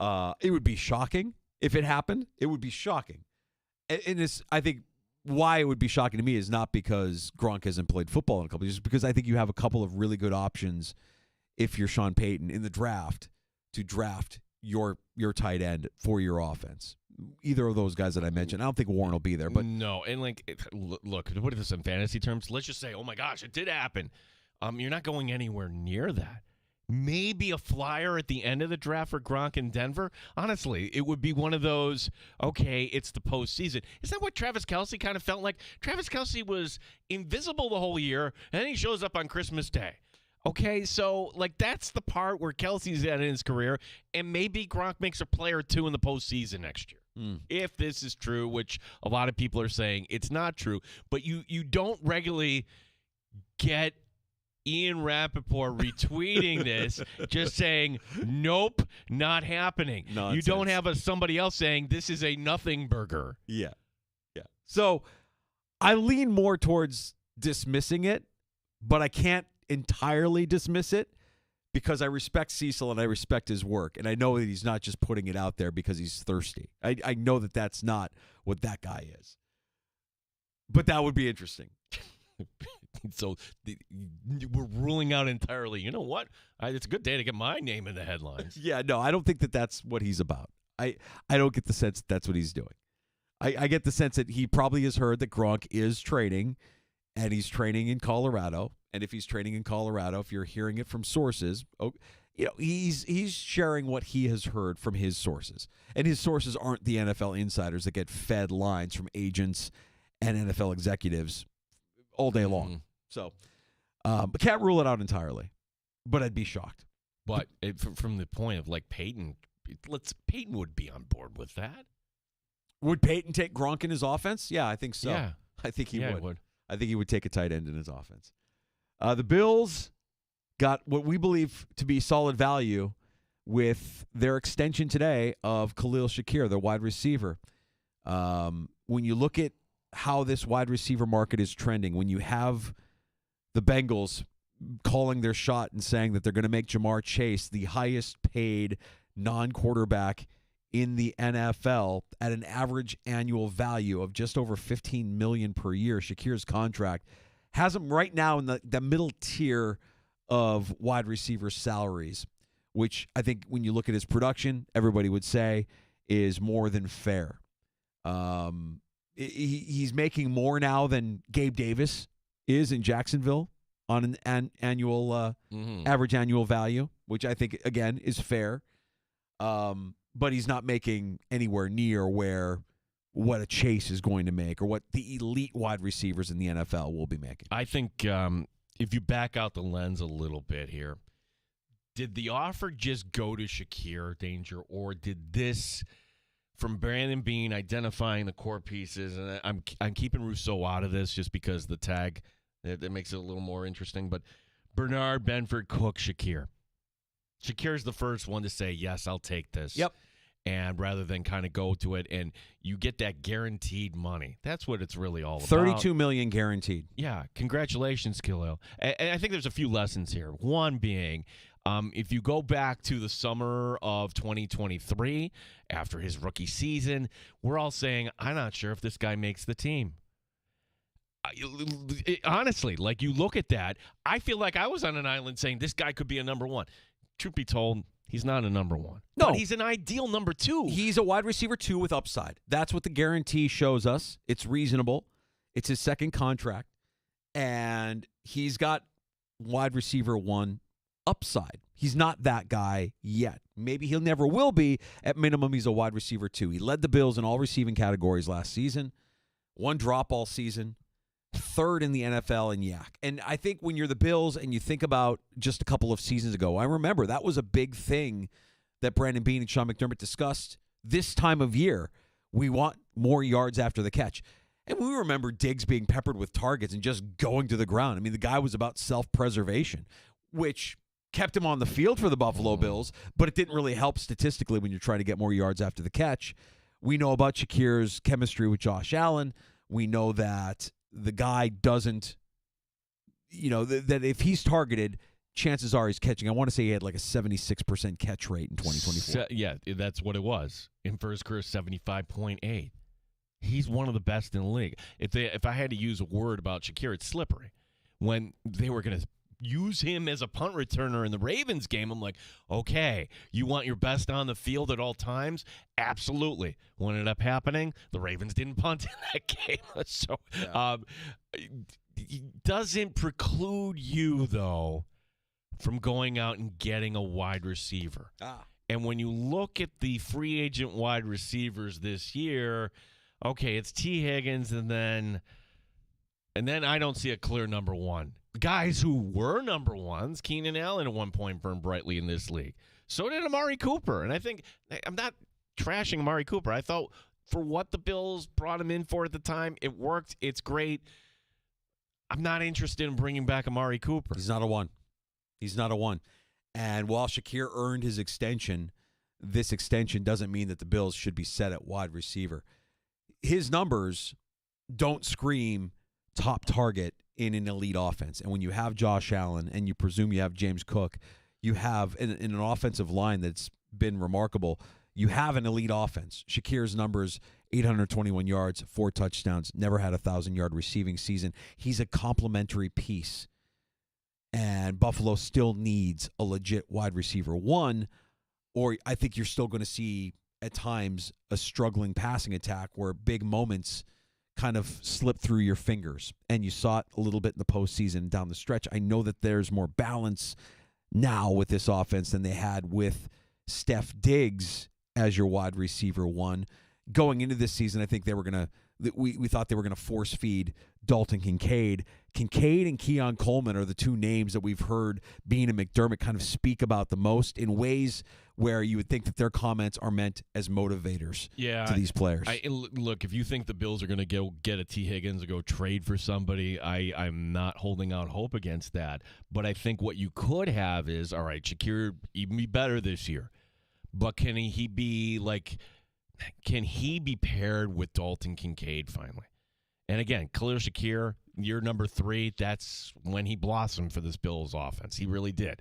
It would be shocking if it happened. It would be shocking. And this, I think why it would be shocking to me is not because Gronk hasn't played football in a couple of years, because I think you have a couple of really good options if you're Sean Payton in the draft to draft your tight end for your offense. Either of those guys that I mentioned. I don't think Warren will be there. But no, and look, to put this in fantasy terms, let's just say, oh my gosh, it did happen. You're not going anywhere near that. Maybe a flyer at the end of the draft for Gronk in Denver. Honestly, it would be one of those, okay, it's the postseason. Is that what Travis Kelce kind of felt like? Travis Kelce was invisible the whole year, and then he shows up on Christmas Day. Okay, so that's the part where Kelce's at in his career, and maybe Gronk makes a play or two in the postseason next year. If this is true, which a lot of people are saying it's not true, but you don't regularly get Ian Rappaport retweeting this, just saying, nope, not happening. Nonsense. You don't have somebody else saying this is a nothing burger. Yeah. So I lean more towards dismissing it, but I can't entirely dismiss it because I respect Cecil and I respect his work, and I know that he's not just putting it out there because he's thirsty. I know that that's not what that guy is. But that would be interesting. So we're ruling out entirely. You know what? It's a good day to get my name in the headlines. Yeah, no, I don't think that that's what he's about. I don't get the sense that that's what he's doing. I get the sense that he probably has heard that Gronk is training, and he's training in Colorado. And if he's training in Colorado, if you're hearing it from sources, he's sharing what he has heard from his sources. And his sources aren't the NFL insiders that get fed lines from agents and NFL executives all day long. So, but can't rule it out entirely. But I'd be shocked. But from the point of like Peyton would be on board with that. Would Peyton take Gronk in his offense? Yeah, I think so. Yeah. I think he Yeah, would. he would. I think he would take a tight end in his offense. The Bills got what we believe to be solid value with their extension today of Khalil Shakir, their wide receiver. When you look at how this wide receiver market is trending, when you have the Bengals calling their shot and saying that they're going to make Jamar Chase the highest paid non-quarterback in the NFL at an average annual value of just over $15 million per year. Shakir's contract has him right now in the middle tier of wide receiver salaries, which I think when you look at his production, everybody would say is more than fair. He's making more now than Gabe Davis is in Jacksonville on an annual average annual value, which I think, again, is fair. But he's not making anywhere near what a Chase is going to make or what the elite wide receivers in the NFL will be making. I think if you back out the lens a little bit here, did the offer just go to Shakir, Danger, or did this from Brandon Beane identifying the core pieces? And I'm keeping Rousseau out of this just because the tag that makes it a little more interesting. But Bernard, Benford, Cook, Shakir. Shakir's the first one to say, yes, I'll take this. Yep. And rather than kind of go to it, and you get that guaranteed money. That's what it's really all about. $32 million guaranteed. Yeah. Congratulations, Khalil. And I think there's a few lessons here. One being, if you go back to the summer of 2023, after his rookie season, we're all saying, I'm not sure if this guy makes the team. Honestly, like you look at that, I feel like I was on an island saying this guy could be a number one. Truth be told, he's not a number one. No. But he's an ideal number two. He's a wide receiver 2 with upside. That's what the guarantee shows us. It's reasonable. It's his second contract. And he's got wide receiver 1 upside. He's not that guy yet. Maybe he'll never will be. At minimum, he's a wide receiver 2. He led the Bills in all receiving categories last season. 1 drop all season. 3rd in the NFL in yak. And I think when you're the Bills and you think about just a couple of seasons ago, I remember that was a big thing that Brandon Beane and Sean McDermott discussed this time of year. We want more yards after the catch. And we remember Diggs being peppered with targets and just going to the ground. I mean, the guy was about self-preservation, which kept him on the field for the Buffalo Bills, but it didn't really help statistically when you're trying to get more yards after the catch. We know about Shakir's chemistry with Josh Allen. We know that the guy doesn't, that if he's targeted, chances are he's catching. I want to say he had like a 76% catch rate in 2024. Yeah, that's what it was. In for his career, 75.8. He's one of the best in the league. If I had to use a word about Shakir, it's slippery. When they were going to use him as a punt returner in the Ravens game, I'm like, okay, you want your best on the field at all times? Absolutely. What ended up happening? The Ravens didn't punt in that game. So it doesn't preclude you, though, from going out and getting a wide receiver. And when you look at the free agent wide receivers this year, okay, it's T. Higgins, and then I don't see a clear number one. Guys who were number ones, Keenan Allen at one point burned brightly in this league. So did Amari Cooper. And I think, I'm not trashing Amari Cooper. I thought for what the Bills brought him in for at the time, it worked. It's great. I'm not interested in bringing back Amari Cooper. He's not a one. And while Shakir earned his extension, this extension doesn't mean that the Bills should be set at wide receiver. His numbers don't scream top target in an elite offense. And when you have Josh Allen and you presume you have James Cook, you have in an offensive line that's been remarkable. You have an elite offense. Shakir's numbers, 821 yards, 4 touchdowns, never had a 1,000-yard receiving season. He's a complementary piece. And Buffalo still needs a legit wide receiver one, or I think you're still going to see at times a struggling passing attack where big moments kind of slip through your fingers. And you saw it a little bit in the postseason down the stretch. I know that there's more balance now with this offense than they had with Steph Diggs as your wide receiver one. Going into this season, I think they were going to we thought they were going to force feed Dalton Kincaid. Kincaid and Keon Coleman are the two names that we've heard Bean and McDermott kind of speak about the most in ways where you would think that their comments are meant as motivators to these players. Look, if you think the Bills are going to get a T. Higgins or go trade for somebody, I'm not holding out hope against that. But I think what you could have is, all right, Shakir even be better this year. But can he be paired with Dalton Kincaid finally? And again, Khalil Shakir, year number 3, that's when he blossomed for this Bills offense. He really did.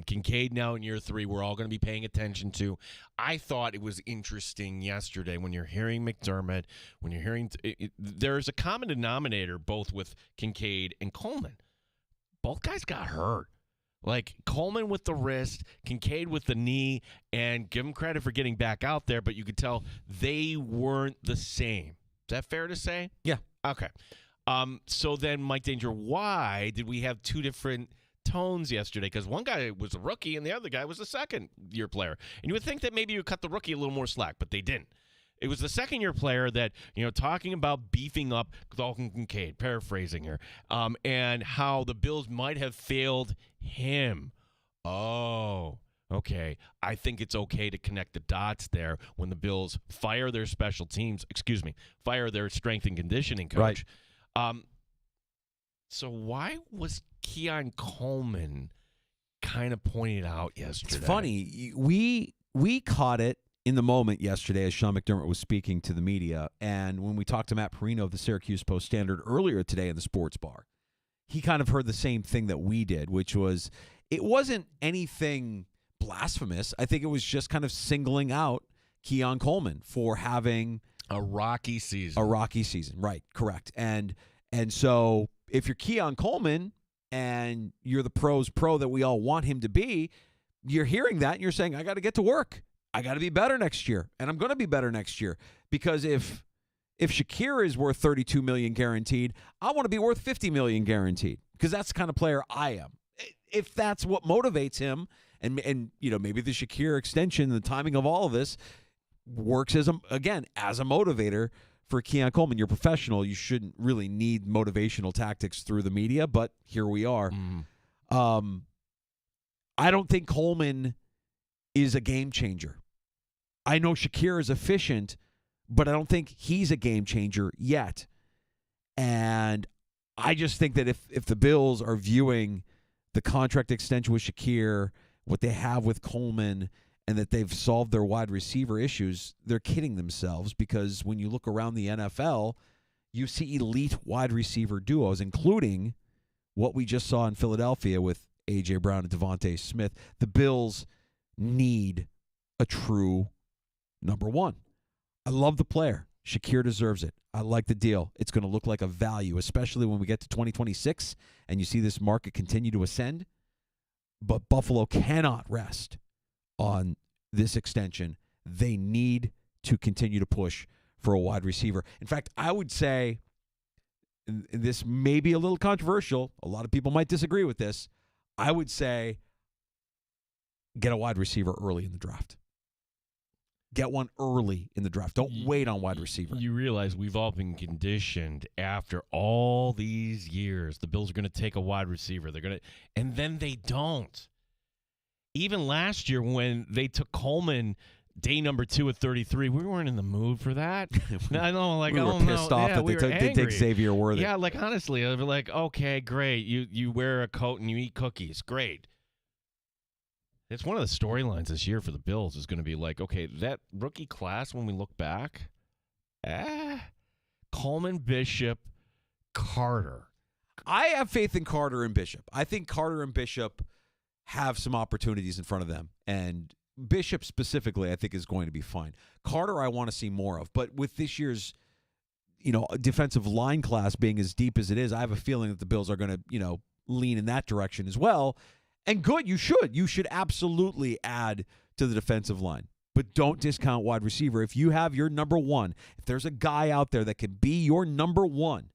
Kincaid now in year 3, we're all going to be paying attention to. I thought it was interesting yesterday when you're hearing McDermott, when you're hearing there's a common denominator both with Kincaid and Coleman. Both guys got hurt. Like Coleman with the wrist, Kincaid with the knee, and give them credit for getting back out there, but you could tell they weren't the same. Is that fair to say? Yeah. Okay. So then, Mike Danger, why did we have two different tones yesterday? Because one guy was a rookie and the other guy was a second-year player. And you would think that maybe you would cut the rookie a little more slack, but they didn't. It was the second-year player that, talking about beefing up Dalton Kincaid, paraphrasing here, and how the Bills might have failed him. Oh, okay. I think it's okay to connect the dots there when the Bills fire their fire their strength and conditioning coach. Right. So why was Keon Coleman kind of pointed out yesterday? It's funny. We caught it in the moment yesterday as Sean McDermott was speaking to the media, and when we talked to Matt Perino of the Syracuse Post-Standard earlier today in the sports bar, he kind of heard the same thing that we did, which was it wasn't anything blasphemous. I think it was just kind of singling out Keon Coleman for having a rocky season. Right, correct. And so if you're Keon Coleman and you're the pro's pro that we all want him to be, you're hearing that and you're saying, I got to get to work. I got to be better next year, and I'm going to be better next year. Because if Shakir is worth $32 million guaranteed, I want to be worth $50 million guaranteed, because that's the kind of player I am. If that's what motivates him, and maybe the Shakir extension, the timing of all of this works as a motivator for Keon Coleman. You're professional. You shouldn't really need motivational tactics through the media, but here we are. I don't think Coleman is a game changer. I know Shakir is efficient, but I don't think he's a game changer yet. And I just think that if the Bills are viewing the contract extension with Shakir, what they have with Coleman, and that they've solved their wide receiver issues, they're kidding themselves, because when you look around the NFL, you see elite wide receiver duos, including what we just saw in Philadelphia with A.J. Brown and Devontae Smith. The Bills need a true number one. I love the player. Shakir deserves it. I like the deal. It's going to look like a value, especially when we get to 2026 and you see this market continue to ascend. But Buffalo cannot rest on this extension. They need to continue to push for a wide receiver. In fact, I would say, and this may be a little controversial, a lot of people might disagree with this, I would say get a wide receiver early in the draft. Get one early in the draft. Don't wait on wide receiver. You realize we've all been conditioned after all these years. The Bills are going to take a wide receiver. And then they don't. Even last year when they took Coleman day number 2 at 33, we weren't in the mood for that. I know, we were pissed off that they did take Xavier Worthy. Yeah, honestly, I'd be like, okay, great. You wear a coat and you eat cookies. Great. It's one of the storylines this year for the Bills is going to be like, okay, that rookie class, when we look back, Coleman, Bishop, Carter. I have faith in Carter and Bishop. I think Carter and Bishop have some opportunities in front of them. And Bishop specifically, I think, is going to be fine. Carter, I want to see more of. But with this year's, defensive line class being as deep as it is, I have a feeling that the Bills are going to, lean in that direction as well. And good, you should. You should absolutely add to the defensive line. But don't discount wide receiver. If you have your number one, if there's a guy out there that can be your number one,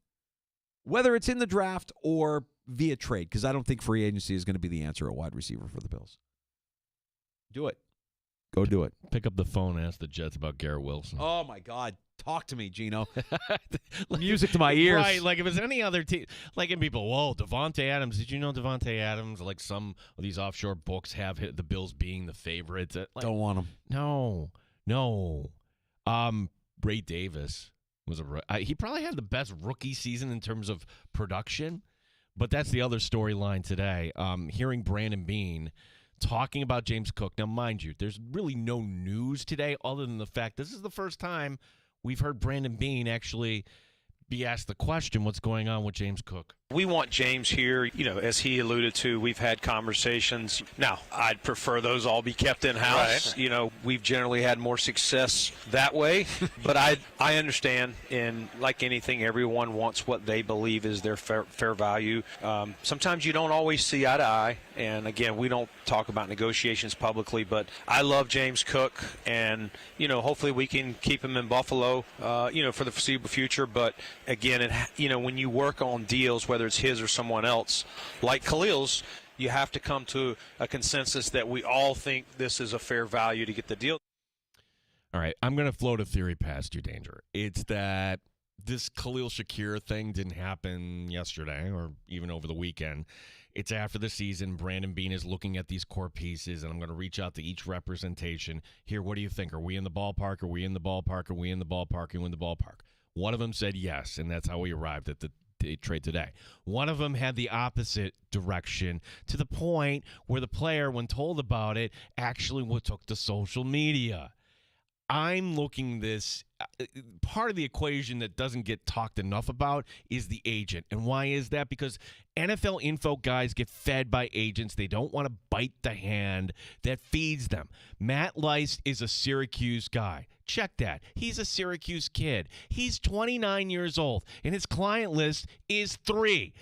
whether it's in the draft or via trade, because I don't think free agency is going to be the answer at wide receiver for the Bills. Do it. Go do it. Pick up the phone and ask the Jets about Garrett Wilson. Oh, my God. Talk to me, Gino. Music to my ears. Right, like if it's any other team, like in people, whoa, Devontae Adams. Did you know Devontae Adams, like some of these offshore books have hit the Bills being the favorites? Don't want him. No. Ray Davis was he probably had the best rookie season in terms of production, but that's the other storyline today. Hearing Brandon Beane talking about James Cook. Now, mind you, there's really no news today other than the fact this is the first time we've heard Brandon Beane actually be asked the question, what's going on with James Cook? We want James here, as he alluded to. We've had conversations. Now, I'd prefer those all be kept in-house. Right. We've generally had more success that way. But I understand, and like anything, everyone wants what they believe is their fair value. Sometimes you don't always see eye to eye. And, again, we don't talk about negotiations publicly. But I love James Cook, and, hopefully we can keep him in Buffalo, for the foreseeable future. But, again, when you work on deals, whether it's his or someone else, like Khalil's, you have to come to a consensus that we all think this is a fair value to get the deal. All right, I'm going to float a theory past you, Danger. It's that this Khalil Shakir thing didn't happen yesterday or even over the weekend. It's after the season. Brandon Beane is looking at these core pieces, and I'm going to reach out to each representation. Here, what do you think? Are we in the ballpark? Are we in the ballpark? Are we in the ballpark? Are we in the ballpark? One of them said yes, and that's how we arrived at the trade today. One of them had the opposite direction to the point where the player, when told about it, actually took to social media. I'm looking this part of the equation that doesn't get talked enough about is the agent. And why is that? Because NFL info guys get fed by agents. They don't want to bite the hand that feeds them. Matt Leist is a Syracuse guy. Check that. He's a Syracuse kid. He's 29 years old, and his client list is three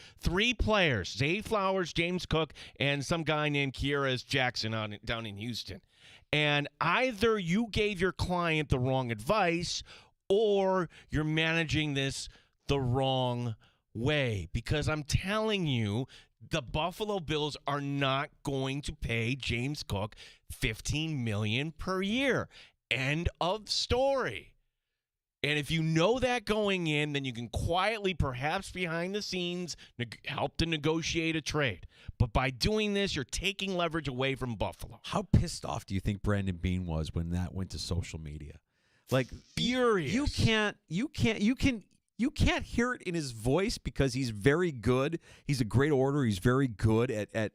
players: Zay Flowers, James Cook, and some guy named Kieras Jackson down in Houston. And either you gave your client the wrong advice or you're managing this the wrong way. Because I'm telling you, the Buffalo Bills are not going to pay James Cook $15 million per year. End of story. And if you know that going in, then you can quietly, perhaps behind the scenes, help to negotiate a trade. But by doing this, you're taking leverage away from Buffalo. How pissed off do you think Brandon Beane was when that went to social media? Like, furious. You can't hear it in his voice because he's very good. He's a great orator. He's very good at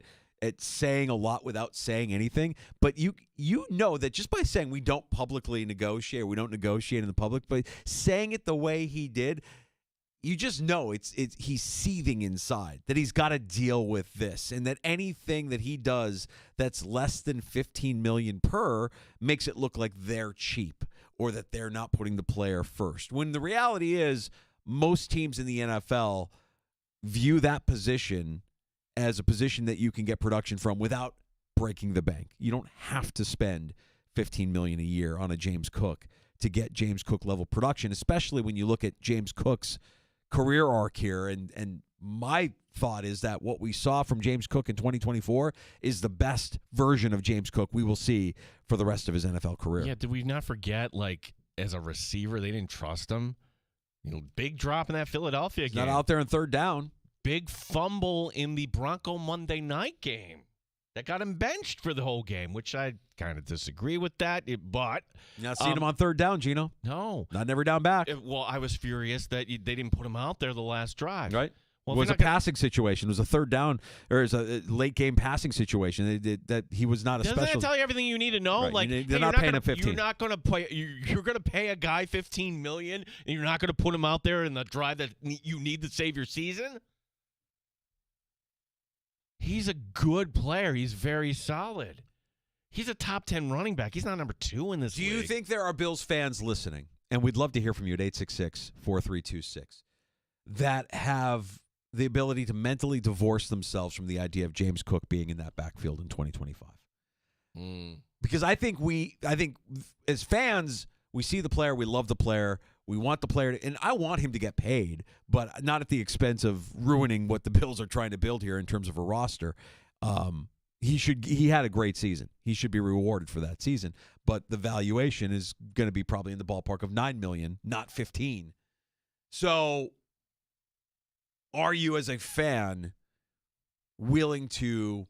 saying a lot without saying anything. But you know that just by saying we don't publicly negotiate, we don't negotiate in the public, but saying it the way he did, you just know he's seething inside, that he's got to deal with this, and that anything that he does that's less than $15 million per makes it look like they're cheap or that they're not putting the player first. When the reality is most teams in the NFL view that position as a position that you can get production from without breaking the bank. You don't have to spend $15 million a year on a James Cook to get James Cook level production, especially when you look at James Cook's career arc here. And my thought is that what we saw from James Cook in 2024 is the best version of James Cook we will see for the rest of his NFL career. Yeah, did we not forget, like, as a receiver, they didn't trust him? Big drop in that Philadelphia game. Not out there in third down. Big fumble in the Bronco Monday night game that got him benched for the whole game, which I kind of disagree with that. But you're not seeing him on third down, Gino. No. Not every down back. Well, I was furious that they didn't put him out there the last drive. Right. Well, it was a passing situation. It was a third down, or it was a late game passing situation. That he was not a Doesn't special. that tell you everything you need to know? Right. Like, they're not paying him $15. You're not going to pay. You're going to pay a guy $15 million, and you're not going to put him out there in the drive that you need to save your season. He's a good player. He's very solid. He's a top 10 running back. He's not number 2 in this Do league. you think there are Bills fans listening, and we'd love to hear from you at 866-4326, that have the ability to mentally divorce themselves from the idea of James Cook being in that backfield in 2025? Because I think as fans, we see the player, we love the player, we want the player to, and I want him to get paid, but not at the expense of ruining what the Bills are trying to build here in terms of a roster. He had a great season. He should be rewarded for that season, but the valuation is going to be probably in the ballpark of $9 million, not 15. So are you, as a fan, willing to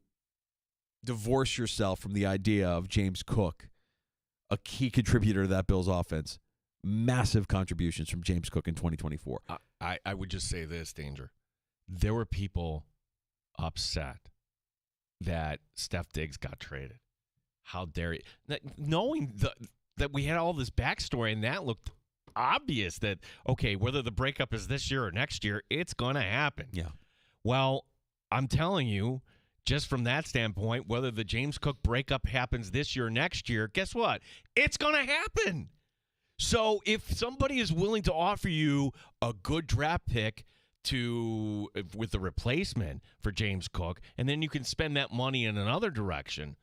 divorce yourself from the idea of James Cook, a key contributor to that Bills offense? Massive contributions from James Cook in 2024. I would just say this, Danger. There were people upset that Steph Diggs got traded. How dare you? Knowing that we had all this backstory, and that looked obvious that, okay, whether the breakup is this year or next year, it's going to happen. Yeah. Well, I'm telling you, just from that standpoint, whether the James Cook breakup happens this year or next year, guess what? It's going to happen. So if somebody is willing to offer you a good draft pick with the replacement for James Cook, and then you can spend that money in another direction,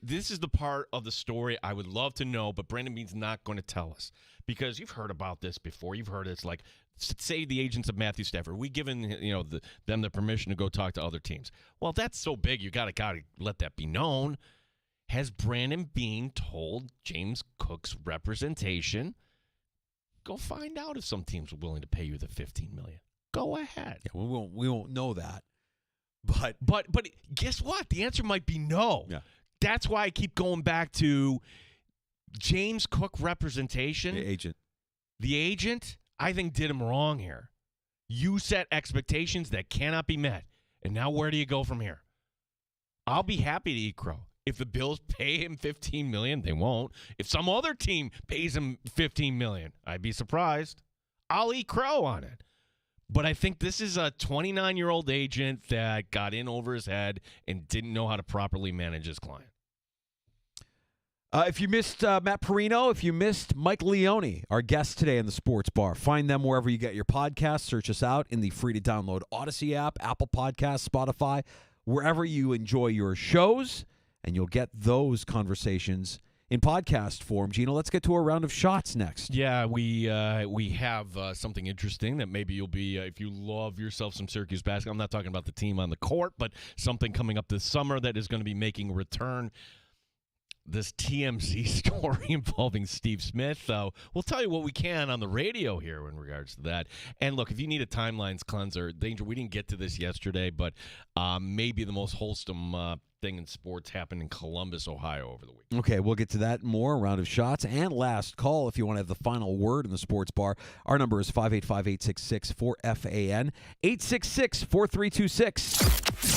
this is the part of the story I would love to know, but Brandon Beane's not going to tell us, because you've heard about this before. You've heard it's like, say the agents of Matthew Stafford, we given them the permission to go talk to other teams. Well, that's so big, you gotta let that be known. Has Brandon Beane told James Cook's representation, go find out if some teams are willing to pay you the $15 million? Go ahead. Yeah, we won't know that. But guess what? The answer might be no. Yeah. That's why I keep going back to James Cook representation. The agent, I think, did him wrong here. You set expectations that cannot be met. And now where do you go from here? I'll be happy to eat crow. If the Bills pay him $15 million, they won't. If some other team pays him $15 million, I'd be surprised. I'll eat crow on it. But I think this is a 29-year-old agent that got in over his head and didn't know how to properly manage his client. If you missed Matt Perino, if you missed Mike Leone, our guest today in the Sports Bar, find them wherever you get your podcasts. Search us out in the free-to-download Odyssey app, Apple Podcasts, Spotify, wherever you enjoy your shows, and you'll get those conversations in podcast form. Gino, let's get to a round of shots next. Yeah, we have something interesting that maybe you'll be, if you love yourself some Syracuse basketball. I'm not talking about the team on the court, but something coming up this summer that is going to be making a return. This TMZ story involving Steve Smith. We'll tell you what we can on the radio here in regards to that. And look, if you need a timelines cleanser, Danger, we didn't get to this yesterday, but maybe the most wholesome thing in sports happened in Columbus, Ohio over the weekend. Okay, we'll get to that more. Round of shots and last call if you want to have the final word in the Sports Bar. Our number is 585-866-4FAN, 866-4326.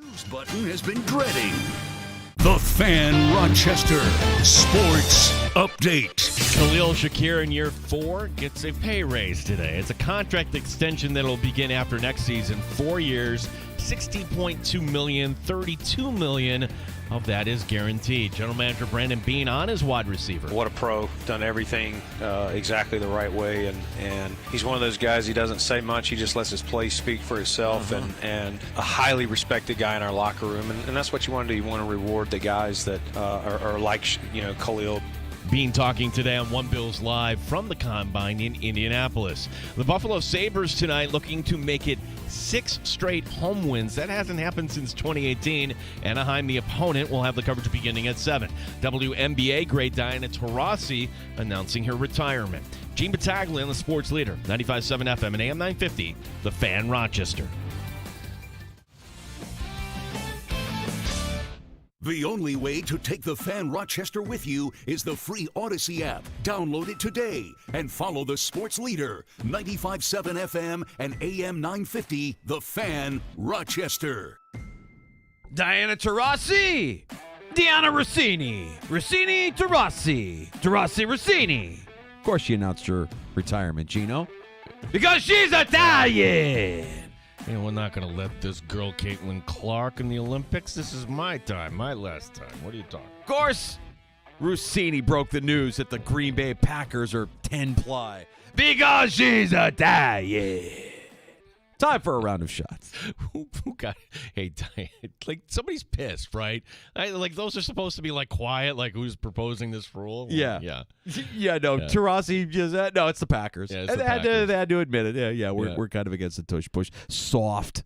News button has been dreading. The Fan Rochester Sports Update. Khalil Shakir in year 4 gets a pay raise today. It's a contract extension that will begin after next season. 4 years, $60.2 million, $32 million of that is guaranteed. General Manager Brandon Beane on his wide receiver. What a pro. Done everything exactly the right way. And he's one of those guys, he doesn't say much. He just lets his play speak for itself. And a highly respected guy in our locker room. And that's what you want to do. You want to reward the guys that are like, Khalil. Beane talking today on One Bills Live from the Combine in Indianapolis. The Buffalo Sabres tonight looking to make it 6 straight home wins. That hasn't happened since 2018. Anaheim, the opponent, will have the coverage beginning at 7. WNBA great Diana Taurasi announcing her retirement. Gene Battaglia, the sports leader, 95.7 FM and AM 950, The Fan Rochester. The only way to take the Fan Rochester with you is the free Odyssey app. Download it today and follow the sports leader, 95.7 FM and AM 950, The Fan Rochester. Diana Taurasi, Diana Rossini, Rossini Taurasi, Taurasi Rossini. Of course, she announced her retirement, Gino, because she's Italian. You know, we're not going to let this girl, Caitlin Clark, in the Olympics. This is my time, my last time. What are you talking? Of course, Rossini broke the news that the Green Bay Packers are 10-ply because she's Italian. Time for a round of shots. Who got? Hey, Diane, like somebody's pissed, right? Like those are supposed to be like quiet, like who's proposing this rule? Yeah, yeah. Tarasi just no, it's the Packers. Yeah, and they had to admit it. Yeah, we're kind of against the tush push. Soft.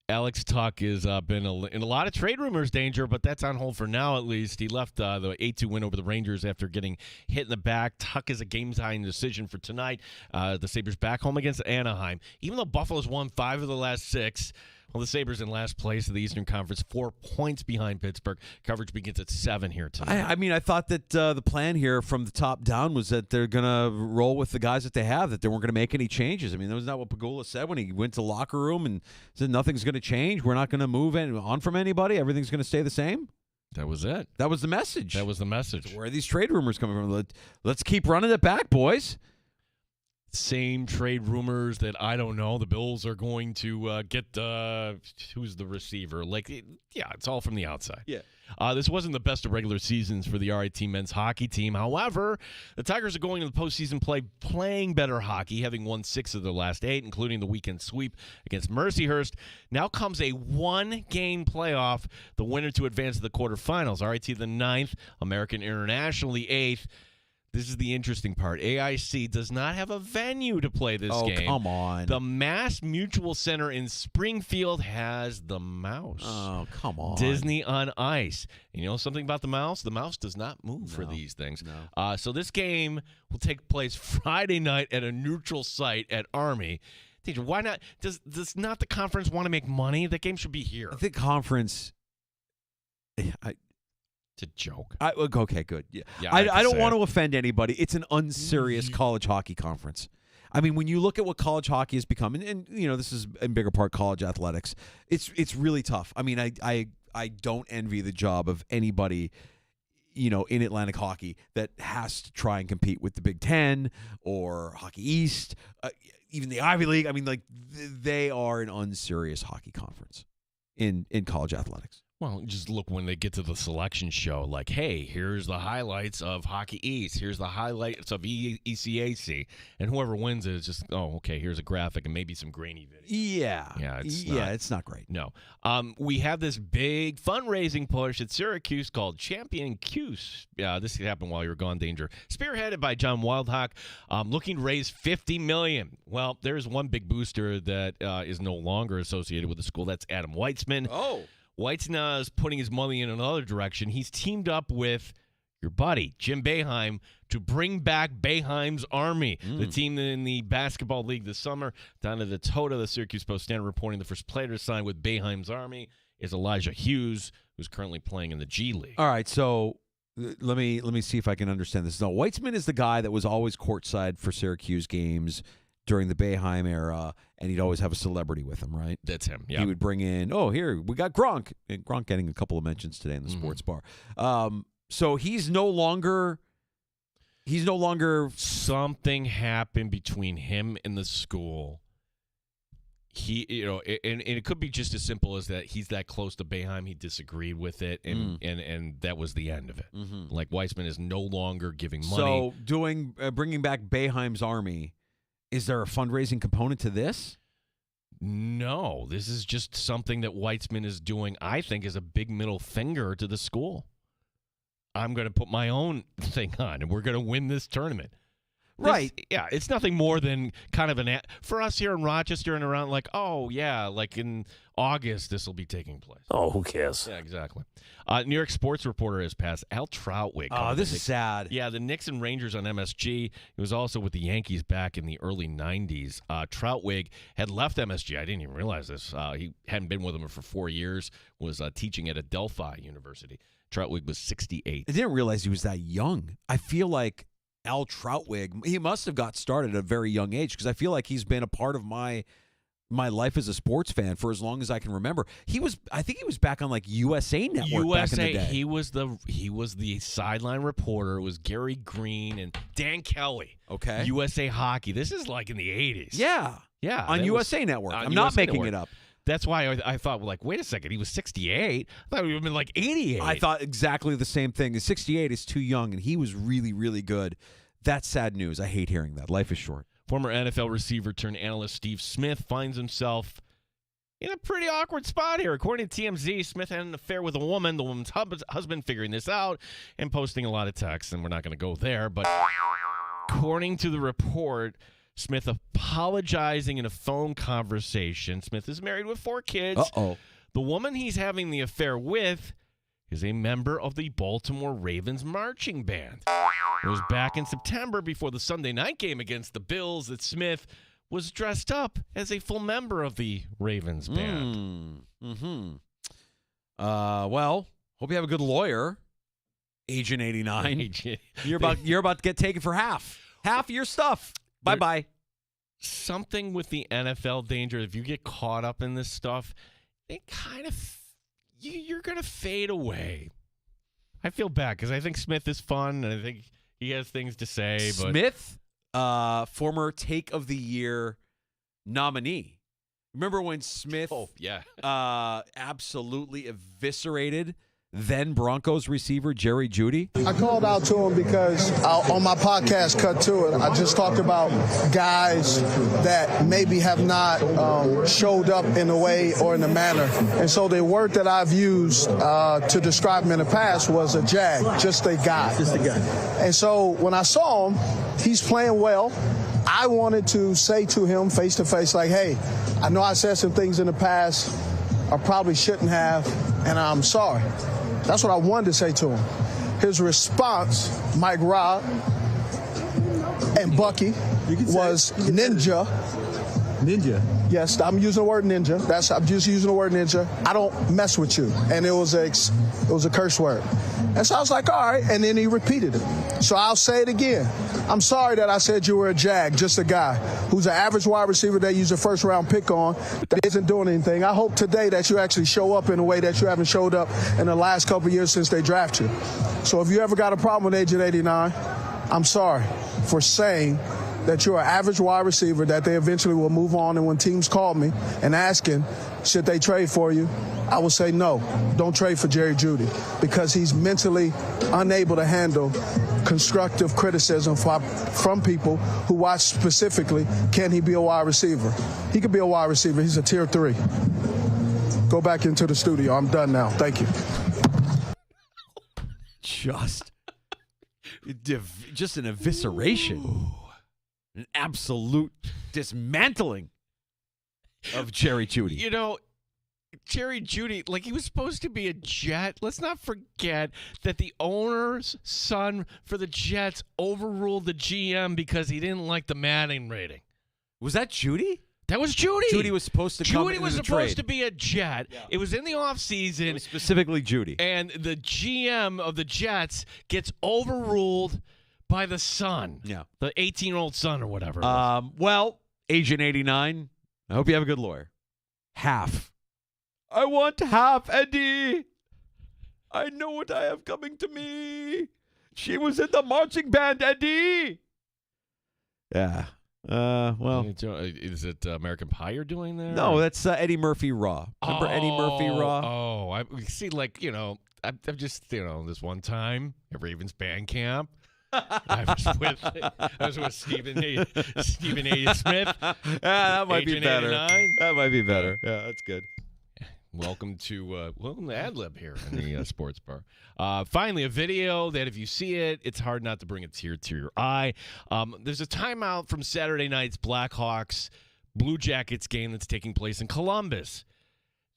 Alex Tuck has been in a lot of trade rumors danger, but that's on hold for now at least. He left the 8-2 win over the Rangers after getting hit in the back. Tuck is a game-tying decision for tonight. The Sabres back home against Anaheim. Even though Buffalo's won 5 of the last 6, well, the Sabres in last place of the Eastern Conference, 4 points behind Pittsburgh. Coverage begins at 7 here tonight. I mean, I thought that the plan here from the top down was that they're going to roll with the guys that they have, that they weren't going to make any changes. I mean, that was not what Pagula said when he went to the locker room and said nothing's going to change. We're not going to move on from anybody. Everything's going to stay the same. That was it. That was the message. So where are these trade rumors coming from? Let's keep running it back, boys. Same trade rumors that I don't know. The Bills are going to get who's the receiver? It's all from the outside. Yeah. This wasn't the best of regular seasons for the RIT men's hockey team. However, the Tigers are going into the postseason playing better hockey, having won 6 of their last 8, including the weekend sweep against Mercyhurst. Now comes a 1-game playoff, the winner to advance to the quarterfinals. RIT the 9th, American International the 8th. This is the interesting part. AIC does not have a venue to play this game. Oh, come on. The Mass Mutual Center in Springfield has the Mouse. Oh, come on. Disney on Ice. You know something about the Mouse? The Mouse does not move for these things. No. So this game will take place Friday night at a neutral site at Army. Teacher, why not? Does not the conference want to make money? That game should be here. I think conference. It's a joke. Okay, good. Yeah, I don't want to offend anybody. It's an unserious college hockey conference. I mean, when you look at what college hockey has become, and this is in bigger part college athletics, it's really tough. I mean, I don't envy the job of anybody, in Atlantic hockey that has to try and compete with the Big Ten or Hockey East, even the Ivy League. I mean, they are an unserious hockey conference in college athletics. Well, just look when they get to the selection show, like, hey, here's the highlights of Hockey East. Here's the highlights of ECAC. And whoever wins it is just, okay, here's a graphic and maybe some grainy video. Yeah. It's not great. No. We have this big fundraising push at Syracuse called Champion Cuse. Yeah, this happened while you were gone, Danger. Spearheaded by John Wildhawk, looking to raise $50 million. Well, there's one big booster that is no longer associated with the school. That's Adam Weitzman. Oh. Weitzman is putting his money in another direction. He's teamed up with your buddy, Jim Boeheim, to bring back Boeheim's Army, the team in the basketball league this summer. Down at the Tota, the Syracuse Post-Standard reporting the first player to sign with Boeheim's Army is Elijah Hughes, who's currently playing in the G League. All right, so let me see if I can understand this. Now, Weitzman is the guy that was always courtside for Syracuse games during the Boeheim era, and he'd always have a celebrity with him, right? That's him. Yeah. He would bring in, here, we got Gronk. And Gronk getting a couple of mentions today in the sports bar. So he's no longer something happened between him and the school. He, and it could be just as simple as that he's that close to Boeheim, he disagreed with it, and that was the end of it. Mm-hmm. Like Weissman is no longer giving money. So bringing back Boeheim's army, is there a fundraising component to this? No, this is just something that Weitzman is doing, I think, is a big middle finger to the school. I'm going to put my own thing on, and we're going to win this tournament. Right. Yeah, it's nothing more than kind of for us here in Rochester and around, like, oh, yeah, like in August this will be taking place. Oh, who cares? Yeah, exactly. New York sports reporter has passed. Al Troutwig. Oh, this is sad. Yeah, the Knicks and Rangers on MSG. He was also with the Yankees back in the early 90s. Troutwig had left MSG. I didn't even realize this. He hadn't been with them for 4 years, was teaching at Adelphi University. Troutwig was 68. I didn't realize he was that young. I feel like Al Troutwig, he must have got started at a very young age, because I feel like he's been a part of my life as a sports fan for as long as I can remember. I think he was back on like USA Network back in the day. He was the sideline reporter. It was Gary Green and Dan Kelly. Okay. USA Hockey. This is like in the 80s. Yeah. Yeah. On USA Network. I'm not making it up. That's why I thought, like, wait a second, he was 68. I thought he would have been like 88. I thought exactly the same thing. 68 is too young, and he was really, really good. That's sad news. I hate hearing that. Life is short. Former NFL receiver turned analyst Steve Smith finds himself in a pretty awkward spot here. According to TMZ, Smith had an affair with a woman, the woman's husband figuring this out and posting a lot of texts, and we're not going to go there. But according to the report, Smith apologizing in a phone conversation. Smith is married with 4 kids. Uh-oh. The woman he's having the affair with is a member of the Baltimore Ravens marching band. It was back in September before the Sunday night game against the Bills that Smith was dressed up as a full member of the Ravens band. Well, hope you have a good lawyer, Agent 89. You're about to get taken for half your stuff. Bye-bye. Something with the NFL danger, if you get caught up in this stuff, it kind of, you're going to fade away. I feel bad because I think Smith is fun, and I think he has things to say. But Smith, former Take of the Year nominee. Remember when Smith absolutely eviscerated then Broncos receiver Jerry Jeudy? I called out to him because on my podcast, Cut to It, I just talked about guys that maybe have not showed up in a way or in a manner. And so the word that I've used to describe him in the past was a jag, just a guy. Just a guy. And so when I saw him, he's playing well. I wanted to say to him face to face, like, hey, I know I said some things in the past I probably shouldn't have, and I'm sorry. That's what I wanted to say to him. His response, Mike Robb and Bucky, was ninja. Ninja? Yes, I'm using the word ninja. I'm just using the word ninja. I don't mess with you. And it was a curse word. And so I was like, all right. And then he repeated it. So I'll say it again. I'm sorry that I said you were a jag, just a guy who's an average wide receiver they use a first-round pick on that isn't doing anything. I hope today that you actually show up in a way that you haven't showed up in the last couple of years since they drafted you. So if you ever got a problem with Agent 89, I'm sorry for saying that you're an average wide receiver that they eventually will move on. And when teams call me and asking, should they trade for you, I will say no, don't trade for Jerry Jeudy because he's mentally unable to handle constructive criticism from people who watch specifically, can he be a wide receiver? He could be a wide receiver. He's a tier 3. Go back into the studio. I'm done now. Thank you. Just an evisceration. Ooh. An absolute dismantling of Jerry Jeudy. You know, Jerry Jeudy, like, he was supposed to be a Jet. Let's not forget that the owner's son for the Jets overruled the GM because he didn't like the Madden rating. Was that Jeudy? That was Jeudy. Jeudy was supposed to come in was the supposed trade. to be a Jet. Yeah. It was in the offseason. Specifically Jeudy. And the GM of the Jets gets overruled by the son. Yeah. The 18-year-old son or whatever. Well, Agent 89, I hope you have a good lawyer. Half. I want half, Eddie. I know what I have coming to me. She was in the marching band, Eddie. Yeah. Well. Is it American Pie you're doing there? No, that's Eddie Murphy Raw. Remember Eddie Murphy Raw? Oh, I see. Like, I'm just, this one time at Ravens band camp, I was with Stephen A. Smith. That might be Agent better. 89. That might be better. Yeah, that's good. Welcome to the ad lib here in the sports bar. Finally, a video that if you see it, it's hard not to bring a tear to your eye. There's a timeout from Saturday night's Blackhawks Blue Jackets game that's taking place in Columbus.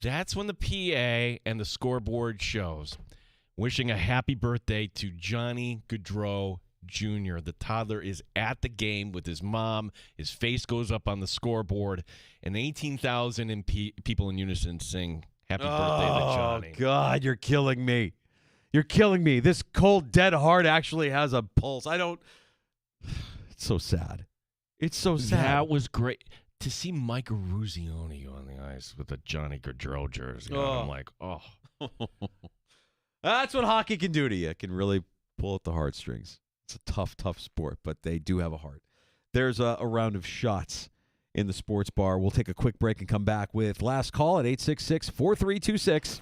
That's when the PA and the scoreboard shows wishing a happy birthday to Johnny Gaudreau Jr. The toddler is at the game with his mom. His face goes up on the scoreboard, and 18,000 people in unison sing happy birthday to Johnny. Oh, God, you're killing me. You're killing me. This cold, dead heart actually has a pulse. It's so sad. It's so sad. That was great. To see Mike Ruzioni on the ice with a Johnny Gaudreau jersey, I'm like, oh. That's what hockey can do to you. It can really pull at the heartstrings. It's a tough, tough sport, but they do have a heart. There's a round of shots in the sports bar. We'll take a quick break and come back with last call at 866-4326.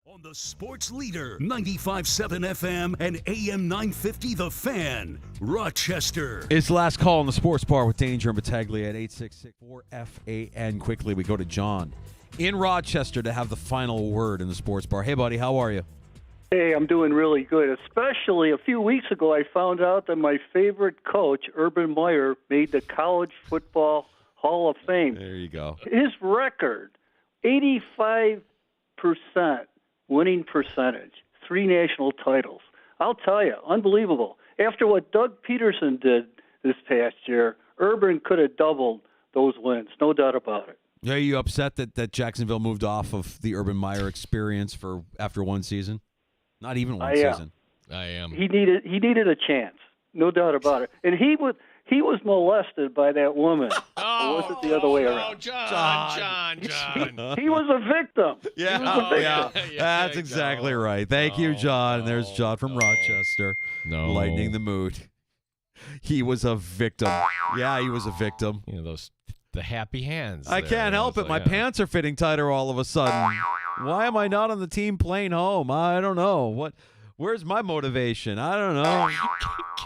On the Sports Leader, 95.7 FM and AM 950 The Fan, Rochester. It's last call on the Sports Bar with Danger and Battaglia at 866-4FAN. Quickly, we go to John in Rochester to have the final word in the Sports Bar. Hey, buddy, how are you? Hey, I'm doing really good. Especially a few weeks ago, I found out that my favorite coach, Urban Meyer, made the College Football Hall of Fame. There you go. His record, 85% winning percentage, 3 national titles. I'll tell you, unbelievable. After what Doug Peterson did this past year, Urban could have doubled those wins, no doubt about it. Are you upset that Jacksonville moved off of the Urban Meyer experience after one season? Not even one season. I am. He needed a chance, no doubt about it. And he was molested by that woman. Oh, or was it the other way around? Oh, John. He was a victim. Yeah, that's exactly right. Thank you, John. There's John from Rochester. No. Lightening the mood. He was a victim. Yeah, he was a victim. You know, the happy hands. I can't help it. My pants are fitting tighter all of a sudden. Why am I not on the team plane home? I don't know. Where's my motivation? I don't know.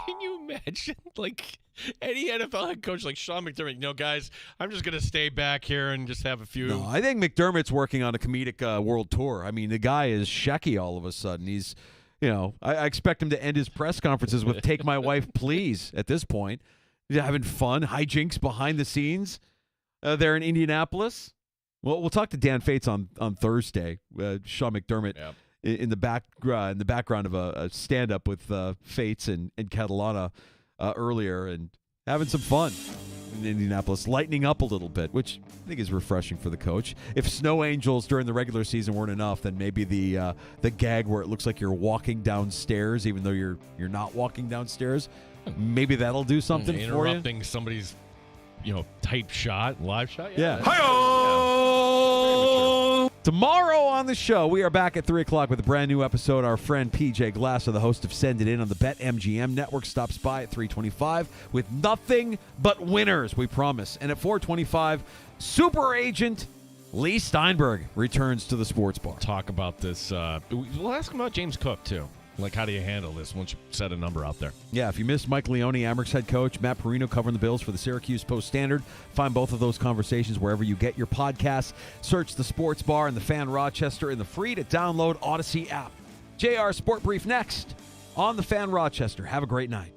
Can you imagine, like, any NFL head coach like Sean McDermott, guys, I'm just going to stay back here and just have a few. No, I think McDermott's working on a comedic world tour. I mean, the guy is Shecky all of a sudden. He's, I expect him to end his press conferences with "Take my wife, please." At this point, he's having fun, hijinks behind the scenes there in Indianapolis. Well, we'll talk to Dan Fates on Thursday. Sean McDermott in the background of a stand-up with Fates and Catalana earlier, and having some fun in Indianapolis, lightening up a little bit, which I think is refreshing for the coach. If snow angels during the regular season weren't enough, then maybe the gag where it looks like you're walking downstairs, even though you're not walking downstairs, maybe that'll do something for you. Interrupting somebody's type shot, live shot. Yeah. Tomorrow on the show, we are back at 3 o'clock with a brand new episode. Our friend PJ Glasser, the host of Send It In on the BetMGM Network, stops by at 3:25 with nothing but winners, we promise. And at 4:25, super agent Lee Steinberg returns to the Sports Bar. Talk about this. We'll ask him about James Cook, too. Like, how do you handle this once you set a number out there? Yeah, if you missed Mike Leone, Amerks head coach, Matt Perino covering the Bills for the Syracuse Post-Standard, find both of those conversations wherever you get your podcasts. Search the Sports Bar and the Fan Rochester in the free-to-download Odyssey app. JR Sport Brief next on the Fan Rochester. Have a great night.